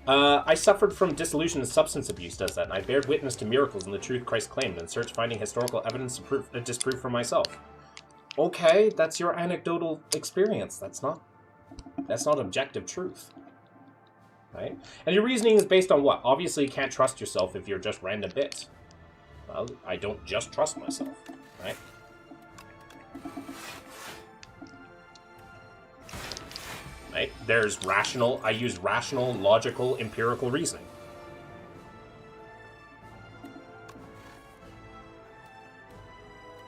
I suffered from disillusion and substance abuse does that, and I bared witness to miracles and the truth Christ claimed, and searched finding historical evidence to disprove for myself. Okay, that's your anecdotal experience. That's not objective truth. Right? And your reasoning is based on what? Obviously, you can't trust yourself if you're just random bits. Well, I don't just trust myself, right? Right? There's rational, I use rational, logical, empirical reasoning.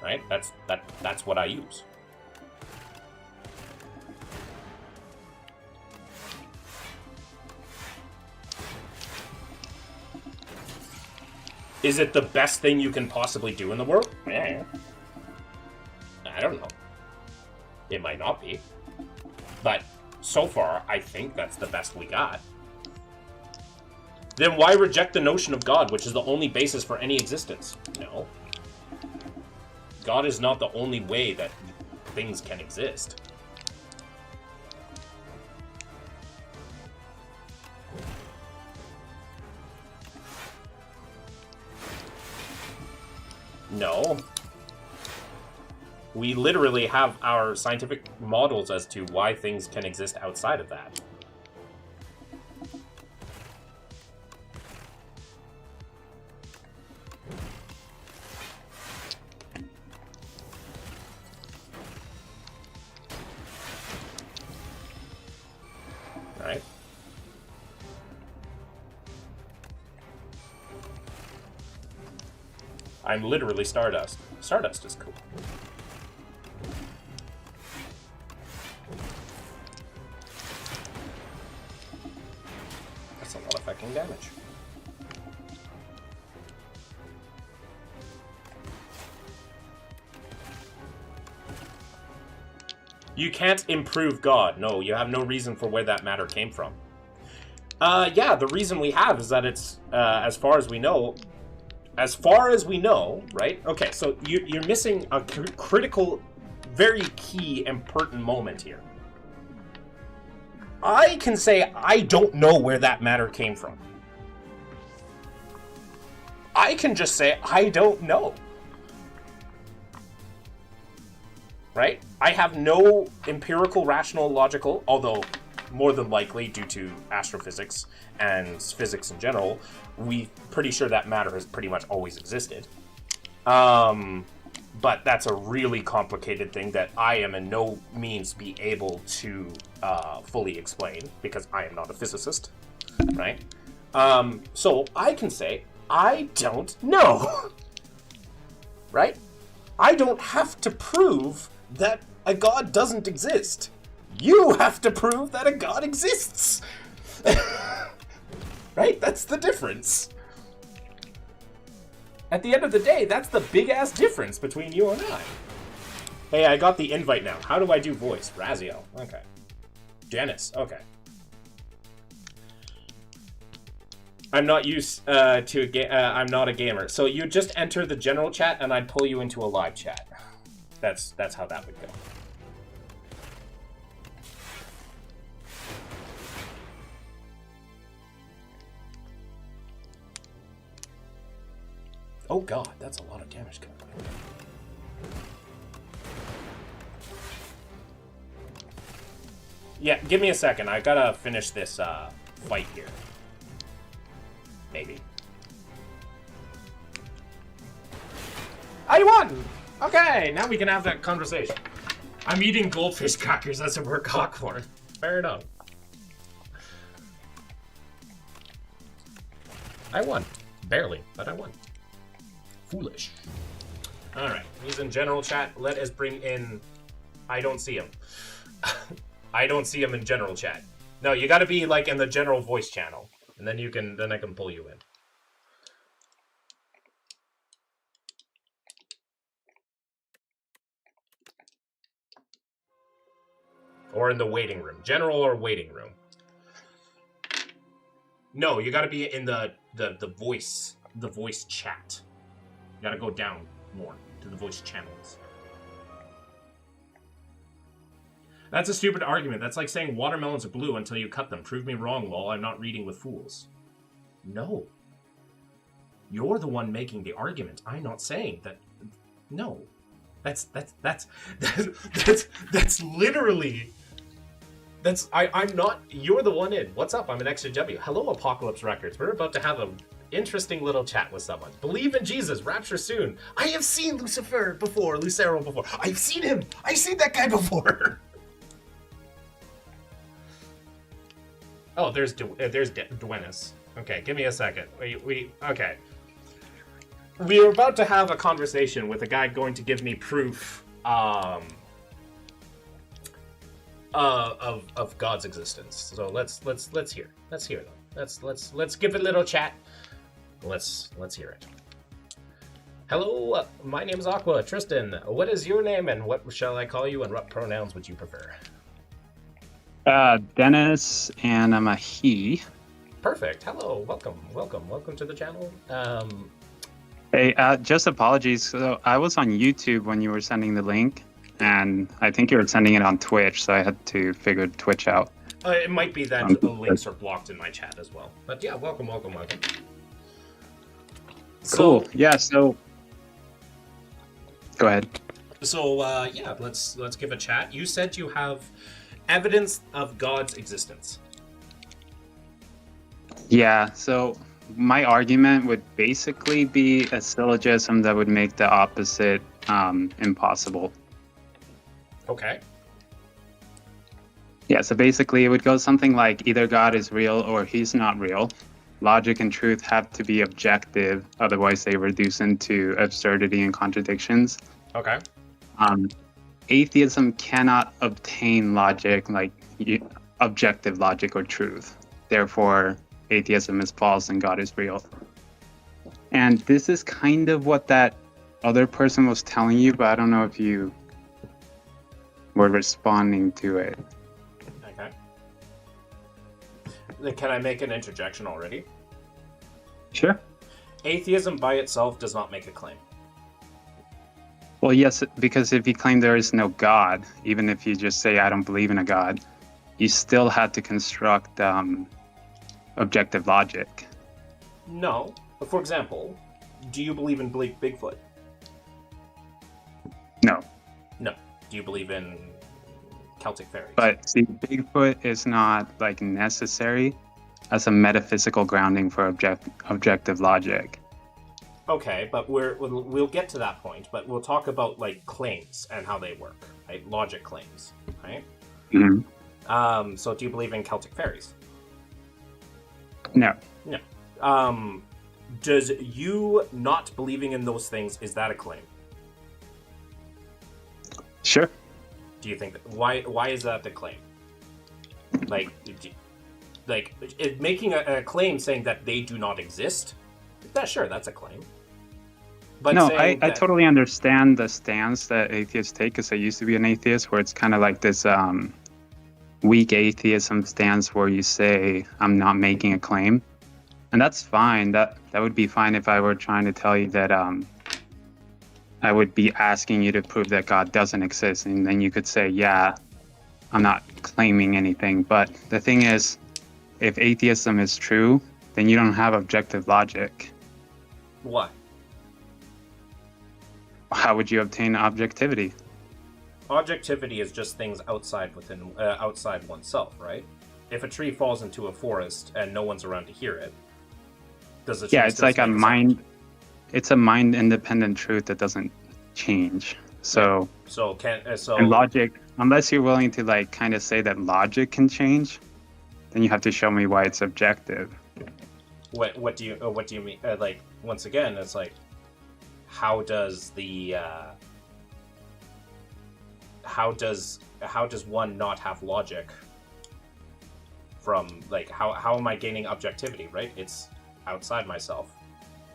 Right? That's what I use. Is it the best thing you can possibly do in the world? I don't know. It might not be. But so far, I think that's the best we got. Then why reject the notion of God, which is the only basis for any existence? No. God is not the only way that things can exist. No. We literally have our scientific models as to why things can exist outside of that. Right? I'm literally Stardust. Stardust is cool. That's a lot of fucking damage. You can't improve God. No, you have no reason for where that matter came from. Yeah, the reason we have is that it's, as far as we know, right? Okay, so you're missing a critical, very key and pertinent moment here. I can say I don't know where that matter came from. I can just say I don't know. Right? I have no empirical, rational, logical, although more than likely due to astrophysics and physics in general, we're pretty sure that matter has pretty much always existed. But that's a really complicated thing that I am in no means be able to fully explain because I am not a physicist, right? So I can say, I don't know, right? I don't have to prove that a god doesn't exist. You have to prove that a god exists. Right? That's the difference. At the end of the day, that's the big-ass difference between you and I. Hey, I got the invite now. How do I do voice? Raziel. Okay. Janice. Okay. I'm not used to I'm not a gamer. So you just enter the general chat and I'd pull you into a live chat. That's how that would go. Oh god, that's a lot of damage coming out. Yeah, give me a second. I gotta finish this fight here. Maybe. I won! Okay, now we can have that conversation. I'm eating goldfish crackers. That's what we're cock for. Fair enough. I won. Barely, but I won. Foolish. Alright, he's in general chat. Let us bring in... I don't see him. I don't see him in general chat. No, you gotta be like in the general voice channel. And then I can pull you in. Or in the waiting room. General or waiting room. No, you gotta be in the voice chat. You gotta go down more to the voice channels. That's a stupid argument. That's like saying watermelons are blue until you cut them. Prove me wrong, lol. I'm not reading with fools. No. You're the one making the argument. I'm not saying that. No. That's literally. I'm not. You're the one in. What's up? I'm an extra W. Hello, Apocalypse Records. We're about to have a interesting little chat with someone. Believe in Jesus. Rapture soon. I have seen Lucero before. I've seen him. I've seen that guy before. Oh, there's Duenas. Okay, give me a second. Okay. We are about to have a conversation with a guy going to give me proof of God's existence. So let's hear. Let's hear them. Let's give it a little chat. Let's hear it. Hello, my name is Aqua. Tristan, what is your name and what shall I call you and what pronouns would you prefer? Dennis, and I'm a he. Perfect. Hello. Welcome to the channel. Hey, just apologies. So I was on YouTube when you were sending the link, and I think you were sending it on Twitch, so I had to figure Twitch out. It might be that the links are blocked in my chat as well. But yeah, welcome. Cool. Yeah. So, go ahead. So yeah, let's give a chat. You said you have evidence of God's existence. Yeah. So my argument would basically be a syllogism that would make the opposite impossible. Okay. Yeah. So basically, it would go something like either God is real or he's not real. Logic and truth have to be objective, otherwise they reduce into absurdity and contradictions. Okay. Atheism cannot obtain logic, like objective logic or truth. Therefore, atheism is false and God is real. And this is kind of what that other person was telling you, but I don't know if you were responding to it. Okay. Then can I make an interjection already? Sure. Atheism by itself does not make a claim. Well, yes, because if you claim there is no God, even if you just say, I don't believe in a God, you still had to construct objective logic. No. For example, do you believe in Bigfoot? No. No. Do you believe in Celtic fairies? But see, Bigfoot is not like necessary as a metaphysical grounding for objective logic. Okay, but we'll get to that point, but we'll talk about like claims and how they work, right? Logic claims, right? Mm-hmm. So do you believe in Celtic fairies? No. No. Does you not believing in those things, is that a claim? Sure. Do you think that, why is that the claim? Making a claim saying that they do not exist, that's a claim. But no, I totally understand the stance that atheists take, because I used to be an atheist, where it's kind of like this weak atheism stance where you say, I'm not making a claim. And that's fine. That would be fine if I were trying to tell you that I would be asking you to prove that God doesn't exist. And then you could say, yeah, I'm not claiming anything. But the thing is, if atheism is true, then you don't have objective logic. Why? How would you obtain objectivity? Objectivity is just things outside oneself, right? If a tree falls into a forest and no one's around to hear it, does it? Yeah, it's like a mind. It's a mind-independent truth that doesn't change. So. And logic, unless you're willing to like kind of say that logic can change, then you have to show me why it's objective. What do you mean? Like, once again, it's like, how does one not have logic from, like, how am I gaining objectivity, right? It's outside myself,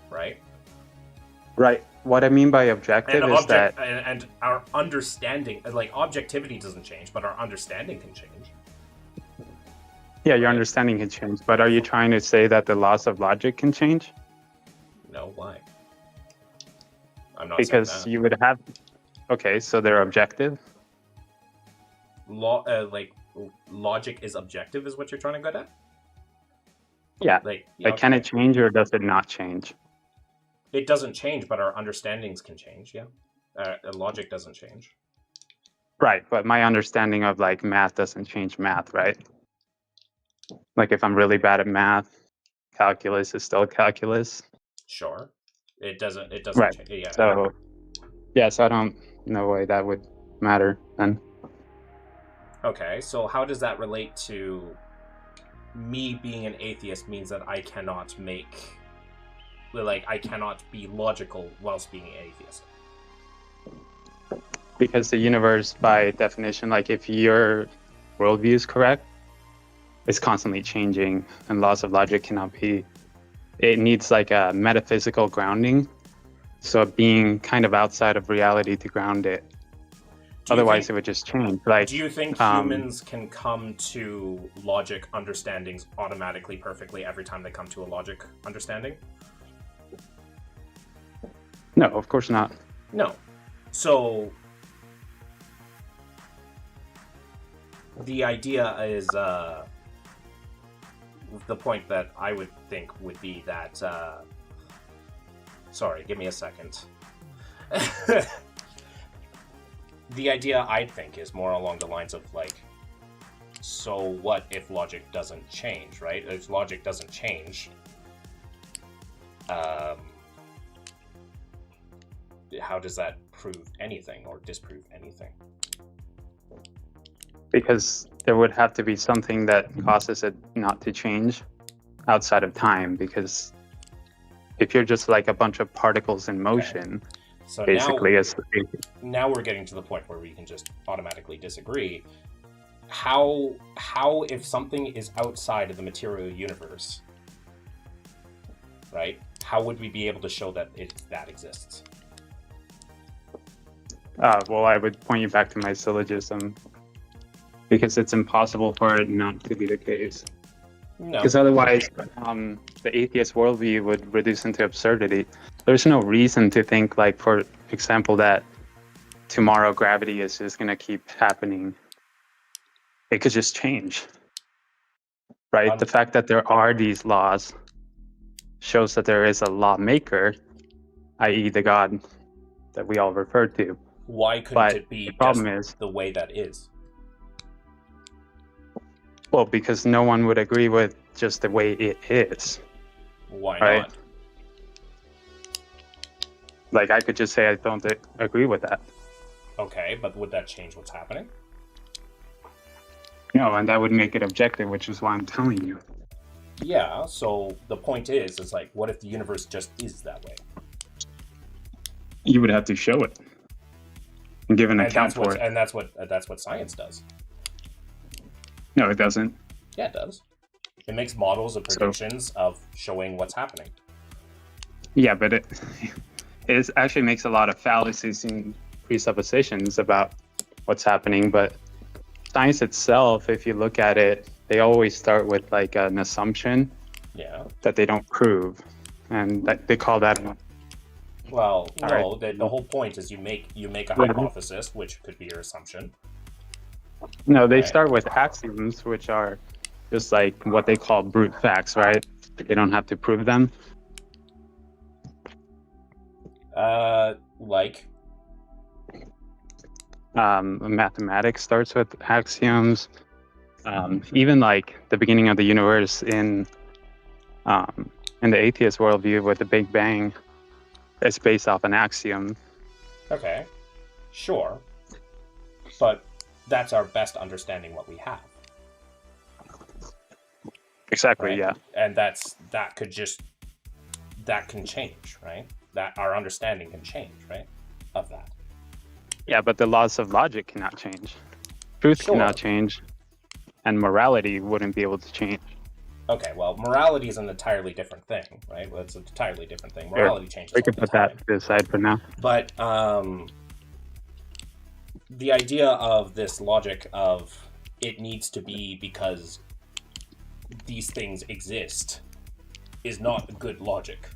right? Right. What I mean by objective And is that and our understanding, like objectivity doesn't change, but our understanding can change. yeah, your Right. understanding can change. But are you trying to say that the laws of logic can change? No, why? I'm not Because saying that. you would have. Okay, so they're objective. Like logic is objective, is what you're trying to get at? Yeah. Like, Like, can it change or does it not change? It doesn't change, but our understandings can change. Yeah, logic doesn't change. Right, but my understanding of like math doesn't change math, right? Like if I'm really bad at math, calculus is still calculus. Sure, it doesn't. It doesn't Right. change. Yeah. So yeah, so I don't know why that would matter then. Okay, so how does that relate to me being an atheist? Means that I cannot I cannot be logical whilst being an atheist. Because the universe, by definition, like if your worldview is correct, it's constantly changing, and laws of logic cannot be. It needs like a metaphysical grounding, so being kind of outside of reality to ground it. Otherwise, it would just change. Like, do you think humans can come to logic understandings automatically, perfectly every time they come to a logic understanding? No, of course not. No. So the idea is the point that I would think would be that sorry, give me a second. The idea I think is more along the lines of like, so what if logic doesn't change, right? If logic doesn't change, how does that prove anything or disprove anything? Because there would have to be something that causes it not to change outside of time. Because if you're just like a bunch of particles in motion, so basically, now we're getting to the point where we can just automatically disagree. How if something is outside of the material universe, right? How would we be able to show that that exists? Well, I would point you back to my syllogism, because it's impossible for it not to be the case. No. Because otherwise, the atheist worldview would reduce into absurdity. There's no reason to think, like, for example, that tomorrow gravity is just going to keep happening. It could just change, right? The fact that there are these laws shows that there is a lawmaker, i.e. the God that we all refer to. Why couldn't it be just the way that is? Well, because no one would agree with just the way it is. Why right? not? Like, I could just say I don't agree with that. Okay, but would that change what's happening? No, and that would make it objective, which is why I'm telling you. Yeah, so the point is like, what if the universe just is that way? You would have to show it and give an account for it. And that's what science does. No, it doesn't. Yeah, it does. It makes models of predictions of showing what's happening. Yeah, but it actually makes a lot of fallacies and presuppositions about what's happening. But science itself, if you look at it, they always start with like an assumption that they don't prove, and they call that. Well, no, right. The whole point is you make a hypothesis, which could be your assumption. No, they start with axioms, which are just like what they call brute facts, right? They don't have to prove them. Like? Mathematics starts with axioms. Even like the beginning of the universe in the atheist worldview with the Big Bang, it's based off an axiom. Okay, sure, but that's our best understanding what we have. Exactly, right? Yeah. And that can change, right? That our understanding can change, right? Of that. Yeah, but the laws of logic cannot change. Truth cannot change, and morality wouldn't be able to change. Okay, well, morality is an entirely different thing, right? Well, it's an entirely different thing. Sure. Morality changes We all can the put time. that to the side for now. But the idea of this logic of it needs to be because these things exist is not good logic.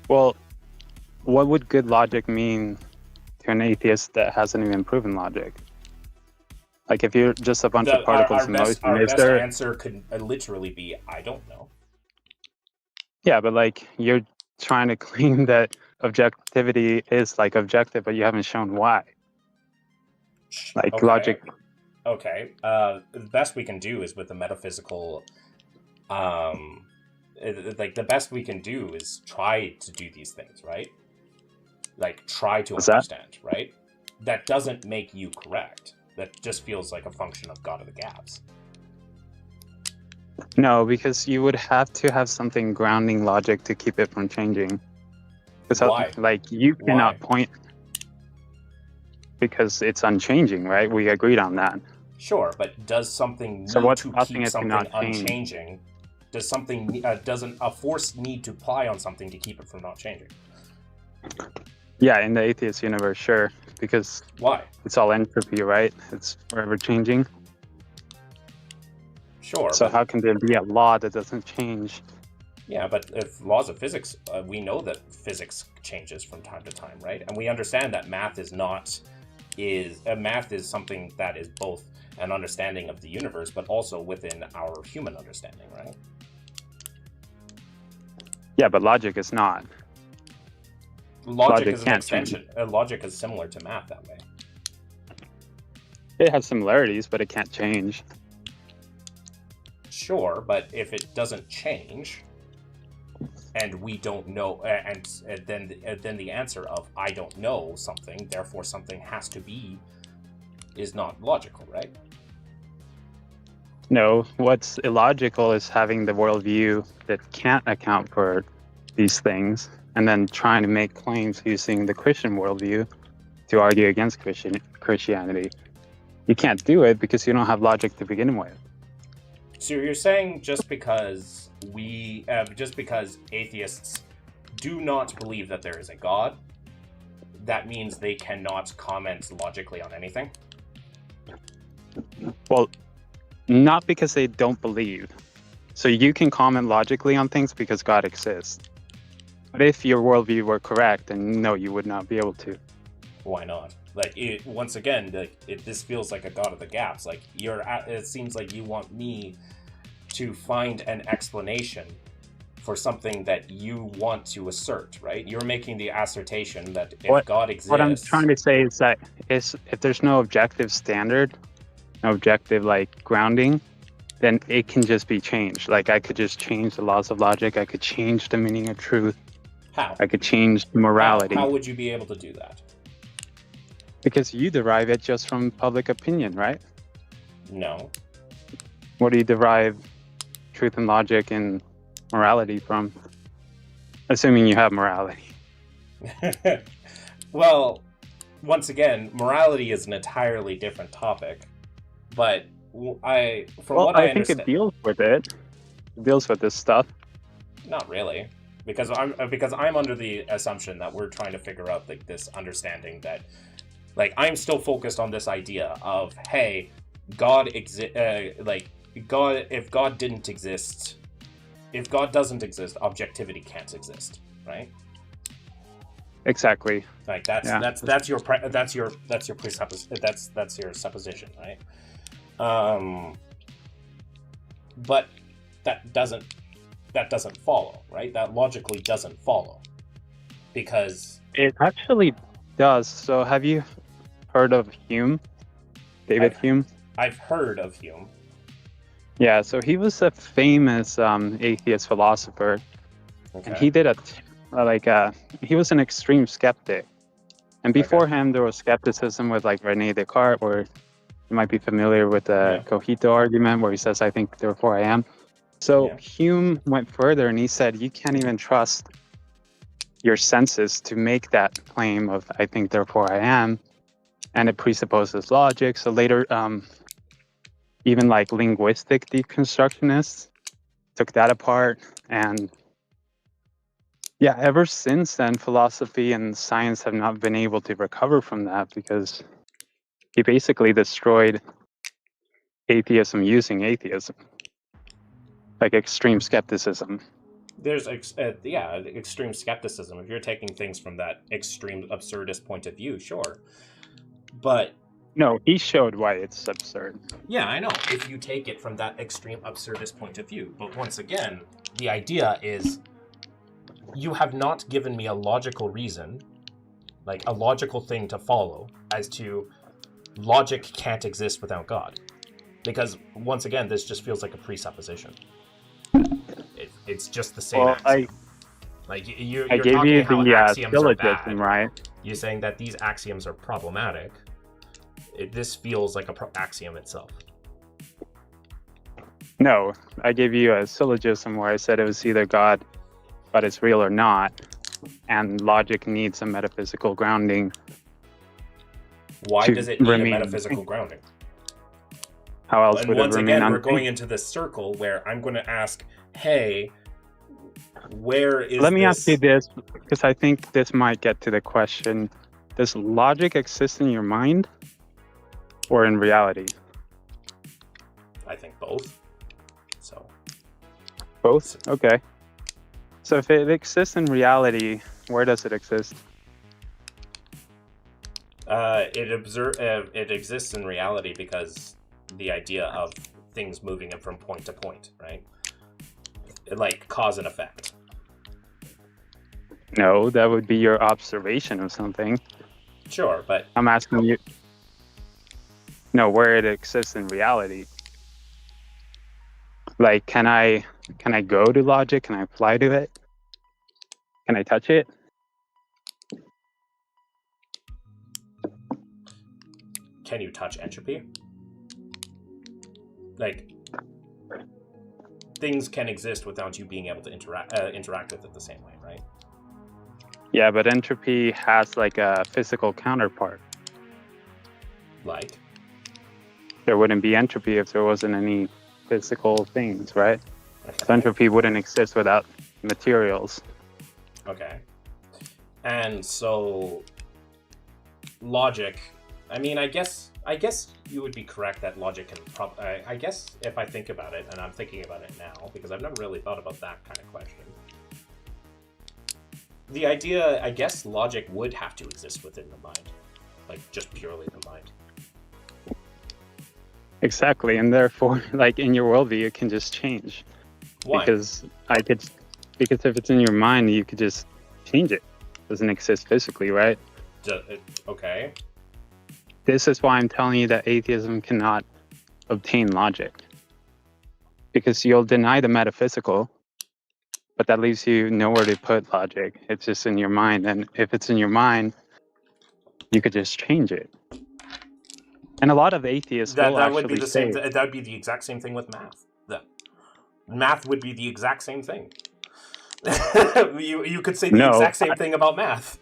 Well, what would good logic mean to an atheist that hasn't even proven logic? Like, if you're just a bunch of particles in motion, Our is best there... answer could literally be, I don't know. Yeah, but like, you're trying to claim that objectivity is like objective, but you haven't shown why. Like, Okay. logic... Okay. The best we can do is with the metaphysical. Like, the best we can do is try to do these things, right? Like, try to understand, right? That doesn't make you correct. That just feels like a function of God of the gaps. No, because you would have to have something grounding logic to keep it from changing. Why? Like, you cannot point... Because it's unchanging, right? We agreed on that. Sure, but does something need to keep something unchanging? Does something doesn't a force need to apply on something to keep it from not changing? Yeah, in the atheist universe, sure. Because why? It's all entropy, right? It's forever changing. Sure. So how can there be a law that doesn't change? Yeah, but if laws of physics, we know that physics changes from time to time, right? And we understand that math is something that is both an understanding of the universe, but also within our human understanding, right? Yeah, but logic is not. Logic is an extension. Logic is similar to math that way. It has similarities, but it can't change. Sure, but if it doesn't change, and we don't know, and then the answer of I don't know something, therefore something has to be, is not logical, right? No, what's illogical is having the worldview that can't account for these things, and then trying to make claims using the Christian worldview to argue against Christianity. You can't do it because you don't have logic to begin with. So you're saying just because atheists do not believe that there is a God, that means they cannot comment logically on anything? Well, not because they don't believe. So you can comment logically on things because God exists. But if your worldview were correct, then no, you would not be able to. Why not? Like, once again, this feels like a God of the gaps. Like, it seems like you want me to find an explanation for something that you want to assert, right? You're making the assertion that if God exists... What I'm trying to say is that if there's no objective standard, no objective, like, grounding, then it can just be changed. Like, I could just change the laws of logic. I could change the meaning of truth. How? I could change morality. How would you be able to do that? Because you derive it just from public opinion, right? No. What do you derive truth and logic and morality from? Assuming you have morality. Well, once again, morality is an entirely different topic. But I think it deals with it. It deals with this stuff. Not really. Because I'm under the assumption that we're trying to figure out like this understanding that, like, I'm still focused on this idea of, hey, God God, if God didn't exist, if God doesn't exist, objectivity can't exist, right? Exactly. Like that's your supposition, right? But that doesn't follow, right? That logically doesn't follow, because it actually does. So have you heard of Hume? David Hume? I've heard of Hume. Yeah, so he was a famous atheist philosopher. Okay. And he did he was an extreme skeptic. And before him, there was skepticism with like Rene Descartes, where you might be familiar with the cogito argument, where he says, I think, therefore I am. So Hume went further and he said, you can't even trust your senses to make that claim of I think, therefore I am. And it presupposes logic. So later, even like linguistic deconstructionists took that apart. And yeah, ever since then, philosophy and science have not been able to recover from that, because he basically destroyed atheism using atheism, like extreme skepticism. There's extreme skepticism. If you're taking things from that extreme absurdist point of view, sure. But No, he showed why it's absurd. yeah, I know. If you take it from that extreme absurdist point of view. But once again, the idea is you have not given me a logical reason, like a logical thing to follow as to logic can't exist without God. Because once again, this just feels like a presupposition. It's just the same axiom. You're I gave talking you how the axioms are syllogism, bad. right? You're saying that these axioms are problematic. This feels like a axiom itself. No, I gave you a syllogism where I said it was either God, but it's real or not, and logic needs a metaphysical grounding. Why to does it need a remain- metaphysical grounding? How else And would it once remain again, we're unchanged? going into this circle where I'm going to ask, hey, where is Let me this? ask you this, because I think this might get to the question: does logic exist in your mind or in reality? I think both. So Both? Okay. So if it exists in reality, where does it exist? it exists in reality because the idea of things moving from point to point, right? Like cause and effect. No, that would be your observation of something. Sure, but I'm asking you. No, where it exists in reality. Like, can I go to logic? Can I apply to it? Can I touch it? can you touch entropy? Like, things can exist without you being able to interact with it the same way, right? Yeah, but entropy has like a physical counterpart. Like, There wouldn't be entropy if there wasn't any physical things, right? So entropy wouldn't exist without materials. okay. And so, logic. I mean, I guess you would be correct that logic can. I guess if I think about it, and I'm thinking about it now because I've never really thought about that kind of question. The idea, I guess, logic would have to exist within the mind, like just purely the mind. Exactly, and therefore, like in your worldview, it can just change. Why? Because if it's in your mind, you could just change it. It doesn't exist physically, right? Okay. This is why I'm telling you that atheism cannot obtain logic. Because you'll deny the metaphysical, but that leaves you nowhere to put logic. It's just in your mind. And if it's in your mind, you could just change it. And a lot of atheists will That would be actually the say, same. That would be the exact same thing with math. Math would be the exact same thing. you could say the exact same thing about math.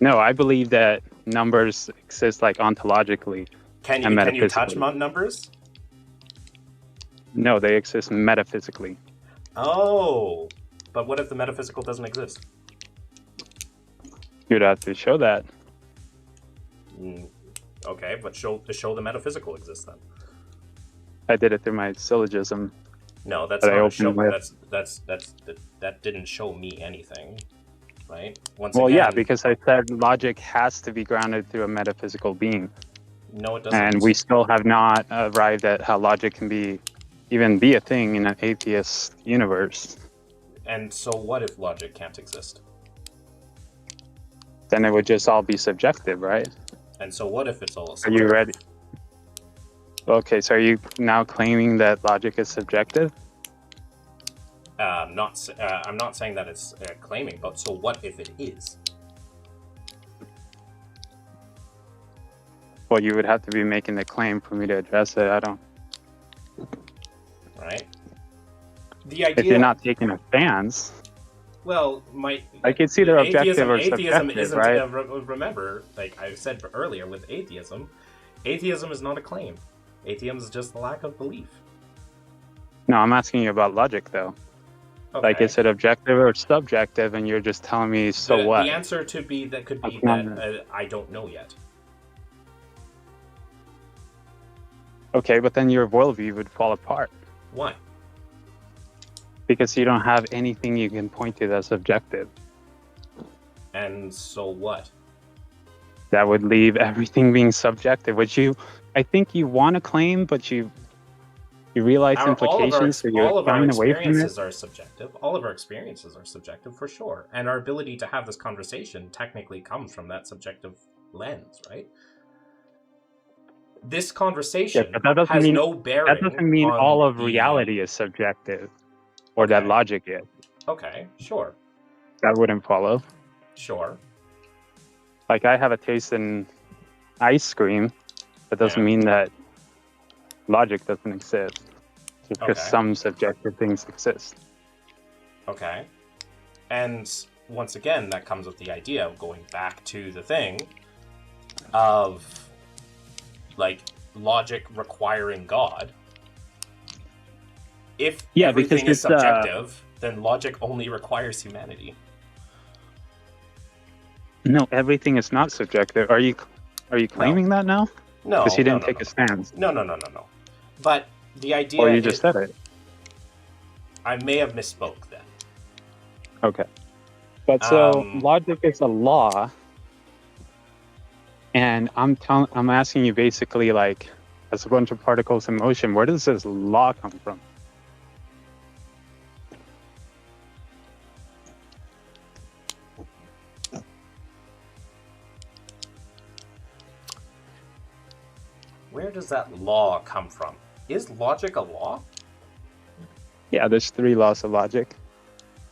No, I believe that numbers exist like ontologically. Can you touch numbers? No, they exist metaphysically. Oh, but what if the metaphysical doesn't exist? You'd have to show that. Okay, but show the metaphysical exists then. I did it through my syllogism. No, that's not a show. That didn't show me anything, right? Yeah, because I said logic has to be grounded through a metaphysical being. No, it doesn't. And we still have not arrived at how logic can even be a thing in an atheist universe. And so what if logic can't exist? Then it would just all be subjective, right? And so what if it's all subjective? Are you ready? Okay, so are you now claiming that logic is subjective? I'm not saying that it's claiming, but so what if it is? Well, you would have to be making the claim for me to address it. I don't. Right. The idea. If you're not taking a stance. Well, like it's either objective or subjective, isn't, right? Remember, like I said earlier, with atheism is not a claim. Atheism is just the lack of belief. No, I'm asking you about logic, though. Okay. Like, is it objective or subjective? And you're just telling me, so what? The answer could be That's that I don't know yet. Okay, but then your worldview would fall apart. Why? Because you don't have anything you can point to that's objective. And so what? That would leave everything being subjective, which I think you want to claim, but you realize implications, so you're shying away from it. Experiences are subjective. All of our experiences are subjective, for sure. And our ability to have this conversation technically comes from that subjective lens, right? This conversation has no bearing. That doesn't mean on all of reality is subjective, or that logic is. Okay, sure. That wouldn't follow. Sure. Like, I have a taste in ice cream. That doesn't mean that logic doesn't exist. Just because some subjective things exist. Okay. And once again, that comes with the idea of going back to the thing of, like, logic requiring God. If everything is subjective, then logic only requires humanity. No, everything is not subjective. Are you claiming that now? No. Because you didn't take a stance. No. But the idea... Or you just said it. I may have misspoke then. Okay. But so, logic is a law, and I'm asking you basically, like, as a bunch of particles in motion, where does this law come from? Where does that law come from? Is logic a law? Yeah, there's 3 laws of logic.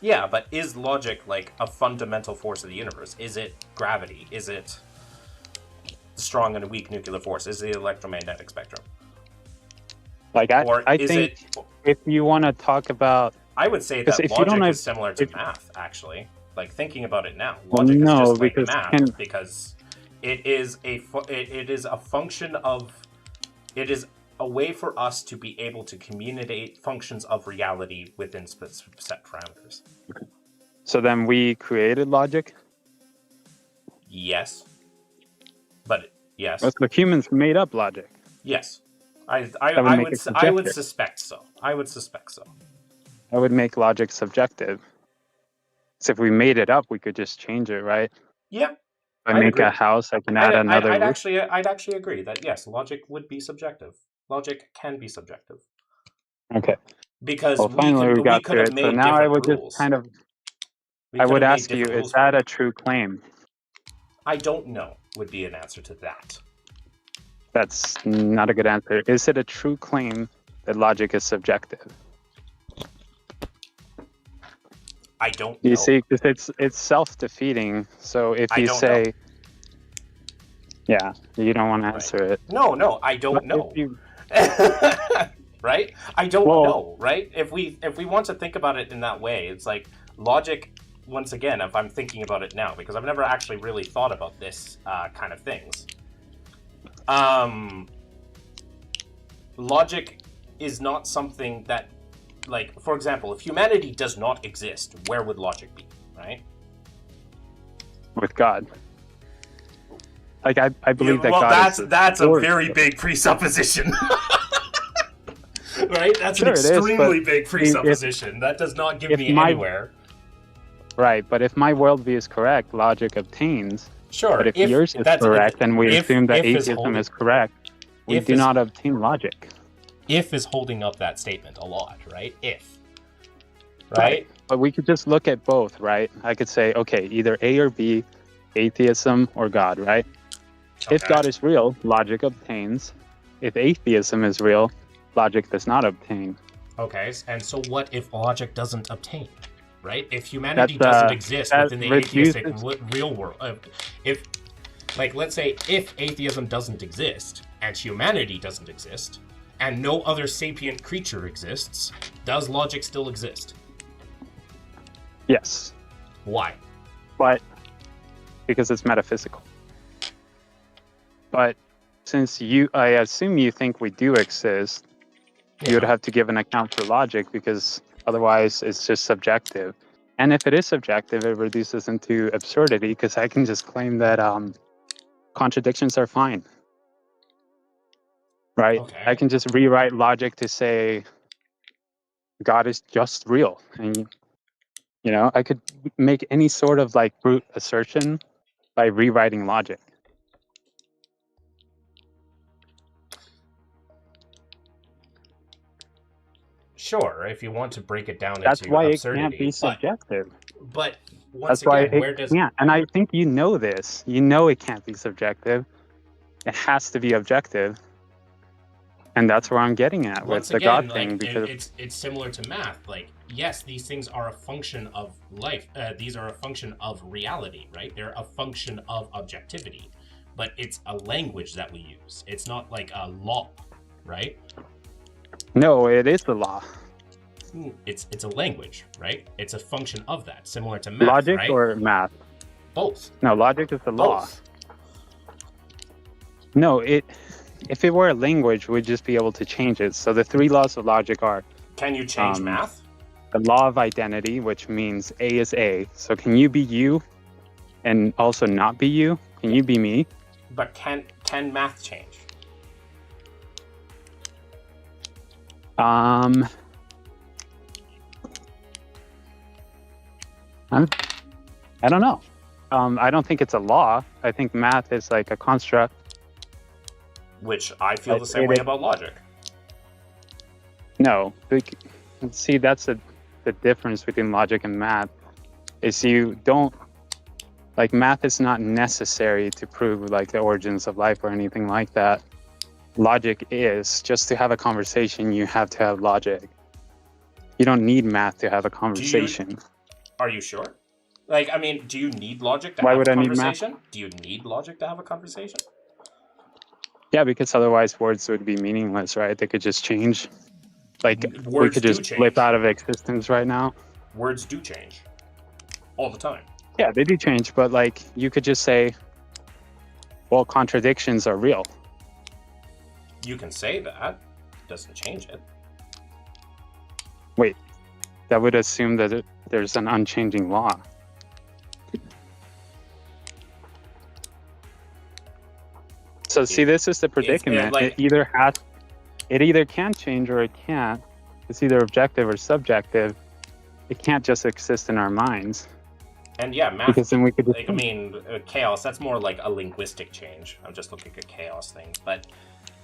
Yeah, but is logic like a fundamental force of the universe? Is it gravity? Is it strong and weak nuclear force? Is it the electromagnetic spectrum? Like, I think if you want to talk about... I would say that logic is similar to math, actually. Like, thinking about it now. Logic is just like math, because it is a function of... It is a way for us to be able to communicate functions of reality within set parameters. Okay. So then we created logic? Yes. But, yes. Well, so humans made up logic? Yes. I would suspect so. I would suspect so. That would make logic subjective. So if we made it up, we could just change it, right? Yeah. If I make a house, I can add another I'd actually agree that, yes, logic would be subjective. Logic can be subjective. Okay. Because finally we got to it. So now I would just kind of... I would ask you, is that a true claim? I don't know would be an answer to that. That's not a good answer. Is it a true claim that logic is subjective? I don't know. You see, because it's self-defeating. So if you say... Yeah, you don't want to answer it. No, I don't know. Right? I don't know, right? If we want to think about it in that way, it's like logic, once again, if I'm thinking about it now, because I've never actually really thought about this kind of things. Logic is not something that, like, for example, if humanity does not exist, where would logic be, right? With God. Like, I believe that God is... That's a very big presupposition. Right? That's an extremely big presupposition. That does not give me anywhere. Right, but if my worldview is correct, logic obtains. Sure. But if yours is correct, and we assume that atheism is correct, we do not obtain logic. If is holding up that statement a lot, right? If. Right? But we could just look at both, right? I could say, okay, either A or B, atheism or God, right? Okay. If God is real, logic obtains. If atheism is real, logic does not obtain. Okay, and so what if logic doesn't obtain? Right? If humanity doesn't exist within the atheistic real world, if, like, let's say if atheism doesn't exist and humanity doesn't exist and no other sapient creature exists, does logic still exist? Yes. Why? But because it's metaphysical. But since I assume you think we do exist, you would Yeah. have to give an account for logic because otherwise it's just subjective. And if it is subjective, it reduces into absurdity because I can just claim that contradictions are fine. Right? Okay. I can just rewrite logic to say God is just real. And, I could make any sort of like brute assertion by rewriting logic. Sure, if you want to break it down That's into why it can't be absurdity, subjective. but once That's why again, it where does can't. And I think you know this. You know it can't be subjective. It has to be objective. And that's where I'm getting at once with the again, God thing. like Because it's similar to math. Like, yes, these things are a function of life. These are a function of reality, right? They're a function of objectivity, but it's a language that we use. It's not like a law, right? no, it is the law. It's a language, right? It's a function of that, similar to math, Logic right? or math? Both. No, logic is the law. Both. No, if it were a language, we'd just be able to change it. So the 3 laws of logic are Can you change math? the law of identity, which means A is A. So can you be you and also not be you? Can you be me? But can math change? I don't know. I don't think it's a law. I think math is like a construct. Which I feel the same way about logic. No. See, that's the difference between logic and math. Is you don't... Like, math is not necessary to prove, like, the origins of life or anything like that. Logic is. Just to have a conversation, you have to have logic. You don't need math to have a conversation. Are you sure? Like, I mean, do you need logic to Why have would a I need math? conversation? Do you need logic to have a conversation? Yeah, because otherwise words would be meaningless, right? They could just change. Like, we Words could do just flip change. out of existence right now. Words do change. All the time. Yeah, they do change, but like, you could just say, well, contradictions are real. You can say that. Doesn't change it. Wait, that would assume that there's an unchanging law. So see, this is the predicament. like- It either can change or it can't. It's either objective or subjective. It can't just exist in our minds. And yeah, math. Because then we could just... Like, I mean, chaos, that's more like a linguistic change. I'm just looking at chaos things. But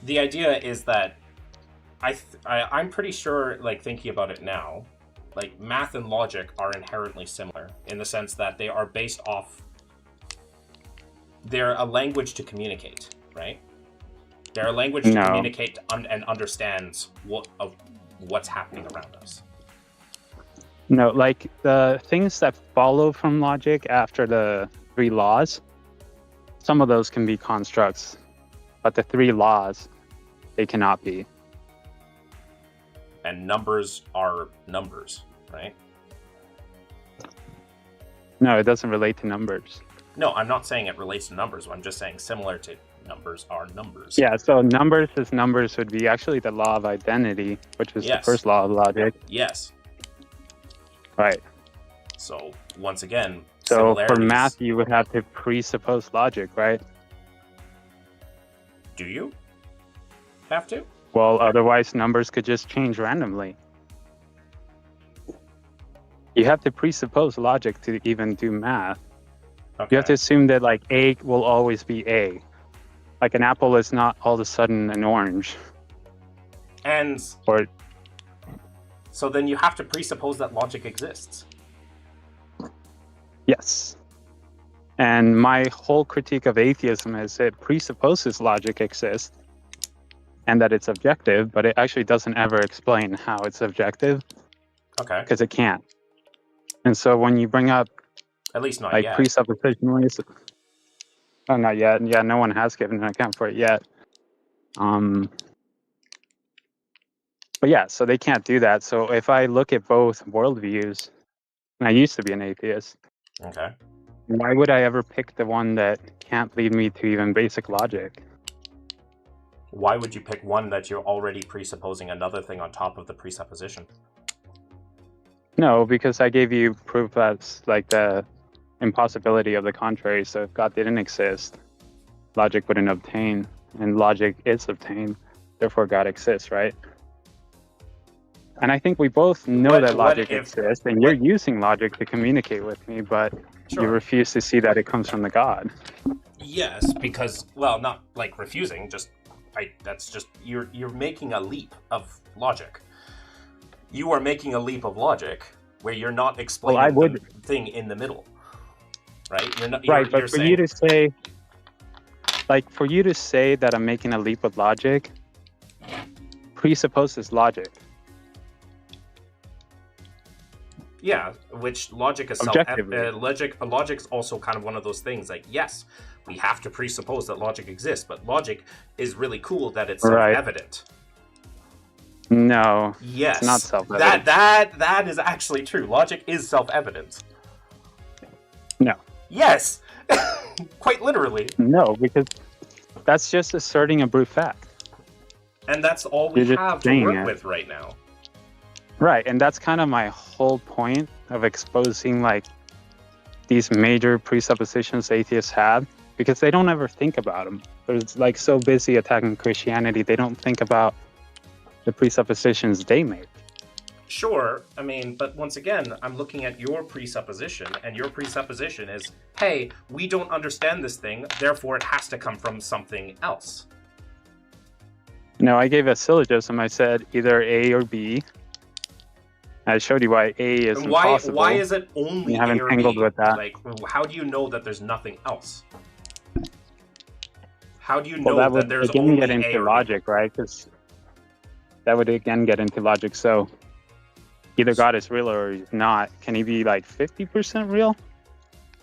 the idea is that I'm pretty sure, like, thinking about it now, like, math and logic are inherently similar in the sense that they are based off... They're a language to communicate, right? They're a language to communicate and understands what's happening around us. No, like the things that follow from logic after the 3 laws, some of those can be constructs, but the 3 laws, they cannot be. And numbers are numbers, right? No, it doesn't relate to numbers. No, I'm not saying it relates to numbers. I'm just saying similar to numbers are numbers. Yeah, so numbers as numbers would be actually the law of identity, which is the first law of logic. Yes. Right. So, once again, so for math, you would have to presuppose logic, right? Do you have to? Well, otherwise numbers could just change randomly. You have to presuppose logic to even do math. Okay. You have to assume that like A will always be A. Like an apple is not all of a sudden an orange. And or so then you have to presuppose that logic exists. Yes. And my whole critique of atheism is it presupposes logic exists and that it's objective, but it actually doesn't ever explain how it's objective. Okay. Because it can't. And so when you bring up at least not like yet. presupposition ways, oh, not yet. Yeah, no one has given an account for it yet. But yeah, so they can't do that. So if I look at both worldviews, and I used to be an atheist, okay, why would I ever pick the one that can't lead me to even basic logic? Why would you pick one that you're already presupposing another thing on top of the presupposition? No, because I gave you proof that's like the impossibility of the contrary. So if God didn't exist, logic wouldn't obtain, and logic is obtained. Therefore, God exists, right? And I think we both know that logic exists, and you're using logic to communicate with me, but you refuse to see that it comes from the God. Yes, because, well, not like refusing, that's just, you're making a leap of logic. You are making a leap of logic where you're not explaining the thing in the middle, right? But for you to say, for you to say that I'm making a leap of logic presupposes logic. Yeah, which logic is logic's also kind of one of those things. Like, yes, we have to presuppose that logic exists, but logic is really cool that it's self-evident. No. Yes. It's not self-evident. That is actually true. Logic is self-evident. No. Yes. Quite literally. No, because that's just asserting a brute fact. And that's all we have to work with right now. Right, and that's kind of my whole point of exposing these major presuppositions atheists have, because they don't ever think about them. They're so busy attacking Christianity, they don't think about the presuppositions they make. Sure, I mean, but once again, I'm looking at your presupposition, and your presupposition is, hey, we don't understand this thing, therefore it has to come from something else. No, I gave a syllogism. I said either A or B. I showed you why A is impossible. Why is it only A or B? You haven't tangled with that. How do you know that there's nothing else? How do you know that there's only get into A or logic, B? right? Because that would again get into logic. So either God is real or he's not. Can he be 50% real?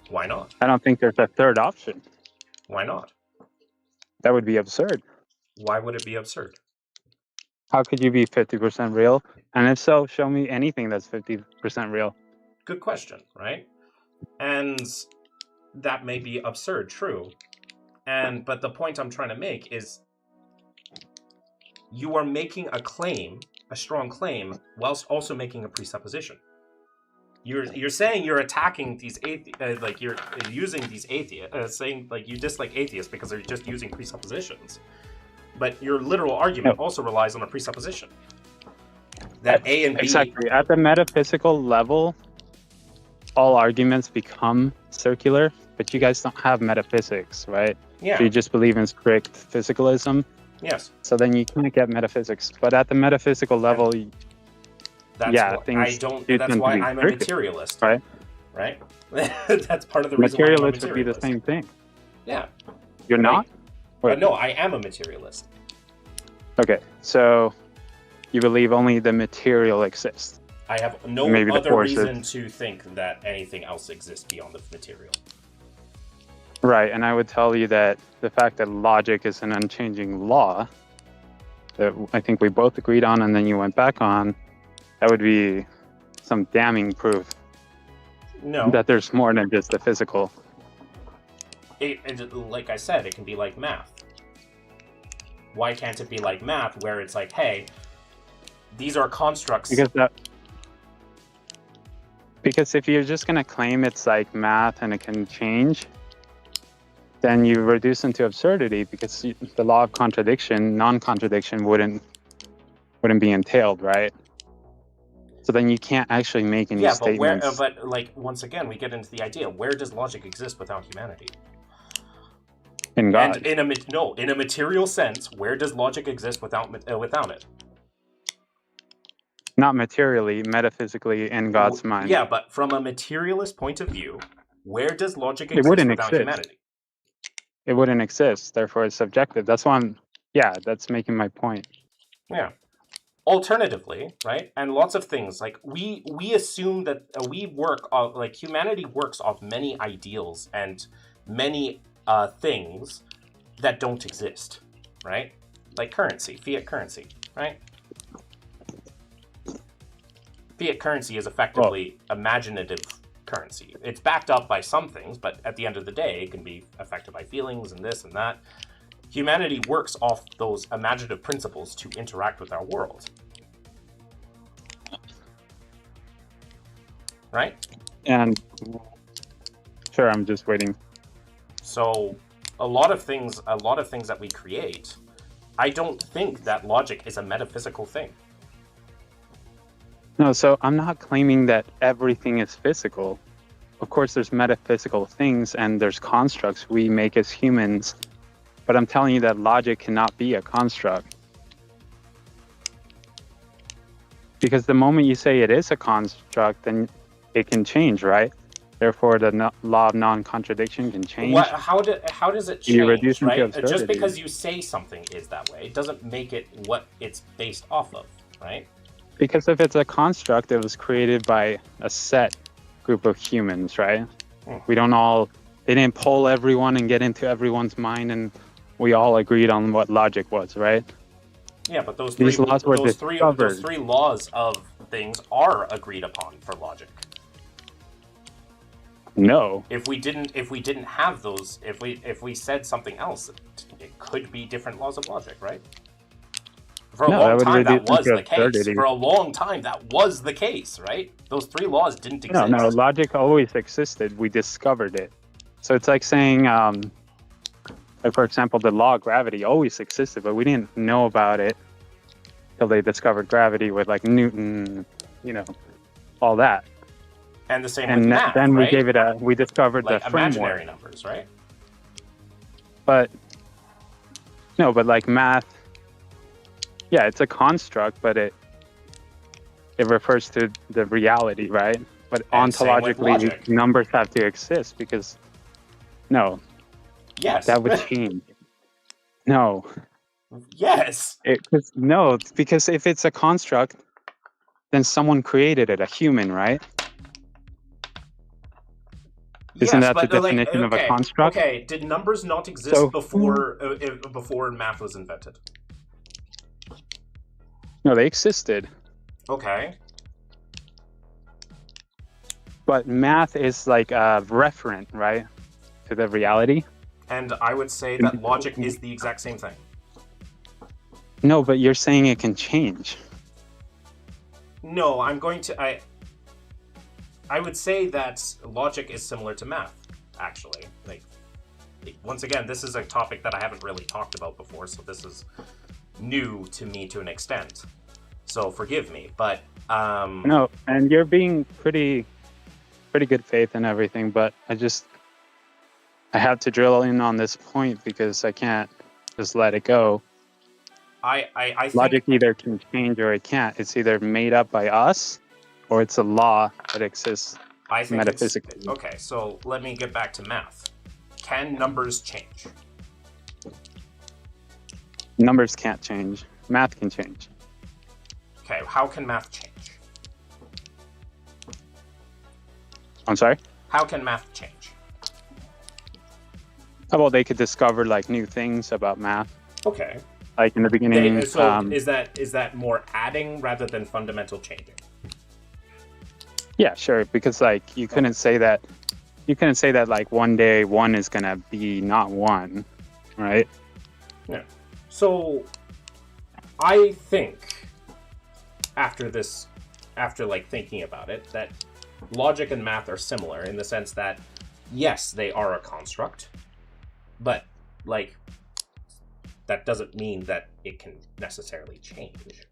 Why not? I don't think there's a third option. Why not? That would be absurd. Why would it be absurd? How could you be 50% real? And if so, show me anything that's 50% real. Good question, right? And that may be absurd, true. But the point I'm trying to make is you are making a claim, a strong claim, whilst also making a presupposition. You're saying you're attacking these atheists, you're using these atheists, saying you dislike atheists because they're just using presuppositions. But your literal argument also relies on a presupposition. That A and B... Exactly. At the metaphysical level, all arguments become circular, but you guys don't have metaphysics, right? Yeah. So you just believe in strict physicalism. Yes. So then you can't get metaphysics. But at the metaphysical level, that's why I'm a materialist. Right? Right? That's part of the reason why I'm a materialist. Would be the same thing. Yeah. You're not? No, I am a materialist. Okay, so you believe only the material exists. I have no other reason to think that anything else exists beyond the material. Right, and I would tell you that the fact that logic is an unchanging law, that I think we both agreed on and then you went back on, that would be some damning proof that there's more than just the physical. Like I said, it can be like math. Why can't it be like math, where it's hey, these are constructs? Because if you're just going to claim it's like math and it can change, then you reduce into absurdity, because the law of contradiction, non-contradiction wouldn't be entailed, right? So then you can't actually make any statements. But once again, we get into the idea: where does logic exist without humanity? In God. And in a material sense, where does logic exist without it? Not materially, metaphysically, in God's mind. Yeah, but from a materialist point of view, where does logic exist without humanity? It wouldn't exist. Therefore, it's subjective. That's why that's making my point. Yeah. Alternatively, right, and lots of things, we assume that humanity works off many ideals and many things that don't exist, right? Like currency, fiat currency, right? Fiat currency is effectively imaginative currency. It's backed up by some things, but at the end of the day, it can be affected by feelings and this and that. Humanity works off those imaginative principles to interact with our world. Right? And sure, I'm just waiting. So a lot of things that we create, I don't think that logic is a metaphysical thing. No, so I'm not claiming that everything is physical. Of course, there's metaphysical things and there's constructs we make as humans, but I'm telling you that logic cannot be a construct. Because the moment you say it is a construct, then it can change, right? Therefore, the law of non-contradiction can change. How does it You reduce change, it to right? absurdity. Just because you say something is that way, it doesn't make it what it's based off of, right? Because if it's a construct, it was created by a set group of humans, right? We don't all, they didn't poll everyone and get into everyone's mind and we all agreed on what logic was, right? Yeah, but those These three laws were those discovered. three laws of things are agreed upon for logic. No. If we didn't have those, if we said something else, it could be different laws of logic, right? For a long time, that was the case. For a long time, that was the case, right? Those three laws didn't exist. No, logic always existed. We discovered it. So it's like saying, like for example, the law of gravity always existed, but we didn't know about it till they discovered gravity with like Newton, you know, all that. And the same with math, then right? we discovered like the framework. Imaginary numbers, right? But no, but like math, yeah, it's a construct, but it refers to the reality, right? But And same with ontologically, logic. numbers have to exist because Yes. that would change. No, Yes. no, because if it's a construct, then someone created it, a human, right? Isn't Yes, that the but, definition of a construct? Okay, did numbers not exist before before math was invented? No, they existed. Okay. But math is like a referent, right, to the reality. And I would say that logic is the exact same thing. No, but you're saying it can change. No, I would say that logic is similar to math, actually. Like, once again, this is a topic that I haven't really talked about before, so this is new to me to an extent. So forgive me, but No, and you're being pretty good faith and everything, but I have to drill in on this point because I can't just let it go. I think Logic either can change or it can't. It's either made up by us or it's a law that exists metaphysically. Okay, so let me get back to math. Can numbers change? Numbers can't change. Math can change. Okay, how can math change? I'm sorry? How can math change? How about they could discover like new things about math? Okay. Like in the beginning. Is that more adding rather than fundamental changing? Yeah, sure. Because like you couldn't say that like one day one is gonna be not one, right? Yeah. So I think after like thinking about it, that logic and math are similar in the sense that yes, they are a construct, but like that doesn't mean that it can necessarily change.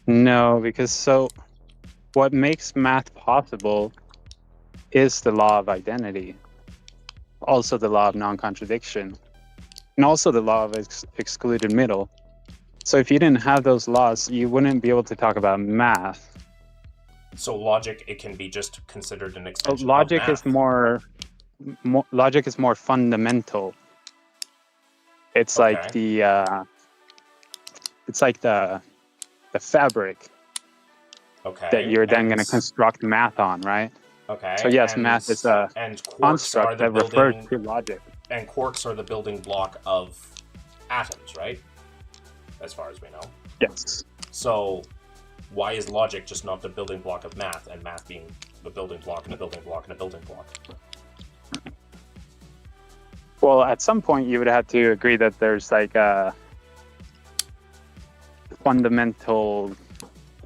No, because what makes math possible is the law of identity, also the law of non-contradiction, and also the law of excluded middle. So if you didn't have those laws, you wouldn't be able to talk about math. So logic, it can be just considered an extension Logic of math. Logic is more fundamental. It's Okay. like the fabric that you're then going to construct math on, right? Okay. So yes, math is a construct that refers to logic. And quarks are the building block of atoms, right? As far as we know. Yes. So why is logic just not the building block of math, and math being the building block and a building block and a building block? Well, at some point you would have to agree that there's like a fundamental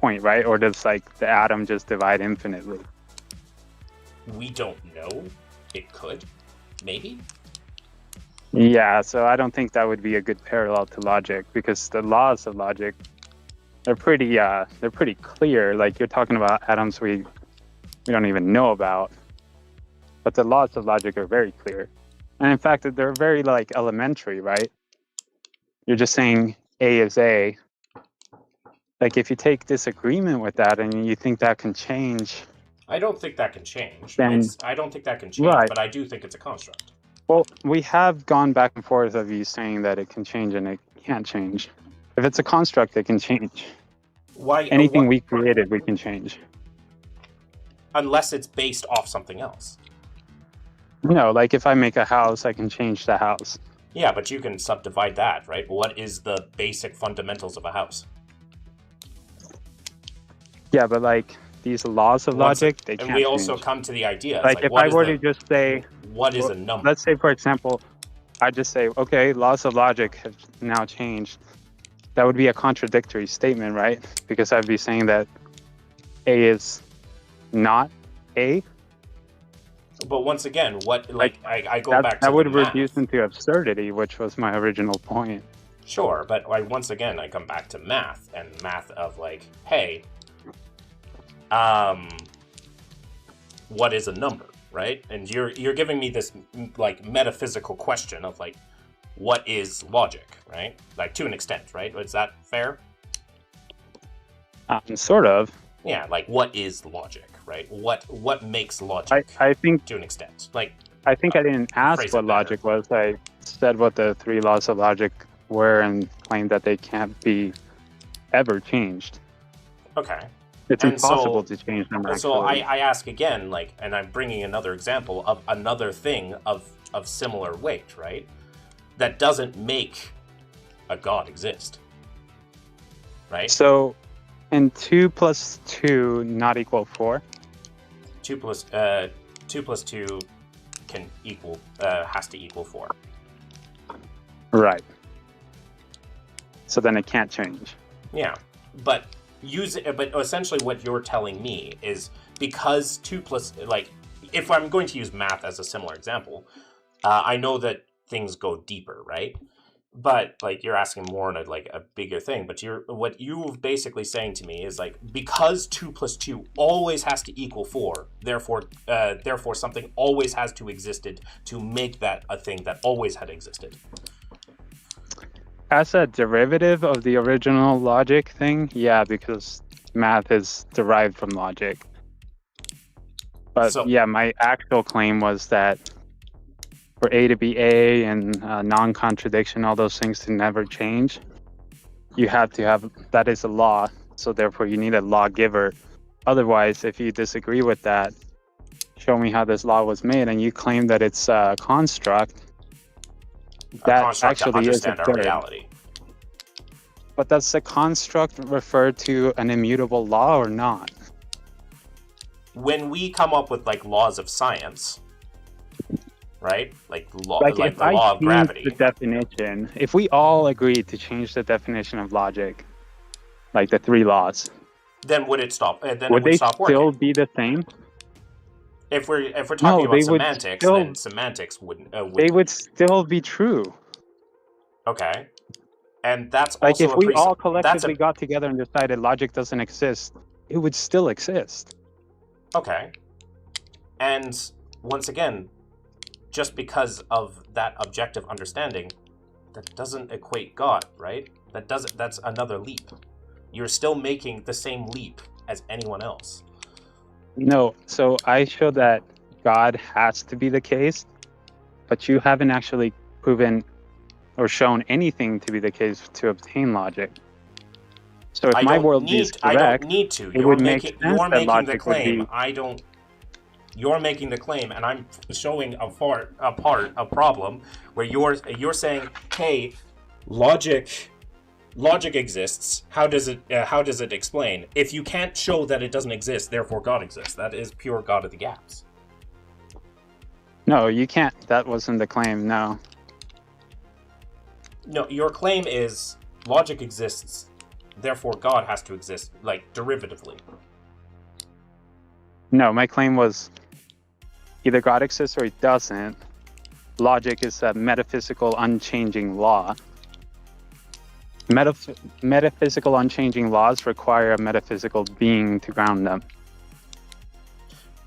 point, right? Or does like the atom just divide infinitely? We don't know. It could. Maybe. Yeah, so I don't think that would be a good parallel to logic, because the laws of logic, they're pretty clear. Like, you're talking about atoms we don't even know about, but the laws of logic are very clear. And in fact, they're very like elementary, right? You're just saying A is A. Like, if you take disagreement with that and you think that can change, I don't think that can change. then I don't think that can change, right. but I do think it's a construct. Well, we have gone back and forth of you saying that it can change and it can't change. If it's a construct, it can change. Why? Anything we created, we can change. Unless it's based off something else. No, like if I make a house, I can change the house. Yeah, but you can subdivide that, right? What is the basic fundamentals of a house? Yeah, but like these laws of logic, they can't And we also change. come to the idea. Like if I were to just say, what is a number? Let's say, for example, I just say, okay, laws of logic have now changed. That would be a contradictory statement, right? Because I'd be saying that A is not A. But once again, I go back to that would the math. reduce into absurdity, which was my original point. Sure, but once again, I come back to math, and math of like, hey, what is a number, right? And you're giving me this like metaphysical question of like, what is logic, right? Like, to an extent, right? Is that fair? Sort of. Yeah, like, what is logic, right? What makes logic? I think to an extent, like, I think I didn't ask what logic was. I said what the three laws of logic were and claimed that they can't be ever changed. Okay. It's impossible to change them. So I ask again, like, and I'm bringing another example of another thing of similar weight, right? That doesn't make a god exist, right? So, and 2 plus 2 not equal 4? 2 plus 2 can equal has to equal 4. Right. So then it can't change. Yeah, but essentially what you're telling me is because 2 plus, like, if I'm going to use math as a similar example, I know that things go deeper, right? But like, you're asking more in a bigger thing. But what you're basically saying to me is like, because 2 plus 2 always has to equal 4, therefore something always has to existed to make that a thing that always had existed. As a derivative of the original logic thing, yeah, because math is derived from logic. But yeah, my actual claim was that for A to be A and non-contradiction, all those things to never change, you have to have, that is a law, so therefore you need a lawgiver. Otherwise, if you disagree with that, show me how this law was made, and you claim that it's a construct, that actually is absurd. Reality. But does the construct refer to an immutable law or not? When we come up with like laws of science, right? Like the law of gravity. The definition. If we all agreed to change the definition of logic, like the three laws, then would it stop? Then would they stop still working? be the same? If we're talking about semantics, then semantics wouldn't. They would still be true. Okay, and that's like also if we all collectively got together and decided logic doesn't exist, it would still exist. Okay, and once again, just because of that objective understanding, that doesn't equate God, right? That's another leap. You're still making the same leap as anyone else. No, so I show that God has to be the case, but you haven't actually proven or shown anything to be the case to obtain logic. So if my worldview is correct, I don't need to. You're making the claim. You're making the claim, and I'm showing a problem where you're saying, "Hey, logic exists. How does it explain? If you can't show that it doesn't exist, therefore God exists." That is pure God of the gaps. No, you can't. That wasn't the claim. No. No, your claim is logic exists, therefore God has to exist, like, derivatively. No, my claim was either God exists or he doesn't. Logic is a metaphysical unchanging law. Metaphysical unchanging laws require a metaphysical being to ground them.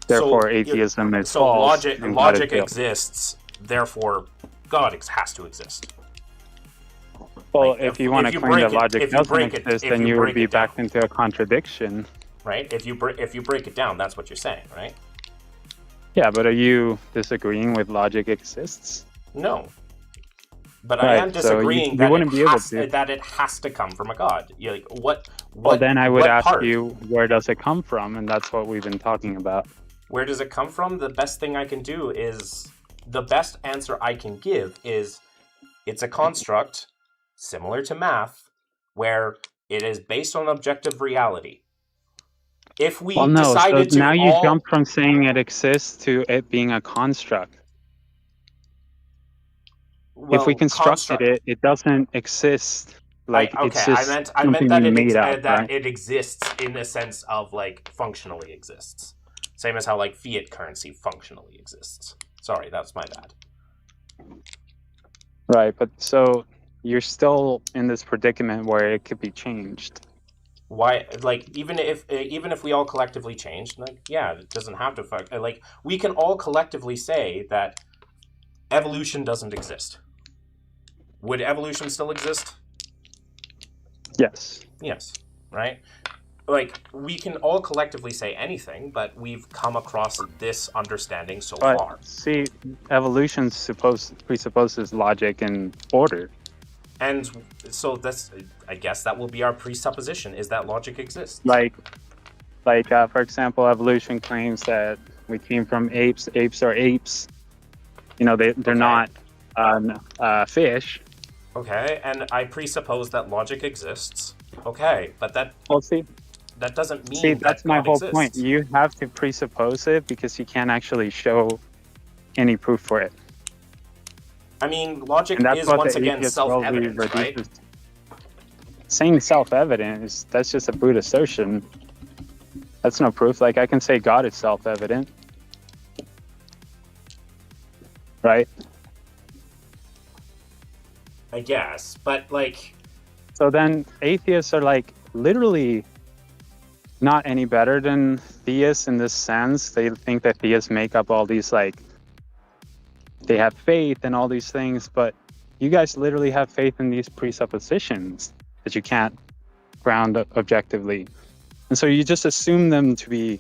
Therefore, atheism is so false. logic exists, therefore God has to exist. Well, Like, if you want to claim that logic doesn't exist, then you would be backed into a contradiction. Right? If you break it down, that's what you're saying, right? Yeah, but are you disagreeing with logic exists? No. But Right, I am disagreeing so you wouldn't be able to. that it has to come from a god. You're like, what? Well, then I would ask part? you, where does it come from? And that's what we've been talking about. Where does it come from? The best thing I can do is... The best answer I can give is... It's a construct, similar to math, where it is based on objective reality. If we decided to now you jump from saying it exists to it being a construct. Well, if we constructed it, it doesn't exist. Like, it's just I meant that right? it exists in the sense of, like, functionally exists. Same as how, like, fiat currency functionally exists. Sorry, that's my bad. Right, but so you're still in this predicament where it could be changed. Why? Like, even if we all collectively changed, like, yeah, it doesn't have to. Like, we can all collectively say that evolution doesn't exist. Would evolution still exist? Yes. Yes. Right? Like, we can all collectively say anything, but we've come across this understanding so far. See, evolution presupposes logic and order. And so that's, I guess that will be our presupposition, is that logic exists. Like, for example, evolution claims that we came from apes. Apes are apes. You know, they're not fish. Okay, and I presuppose that logic exists. Okay, but that... Well, see... That doesn't mean that that's my God whole exists. point. You have to presuppose it because you can't actually show any proof for it. I mean, logic is once again self-evident, right? Saying self-evident that's just a brute assertion. That's no proof. Like, I can say God is self-evident, right? I guess, but like... So then atheists are like literally not any better than theists in this sense. They think that theists make up all these, like, they have faith and all these things, but you guys literally have faith in these presuppositions that you can't ground objectively. And so you just assume them to be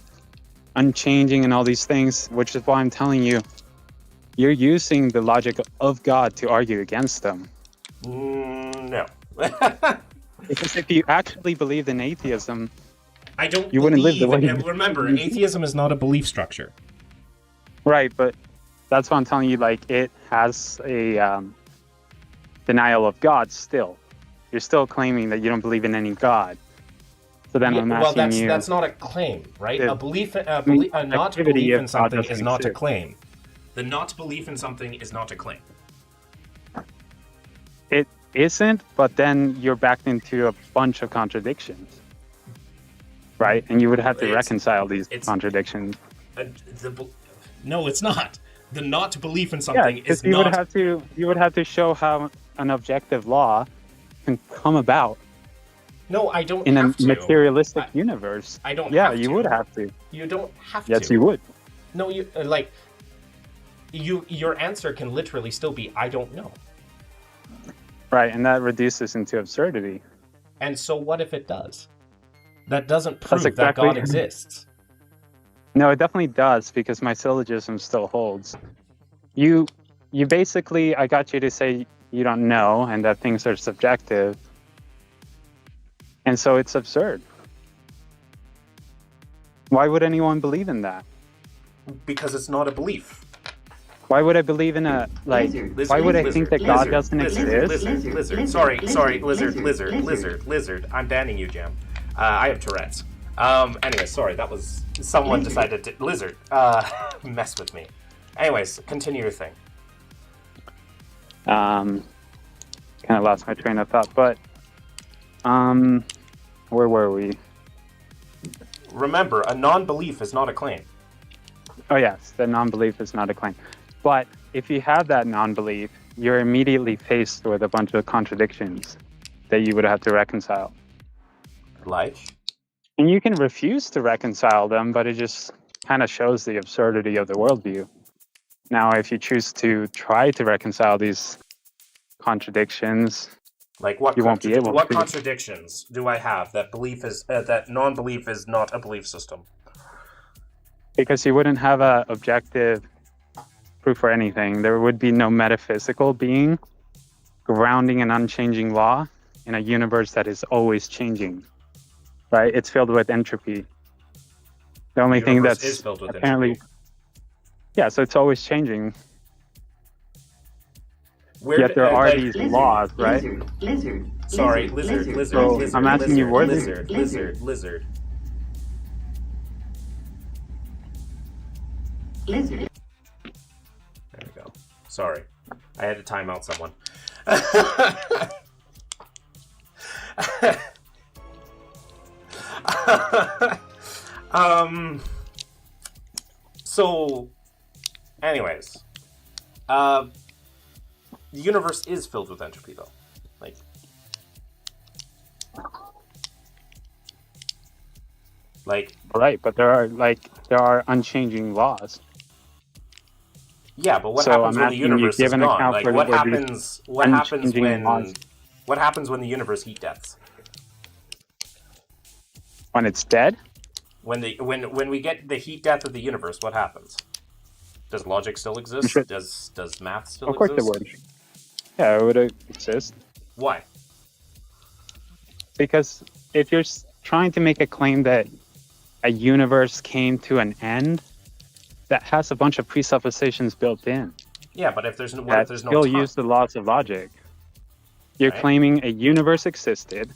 unchanging and all these things, which is why I'm telling you, you're using the logic of God to argue against them. No. Because if you actually believed in atheism, you wouldn't live the way you remember, atheism is not a belief structure. Right, but that's what I'm telling you. Like, it has a denial of God still. You're still claiming that you don't believe in any God. So then I'm asking you... Well, that's not a claim, right? A not belief in something is not a claim. The not belief in something is not a claim. It isn't, but then you're backed into a bunch of contradictions. Right? And you would have to reconcile these contradictions. No, it's not. The not belief in something is you not... You would have to show how an objective law can come about. No, I don't in have a materialistic universe. I don't have to. Yeah, you would have to. You don't have to. Yes, you would. No, you your answer can literally still be, I don't know. Right, and that reduces into absurdity. And so what if it does? That doesn't prove that God exists. No, it definitely does, because my syllogism still holds. You basically, I got you to say you don't know and that things are subjective. And so it's absurd. Why would anyone believe in that? Because it's not a belief. Why would I believe in a, like, why would I think that God doesn't exist? Lizard. Sorry, lizard. I'm banning you, Jam. I have Tourette's. Anyway, sorry, that was... Someone decided to... Lizard. Mess with me. Anyways, continue your thing. Kind of lost my train of thought, but where were we? Remember, a non-belief is not a claim. Oh yes, the non-belief is not a claim. But if you have that non-belief, you're immediately faced with a bunch of contradictions that you would have to reconcile. Like? And you can refuse to reconcile them, but it just kind of shows the absurdity of the worldview. Now, if you choose to try to reconcile these contradictions, Like what? You won't be able what to. contradictions do I have that belief is that non-belief is not a belief system? because you wouldn't have a objective proof for anything, there would be no metaphysical being grounding an unchanging law in a universe that is always changing. Right? It's filled with entropy. The only thing universe that's is filled with apparently entropy. Yeah, so it's always changing. Where Yet there are like, these laws, right? Lizard. Sorry, lizard. So, I'm asking you, where lizard. Lizard. There we go. Sorry, I had to time out someone. So, anyways, the universe is filled with entropy, though. Like, Right, but there are unchanging laws. yeah, but what So happens I'm when the asking you, universe give is an gone? account Like, for what where happens? these What happens unchanging when? laws- What happens when the universe heat deaths? When it's dead, When we get the heat death of the universe, what happens? Does logic still exist? Sure. Does math still of course exist? it would. Yeah, it would exist. Why? Because if you're trying to make a claim that a universe came to an end, that has a bunch of presuppositions built in Yeah, but if there's no, what that if there's no still time? use the laws of logic. You're Right. claiming a universe existed,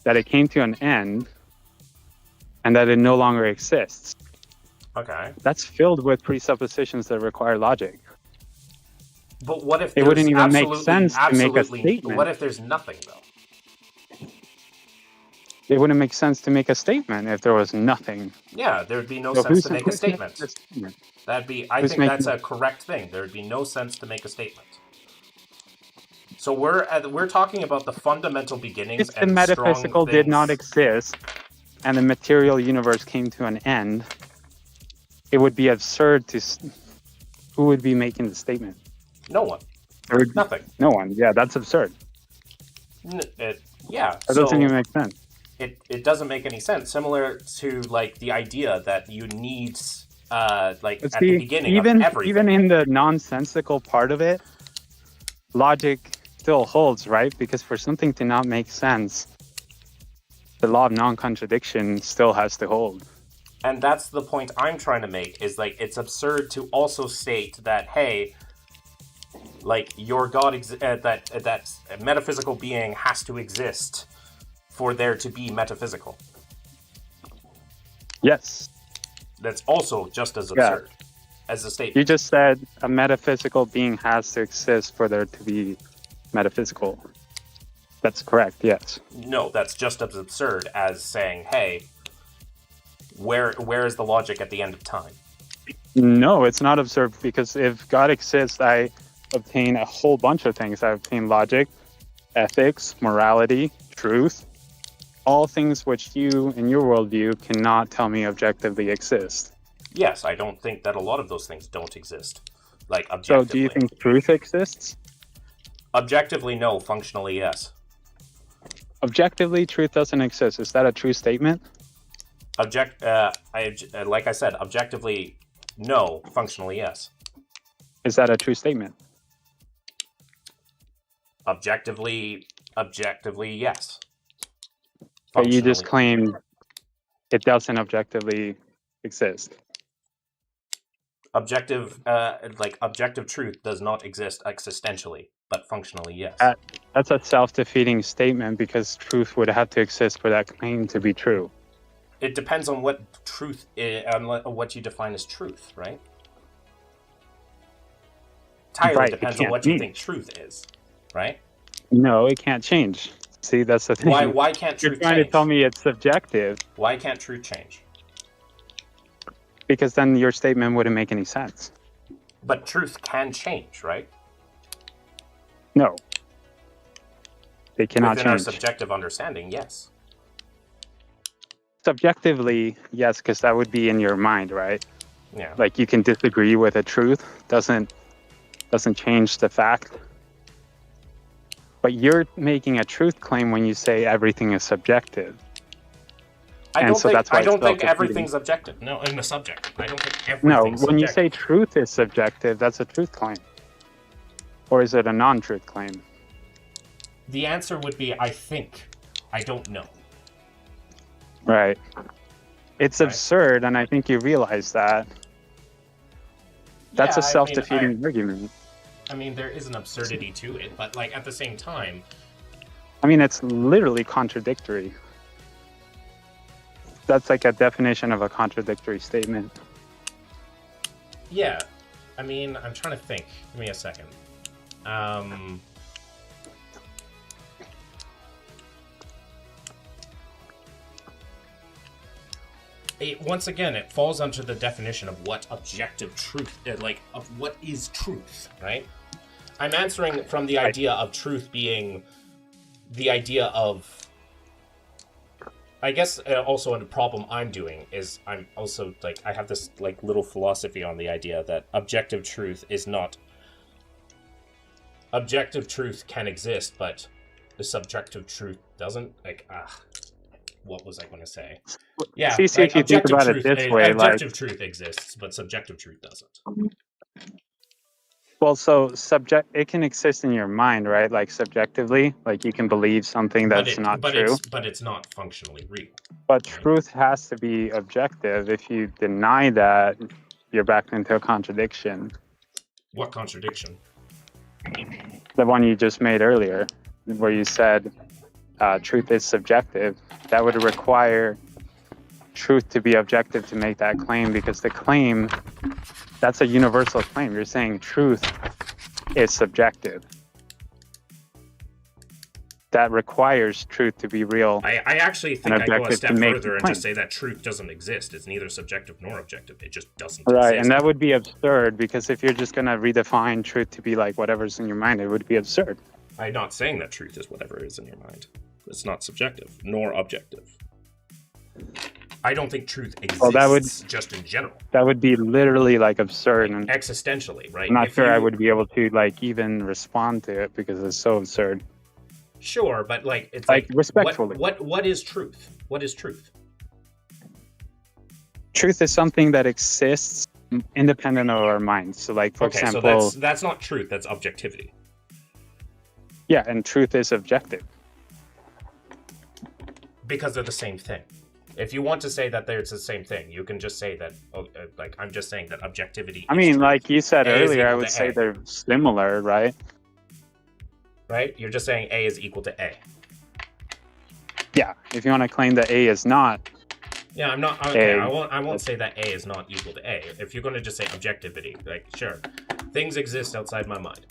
that it came to an end, and that it no longer exists. Okay, That's filled with presuppositions that require logic. but what if It there's wouldn't even make absolutely- sense to make a absolutely- statement. What if there's nothing though? It wouldn't make sense to make a statement if there was nothing. Yeah, there would be no So sense who's- to make a who's making statement. the statement? That'd be. I Who's think that's making- a correct thing. There would be no sense to make a statement. So we're talking about the fundamental beginnings If the and metaphysical strong did not things. exist and the material universe came to an end, it would be absurd to. Who would be making the statement? No one. There would- Nothing. No one. Yeah, that's absurd. Yeah. That so doesn't even make sense. it doesn't make any sense. Similar to like the idea that you need like But at see, the beginning even of everything. even in the nonsensical part of it, logic still holds, right? Because for something to not make sense, the law of non-contradiction still has to hold. And that's the point I'm trying to make, is like it's absurd to also state that, hey, like your God that a metaphysical being has to exist for there to be metaphysical. Yes. That's also just as Yeah. absurd as a statement. You just said a metaphysical being has to exist for there to be metaphysical. That's correct, yes. No, that's just as absurd as saying, hey, where is the logic at the end of time? No, it's not absurd, because if God exists, I obtain a whole bunch of things. I obtain logic, ethics, morality, truth, all things which you, in your worldview, cannot tell me objectively exist. Yes, I don't think that a lot of those things don't exist. Like, So objectively. do you think truth exists? Objectively, no. Functionally, yes. Objectively, truth doesn't exist. Is that a true statement? Like I said, objectively, no. Functionally, yes. Is that a true statement? Objectively, yes. But you just Functionally- claimed it doesn't objectively exist. objective truth does not exist existentially, but functionally, yes. That's a self-defeating statement, because truth would have to exist for that claim to be true. It depends on what truth, on what you define as truth, right? entirely Right, it depends on can't what you change. think truth is, right? No, it can't change. See, that's the thing. Why can't You're truth trying change? to tell me it's subjective Why can't truth change? because then your statement wouldn't make any sense. But truth can change, right? No, they cannot Within our change. subjective understanding, yes. Subjectively, yes, because that would be in your mind, right? Yeah. Like you can disagree with a truth, doesn't change the fact. But you're making a truth claim when you say everything is subjective. I And don't so think, that's why I it's don't think self-defeating. everything's objective. No, in the subject. I don't think No, everything's when you say subjective. truth is subjective, that's a truth claim. Or is it a non-truth claim? The answer would be, I think. I don't know. Right. It's Right. absurd, and I think you realize that. That's Yeah, a self-defeating argument. I mean, there is an absurdity to it, but like at the same time, I mean, it's literally contradictory. That's like a definition of a contradictory statement. yeah. I mean, I'm trying to think. Give me a second. Once again, it falls under the definition of what objective truth, of what is truth, right? I'm answering from the idea of truth being the idea of, I guess also a problem I'm doing is I'm also like, I have this like little philosophy on the idea that objective truth is not, objective truth can exist, but the subjective truth doesn't. What was I going to say? Yeah, See, if you think about it this way, objective truth exists, but subjective truth doesn't. Well, so it can exist in your mind, right? Like subjectively, like you can believe something that's not true. But it's not functionally real. But truth has to be objective. If you deny that, you're back into a contradiction. What contradiction? The one you just made earlier, where you said truth is subjective. That would require truth to be objective to make that claim, because the claim, that's a universal claim. You're saying truth is subjective. That requires truth to be real. I actually think I go a step further and claim. just say that truth doesn't exist. It's neither subjective nor objective. It just doesn't Right, exist. and that would be absurd, because if you're just going to redefine truth to be like whatever's in your mind, it would be absurd. I'm not saying that truth is whatever is in your mind. It's not subjective nor objective. I don't think truth exists just in general. That would be literally like absurd. And existentially, right? I'm not sure I would be able to like even respond to it because it's so absurd. Sure, but like it's like respectfully. What is truth? What is truth? Truth is something that exists independent of our minds. So like for example, so that's not truth, that's objectivity. Yeah, and truth is objective. Because they're the same thing. If you want to say that it's the same thing, you can just say that, I'm just saying that objectivity. I mean, like you said earlier, I would to say A. they're similar, right? Right? You're just saying A is equal to A. Yeah, if you want to claim that A is not. Yeah, I'm not. Okay, I won't say that A is not equal to A. If you're going to just say objectivity, like, sure, things exist outside my mind.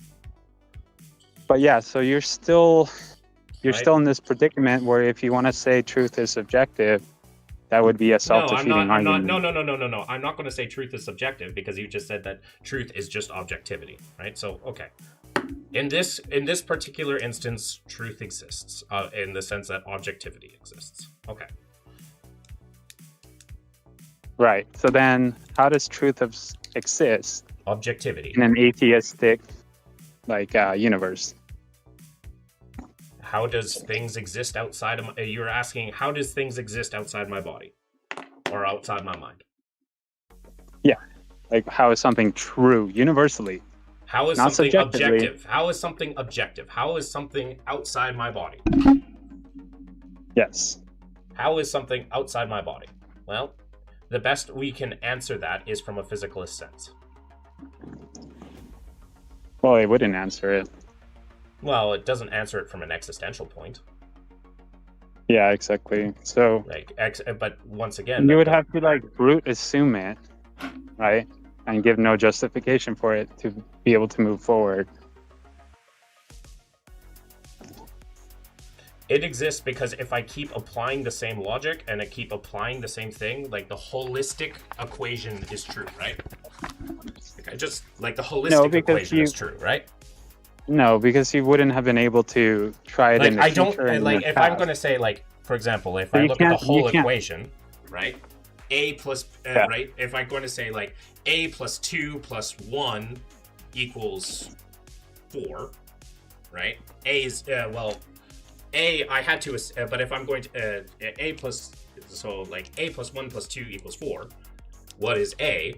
But yeah, so you're still in this predicament where if you want to say truth is subjective, that would be a self-defeating argument. No. I'm not going to say truth is subjective because you just said that truth is just objectivity, right? So, okay. In this particular instance, truth exists in the sense that objectivity exists. Okay. Right. So then, how does truth exist? Objectivity. In an atheistic, universe. How does things exist outside of you're asking, how does things exist outside my body? Or outside my mind? Yeah. Like, how is something true universally? How is something objective? How is something objective? How is something outside my body? Yes. How is something outside my body? Well, the best we can answer that is from a physicalist sense. Well, it wouldn't answer it. Well, it doesn't answer it from an existential point. Yeah, exactly. So, but once again, you would have to brute assume it, right? and give no justification for it to be able to move forward. It exists because if I keep applying the same logic and I keep applying the same thing, like the holistic equation is true, right? Like the holistic equation is true, right? No, because you wouldn't have been able to try it like in the I don't future. like if I'm going to say, like, for example, if I look at the whole equation, right? A plus right? If I'm going to say like a plus 2 plus 1 equals 4, right? A is A, I had to, but if I'm going to A plus, so like A plus 1 plus 2 equals 4. What is A?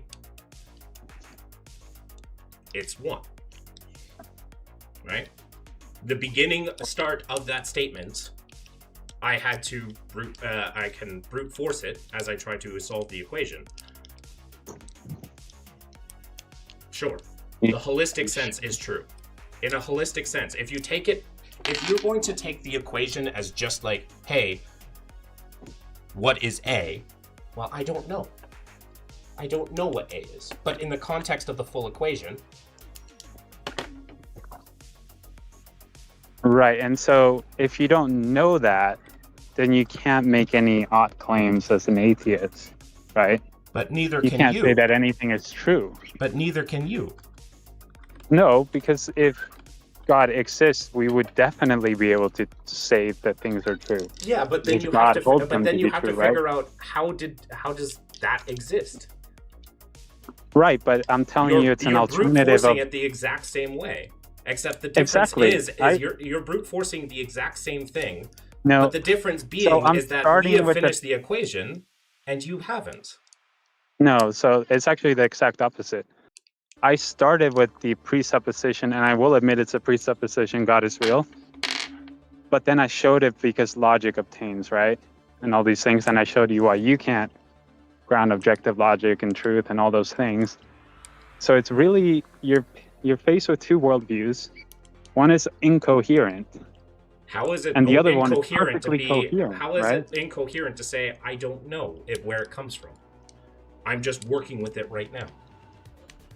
It's 1. Right? The beginning start of that statement, I had to I can brute force it as I try to solve the equation. Sure. The holistic sense is true. In a holistic sense, if you're going to take the equation as just like, hey, what is A? Well, I don't know. I don't know what A is. But in the context of the full equation. Right, and so if you don't know that, then you can't make any ought claims as an atheist, right? But neither can you. You can't say that anything is true. But neither can you. No, because if God exists, we would definitely be able to say that things are true. Yeah, but then you have to figure out how does that exist? Right, but I'm telling you, it's an alternative. You're brute forcing it the exact same way, except the difference is you're brute forcing the exact same thing. No, but the difference being is that we have finished the equation and you haven't. No, so it's actually the exact opposite. I started with the presupposition, and I will admit it's a presupposition, God is real. But then I showed it because logic obtains, right? And all these things, and I showed you why you can't ground objective logic and truth and all those things. So it's really, you're faced with two worldviews. One is incoherent. How is it and the other one is incoherent perfectly coherent? How is it incoherent to say, I don't know where it comes from? I'm just working with it right now.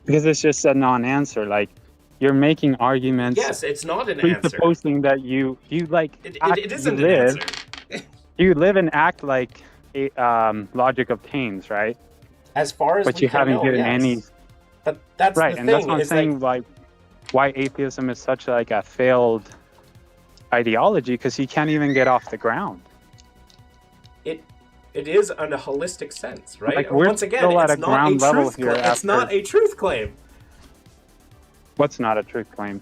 Because it's just a non-answer. Like, you're making arguments. Yes, it's not an answer. Presupposing that you like it isn't an answer. You live and act like logic obtains, right? As far as but you haven't given any. But that's right, the and thing. that's what I'm saying. Like, why atheism is such like a failed ideology, because you can't even get off the ground. It is in a holistic sense, right? Like, once again, it's not a truth claim. What's not a truth claim?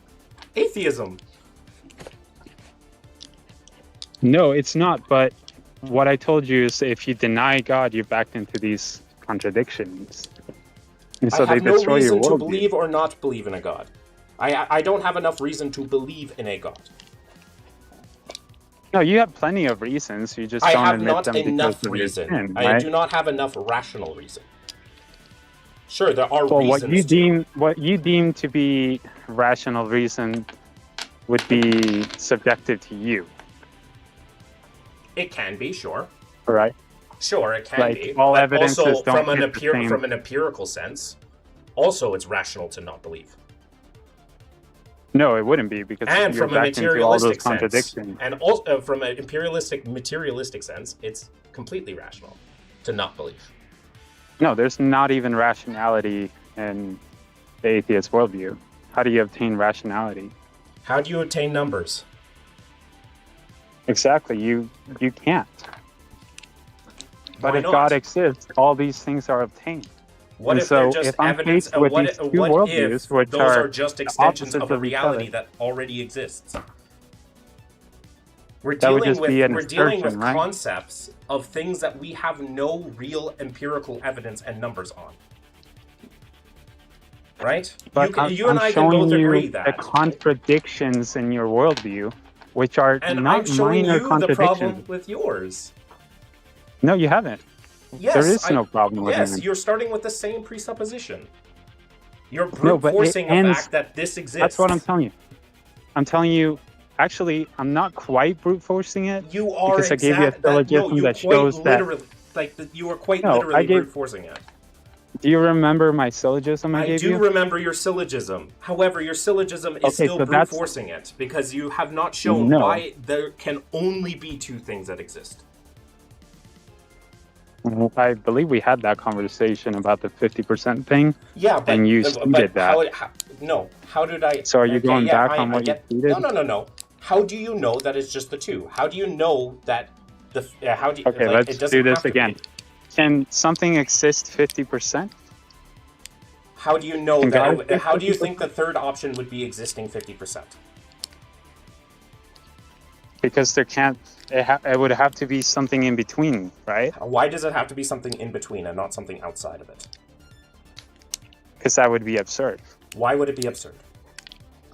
Atheism. No, it's not. But what I told you is, if you deny God, you're backed into these contradictions, and so they destroy your worldview. I have no reason to believe or not believe in a God. I don't have enough reason to believe in a God. No, you have plenty of reasons. You just don't admit them because of your sin, right? I have not enough reason. I do not have enough rational reason. Sure, there are reasons. What you deem to be rational reason would be subjective to you. It can be, sure. Right. Sure, it can be. All evidences also, don't from an empirical sense, it's rational to not believe. No, it wouldn't be, because and you're from a materialistic sense, and also from an materialistic sense, it's completely rational to not believe. No, there's not even rationality in the atheist worldview. How do you obtain rationality? How do you obtain numbers? Exactly, you can't. But if God exists, all these things are obtained. What if they're just evidence? What if those are just extensions of a reality that already exists? We're dealing with concepts of things that we have no real empirical evidence and numbers on. Right? But you and I can both agree that. The contradictions in your worldview, which are and not I'm showing minor you contradictions. the problem with yours. No, you haven't. Yes, there is no problem with it. Yes, you're starting with the same presupposition. You're brute forcing the fact that this exists. That's what I'm telling you. I'm telling you, actually, I'm not quite brute forcing it. You are, because I gave you a syllogism that shows that. You are quite literally brute forcing it. Do you remember my syllogism I gave do you? remember your syllogism. However, your syllogism is Okay, still so brute that's- forcing it because you have not shown No. why there can only be two things that exist. I believe we had that conversation about the 50% thing. Yeah, but And you but stated that. no, how did I? So are you going back on what you get, stated? No. How do you know that it's just the two? How do you know that the how do you? Okay, like, let's it doesn't do this have to again. be. Can something exist 50%? How do you know Can God that? exist How do you 50%? think the third option would be existing 50%? Because there can't. It would have to be something in between, right? Why does it have to be something in between and not something outside of it? Because that would be absurd. Why would it be absurd?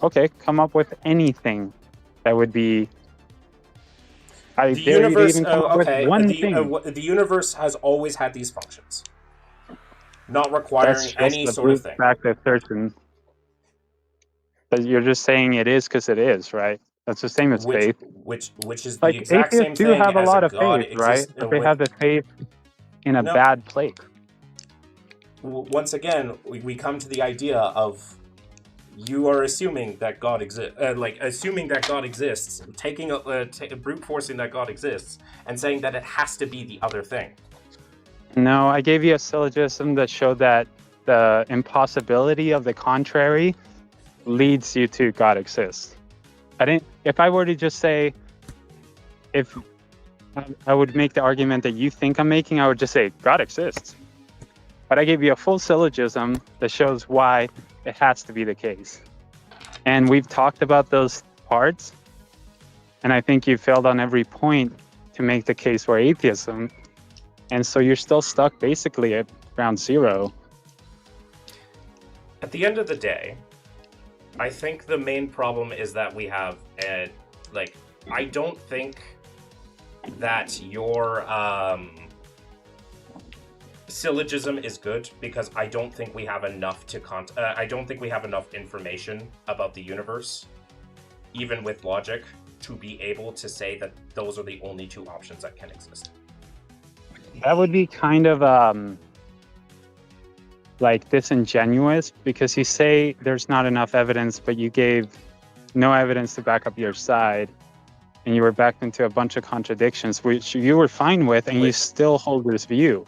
Okay, come up with anything that would be. I The dare you to universe. even come up with one thing. The universe has always had these functions, not That's requiring just any the sort of brute thing. fact assertion. But you're just saying it is because it is, right? That's the same as faith. Which is the Like exact same atheists do thing have a as lot a of god faith, right? exists. But they have the faith in a No. bad place. Once again, we come to the idea of you are assuming that God exists, assuming that God exists, taking brute forcing that God exists, and saying that it has to be the other thing. No, I gave you a syllogism that showed that the impossibility of the contrary leads you to God exists. I didn't. If I were to just say, if I would make the argument that you think I'm making, I would just say God exists. But I gave you a full syllogism that shows why it has to be the case. And we've talked about those parts, and I think you failed on every point to make the case for atheism. And so you're still stuck basically at ground zero. At the end of the day, I think the main problem is that we have, I don't think that your syllogism is good because I don't think we have enough I don't think we have enough information about the universe, even with logic, to be able to say that those are the only two options that can exist. That would be kind of disingenuous because you say there's not enough evidence, but you gave no evidence to back up your side, and you were backed into a bunch of contradictions, which you were fine with, and you still hold this view.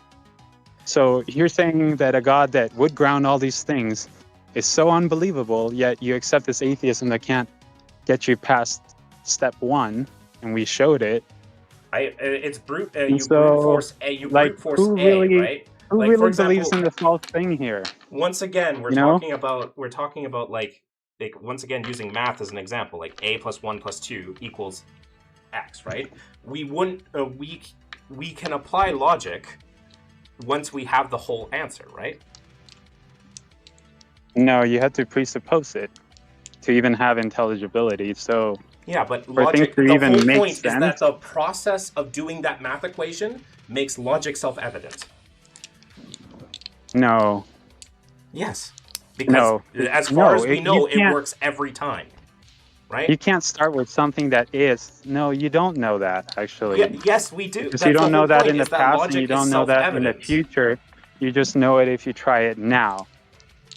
So you're saying that a God that would ground all these things is so unbelievable, yet you accept this atheism that can't get you past step one, and we showed it. It's brute. And you so, brute force A. You like, brute force who A, really- right? Who Like, really for example, believes in the false thing here? Once again, we're You know? talking about like once again using math as an example, like a plus 1 plus 2 equals x, right? We wouldn't we can apply logic once we have the whole answer, right? No, you have to presuppose it to even have intelligibility. So Yeah, but for logic. things to The even whole make point is that sense- the process of doing that math equation makes logic self-evident. no, Yes, because No. as far as we you know, it can't- works every time, right? you can't start with something that is. No, you don't know that actually. Yes, we do. Because That's you the don't know whole that point, in the is that past, and logic you is don't know that in the self-evident. future. You just know it if you try it now,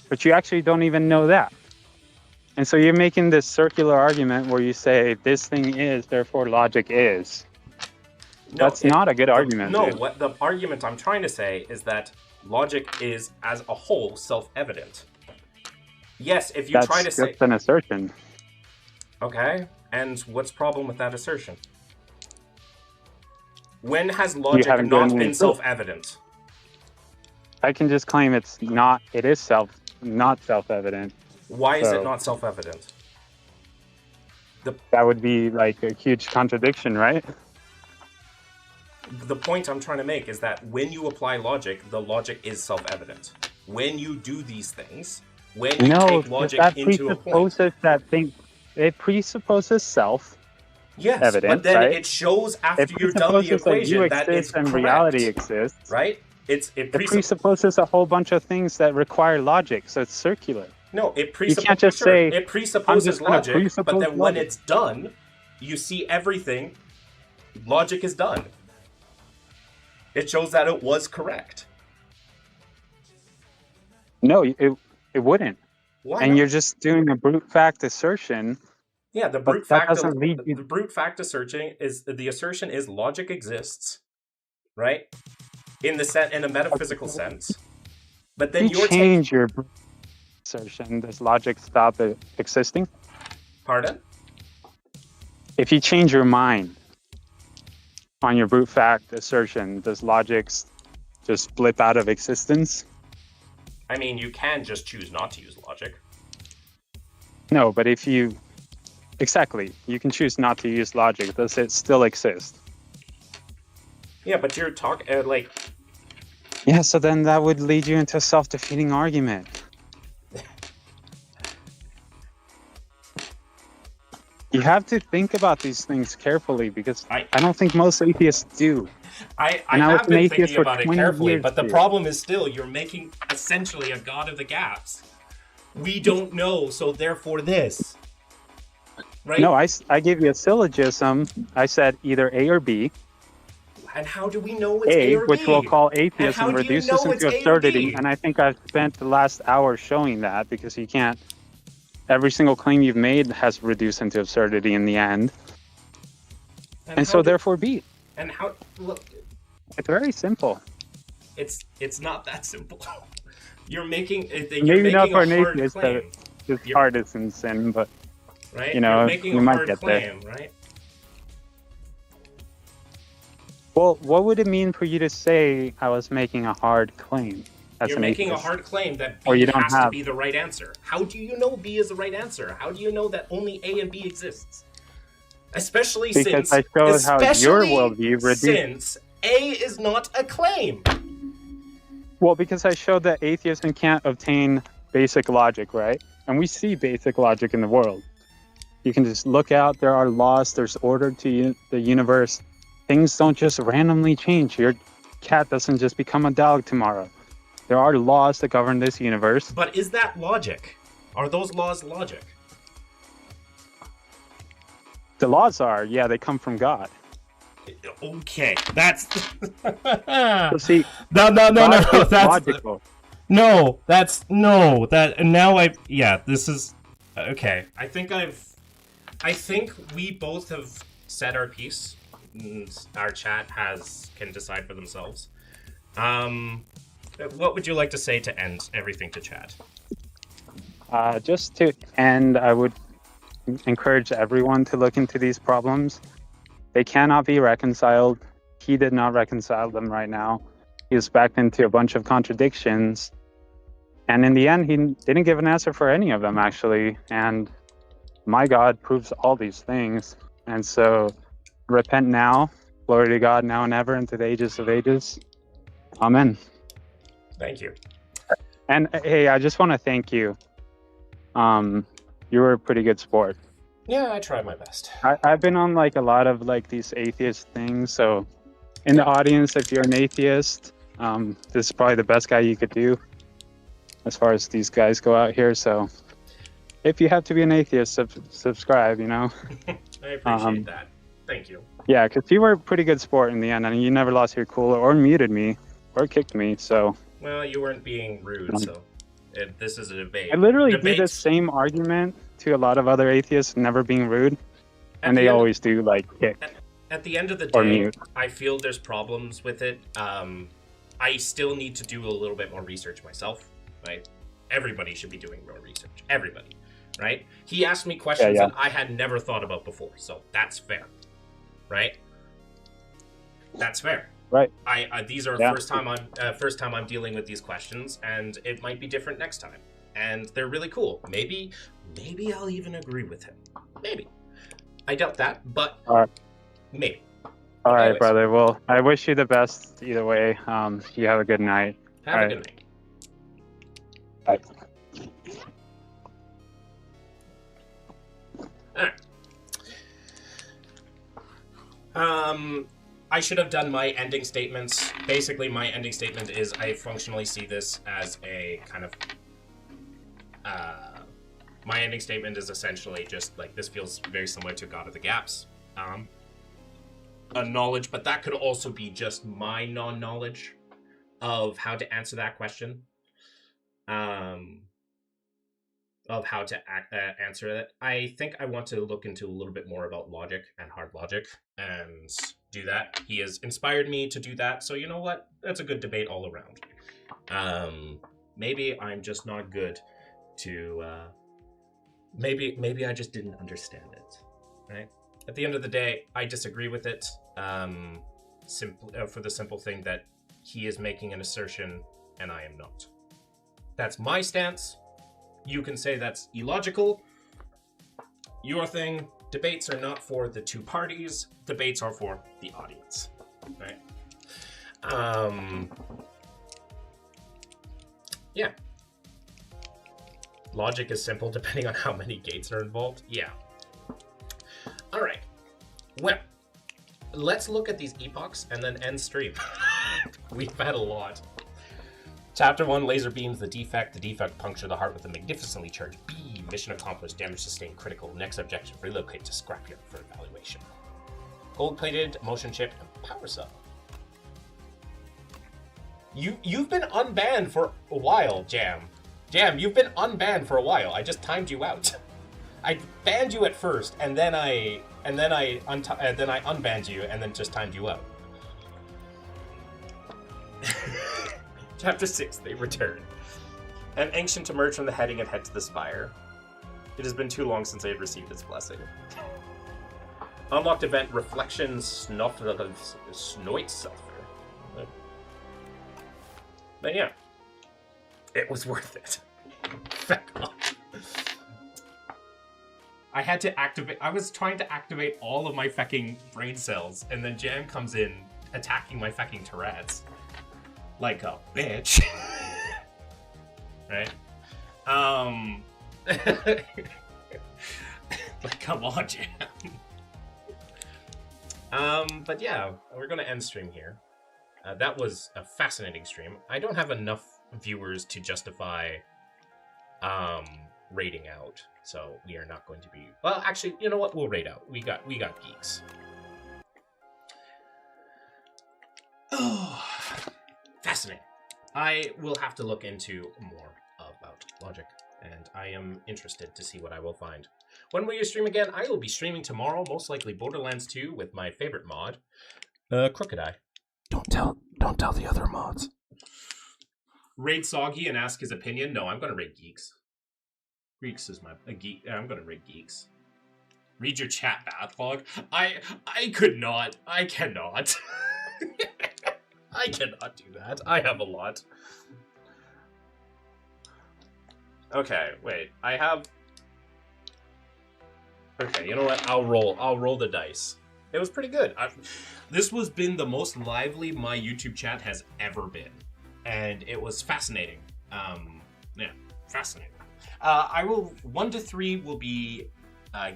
but you actually don't even know that. And so you're making this circular argument where you say this thing is, therefore logic is. That's not a good argument. No, dude. what the argument I'm trying to say is that logic is, as a whole, self-evident. Yes, if you That's try to just say... an assertion. Okay, and what's the problem with that assertion? When has logic haven't not given me been proof. self-evident? I can just claim it's not. It is not self-evident. Why is So- it not self-evident? That would be like a huge contradiction, right? The point I'm trying to make is that when you apply logic, the logic is self-evident. When you do these things, when you No, take because logic that into a point... presupposes that thing. It presupposes self. Yes, evidence, but then right? it shows It after you're done the presupposes that you equation that it's exist and correct, reality exists. right? It It presupposes a whole bunch of things that require logic, so it's circular. No, it You can't just say, it "I'm presupposes just gonna logic, but presuppose then when logic." it's done, you see everything. Logic is done. It shows that it was correct. No, it wouldn't. Why And you're not? just doing a brute fact assertion, Yeah, but that doesn't lead the you. brute fact assertion is the assertion is logic exists, right? In a metaphysical sense. But If then you you're take change your brute assertion, does logic stop it existing? pardon? If you change your mind on your brute fact assertion, does logic just blip out of existence? I mean, you can just choose not to use logic. No, but if you exactly, you can choose not to use logic. Does it still exist? Yeah, but you're talking like Yeah, so then that would lead you into a self-defeating argument. You have to think about these things carefully because I don't think most atheists do. I And I was have an been atheist thinking for about it 20 carefully, years, but the dude. problem is still you're making essentially a god of the gaps. We don't know, so therefore this. Right? No, I gave you a syllogism. I said either A or B. And how do we know it's A or B? Which we'll call And how atheism, do you reduces know it's into A or absurdity. B? And I think I've spent the last hour showing that because you can't. Every single claim you've made has reduced into absurdity in the end. And so therefore B. And how look, It's very simple. it's not that simple. You're making Maybe not for a an hard atheist claim. that his heart is in sin, but Right? you know, You're making you a might hard get there. claim, right? Well, what would it mean for you to say I was making a hard claim? You're making a hard claim that Or B you don't has to have- be the right answer. How do you know B is the right answer? How do you know that only A and B exists? Especially Because since I showed how your worldview reduced. since A is not a claim. Well, because I showed that atheism can't obtain basic logic, right? And we see basic logic in the world. You can just look out, there are laws, there's order to the universe. Things don't just randomly change. Your cat doesn't just become a dog tomorrow. There are laws that govern this universe. But is that logic? Are those laws logic? The laws are, yeah, they come from God. Okay, that's So see, No, God is that's logical. no, that's no. That now this is okay. I think we both have said our piece. Our chat can decide for themselves. What would you like to say to end everything to chat? Just to end, I would encourage everyone to look into these problems. They cannot be reconciled. He did not reconcile them right now. He was backed into a bunch of contradictions. And in the end, he didn't give an answer for any of them, actually. And my God proves all these things. And so repent now. Glory to God now and ever into the ages of ages. Amen. Thank you. And hey, I just want to thank you. You were a pretty good sport. Yeah, I tried my best. I've been on like a lot of like these atheist things. So in the audience, if you're an atheist, this is probably the best guy you could do as far as these guys go out here. So if you have to be an atheist, subscribe, you know? I appreciate that. Thank you. Yeah, because you were a pretty good sport in the end, and you never lost your cool or muted me or kicked me. So Well, you weren't being rude, so this is a debate. I literally do the Debates- same argument to a lot of other atheists, never being rude, and they always do like kick. At the end of the Or day, mute. I feel there's problems with it. I still need to do a little bit more research myself, right? Everybody should be doing more research. Everybody, right? He asked me questions Yeah. that I had never thought about before, so that's fair, right? That's fair. Right. These are Yeah. first time I'm dealing with these questions, and it might be different next time. And they're really cool. Maybe I'll even agree with him. Maybe. I doubt that, but All right. maybe. All right, Anyways. brother. Well, I wish you the best either way. You have a good night. Have All a right. good night. Bye. I should have done my ending statements. Basically, my ending statement is I functionally see this as a kind of... my ending statement is essentially just like, this feels very similar to God of the Gaps. A knowledge, but that could also be just my non-knowledge of how to answer that question. of how to answer it. I think I want to look into a little bit more about logic and hard logic and do that. He has inspired me to do that, so you know what? That's a good debate all around. Maybe I'm just not good to. Maybe I just didn't understand it. Right. At the end of the day, I disagree with it. For the simple thing that he is making an assertion and I am not. That's my stance. You can say that's illogical. Your thing. Debates are not for the two parties. Debates are for the audience. Right? Yeah. Logic is simple depending on how many gates are involved. Yeah. All right. Well, let's look at these epochs and then end stream. We've had a lot. Chapter 1, laser beams, the defect. The defect puncture the heart with a magnificently charged beam. Mission accomplished, damage sustained, critical. Next objective, relocate to scrapyard for evaluation. Gold-plated, motion chip, and power cell. You've been unbanned for a while, Jam. Jam, you've been unbanned for a while. I just timed you out. I banned you at first, and then I unbanned you, and then just timed you out. Chapter 6, they return. An ancient emerged from the heading and head to the spire. It has been too long since I had received its blessing. Unlocked event, Reflection Snoit Sulfur. But yeah, it was worth it. Feck off. I had to activate, I was trying to activate all of my fecking brain cells, and then Jam comes in attacking my fecking Tourette's. Like a bitch. Right? Like, come on, Jam. But yeah, we're gonna end stream here. That was a fascinating stream. I don't have enough viewers to justify rating out, so we are not going to be. Well, actually, you know what? We'll rate out. We got geeks. Oh, fascinating. I will have to look into more about logic, and I am interested to see what I will find. When will you stream again? I will be streaming tomorrow, most likely Borderlands 2 with my favorite mod, Crooked Eye. Don't tell the other mods. Raid Soggy and ask his opinion. No, I'm gonna raid Geeks. Geeks is my geek. I'm gonna raid Geeks. Read your chat backlog. I could not. I cannot. I cannot do that. I have a lot. Okay, wait. I have. Okay, you know what? I'll roll the dice. It was pretty good. This was been the most lively my YouTube chat has ever been, and it was fascinating. Yeah, fascinating. I will 1 to 3 will be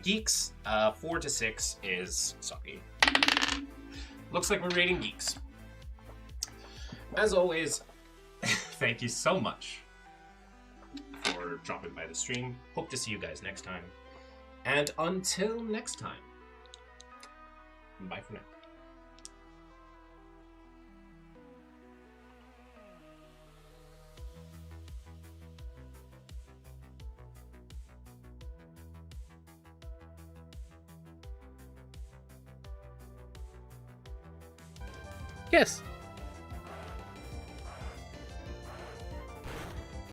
Geeks. 4 to 6 is Soggy. Looks like we're rating Geeks. As always, thank you so much for dropping by the stream. Hope to see you guys next time. And until next time, bye for now. Yes.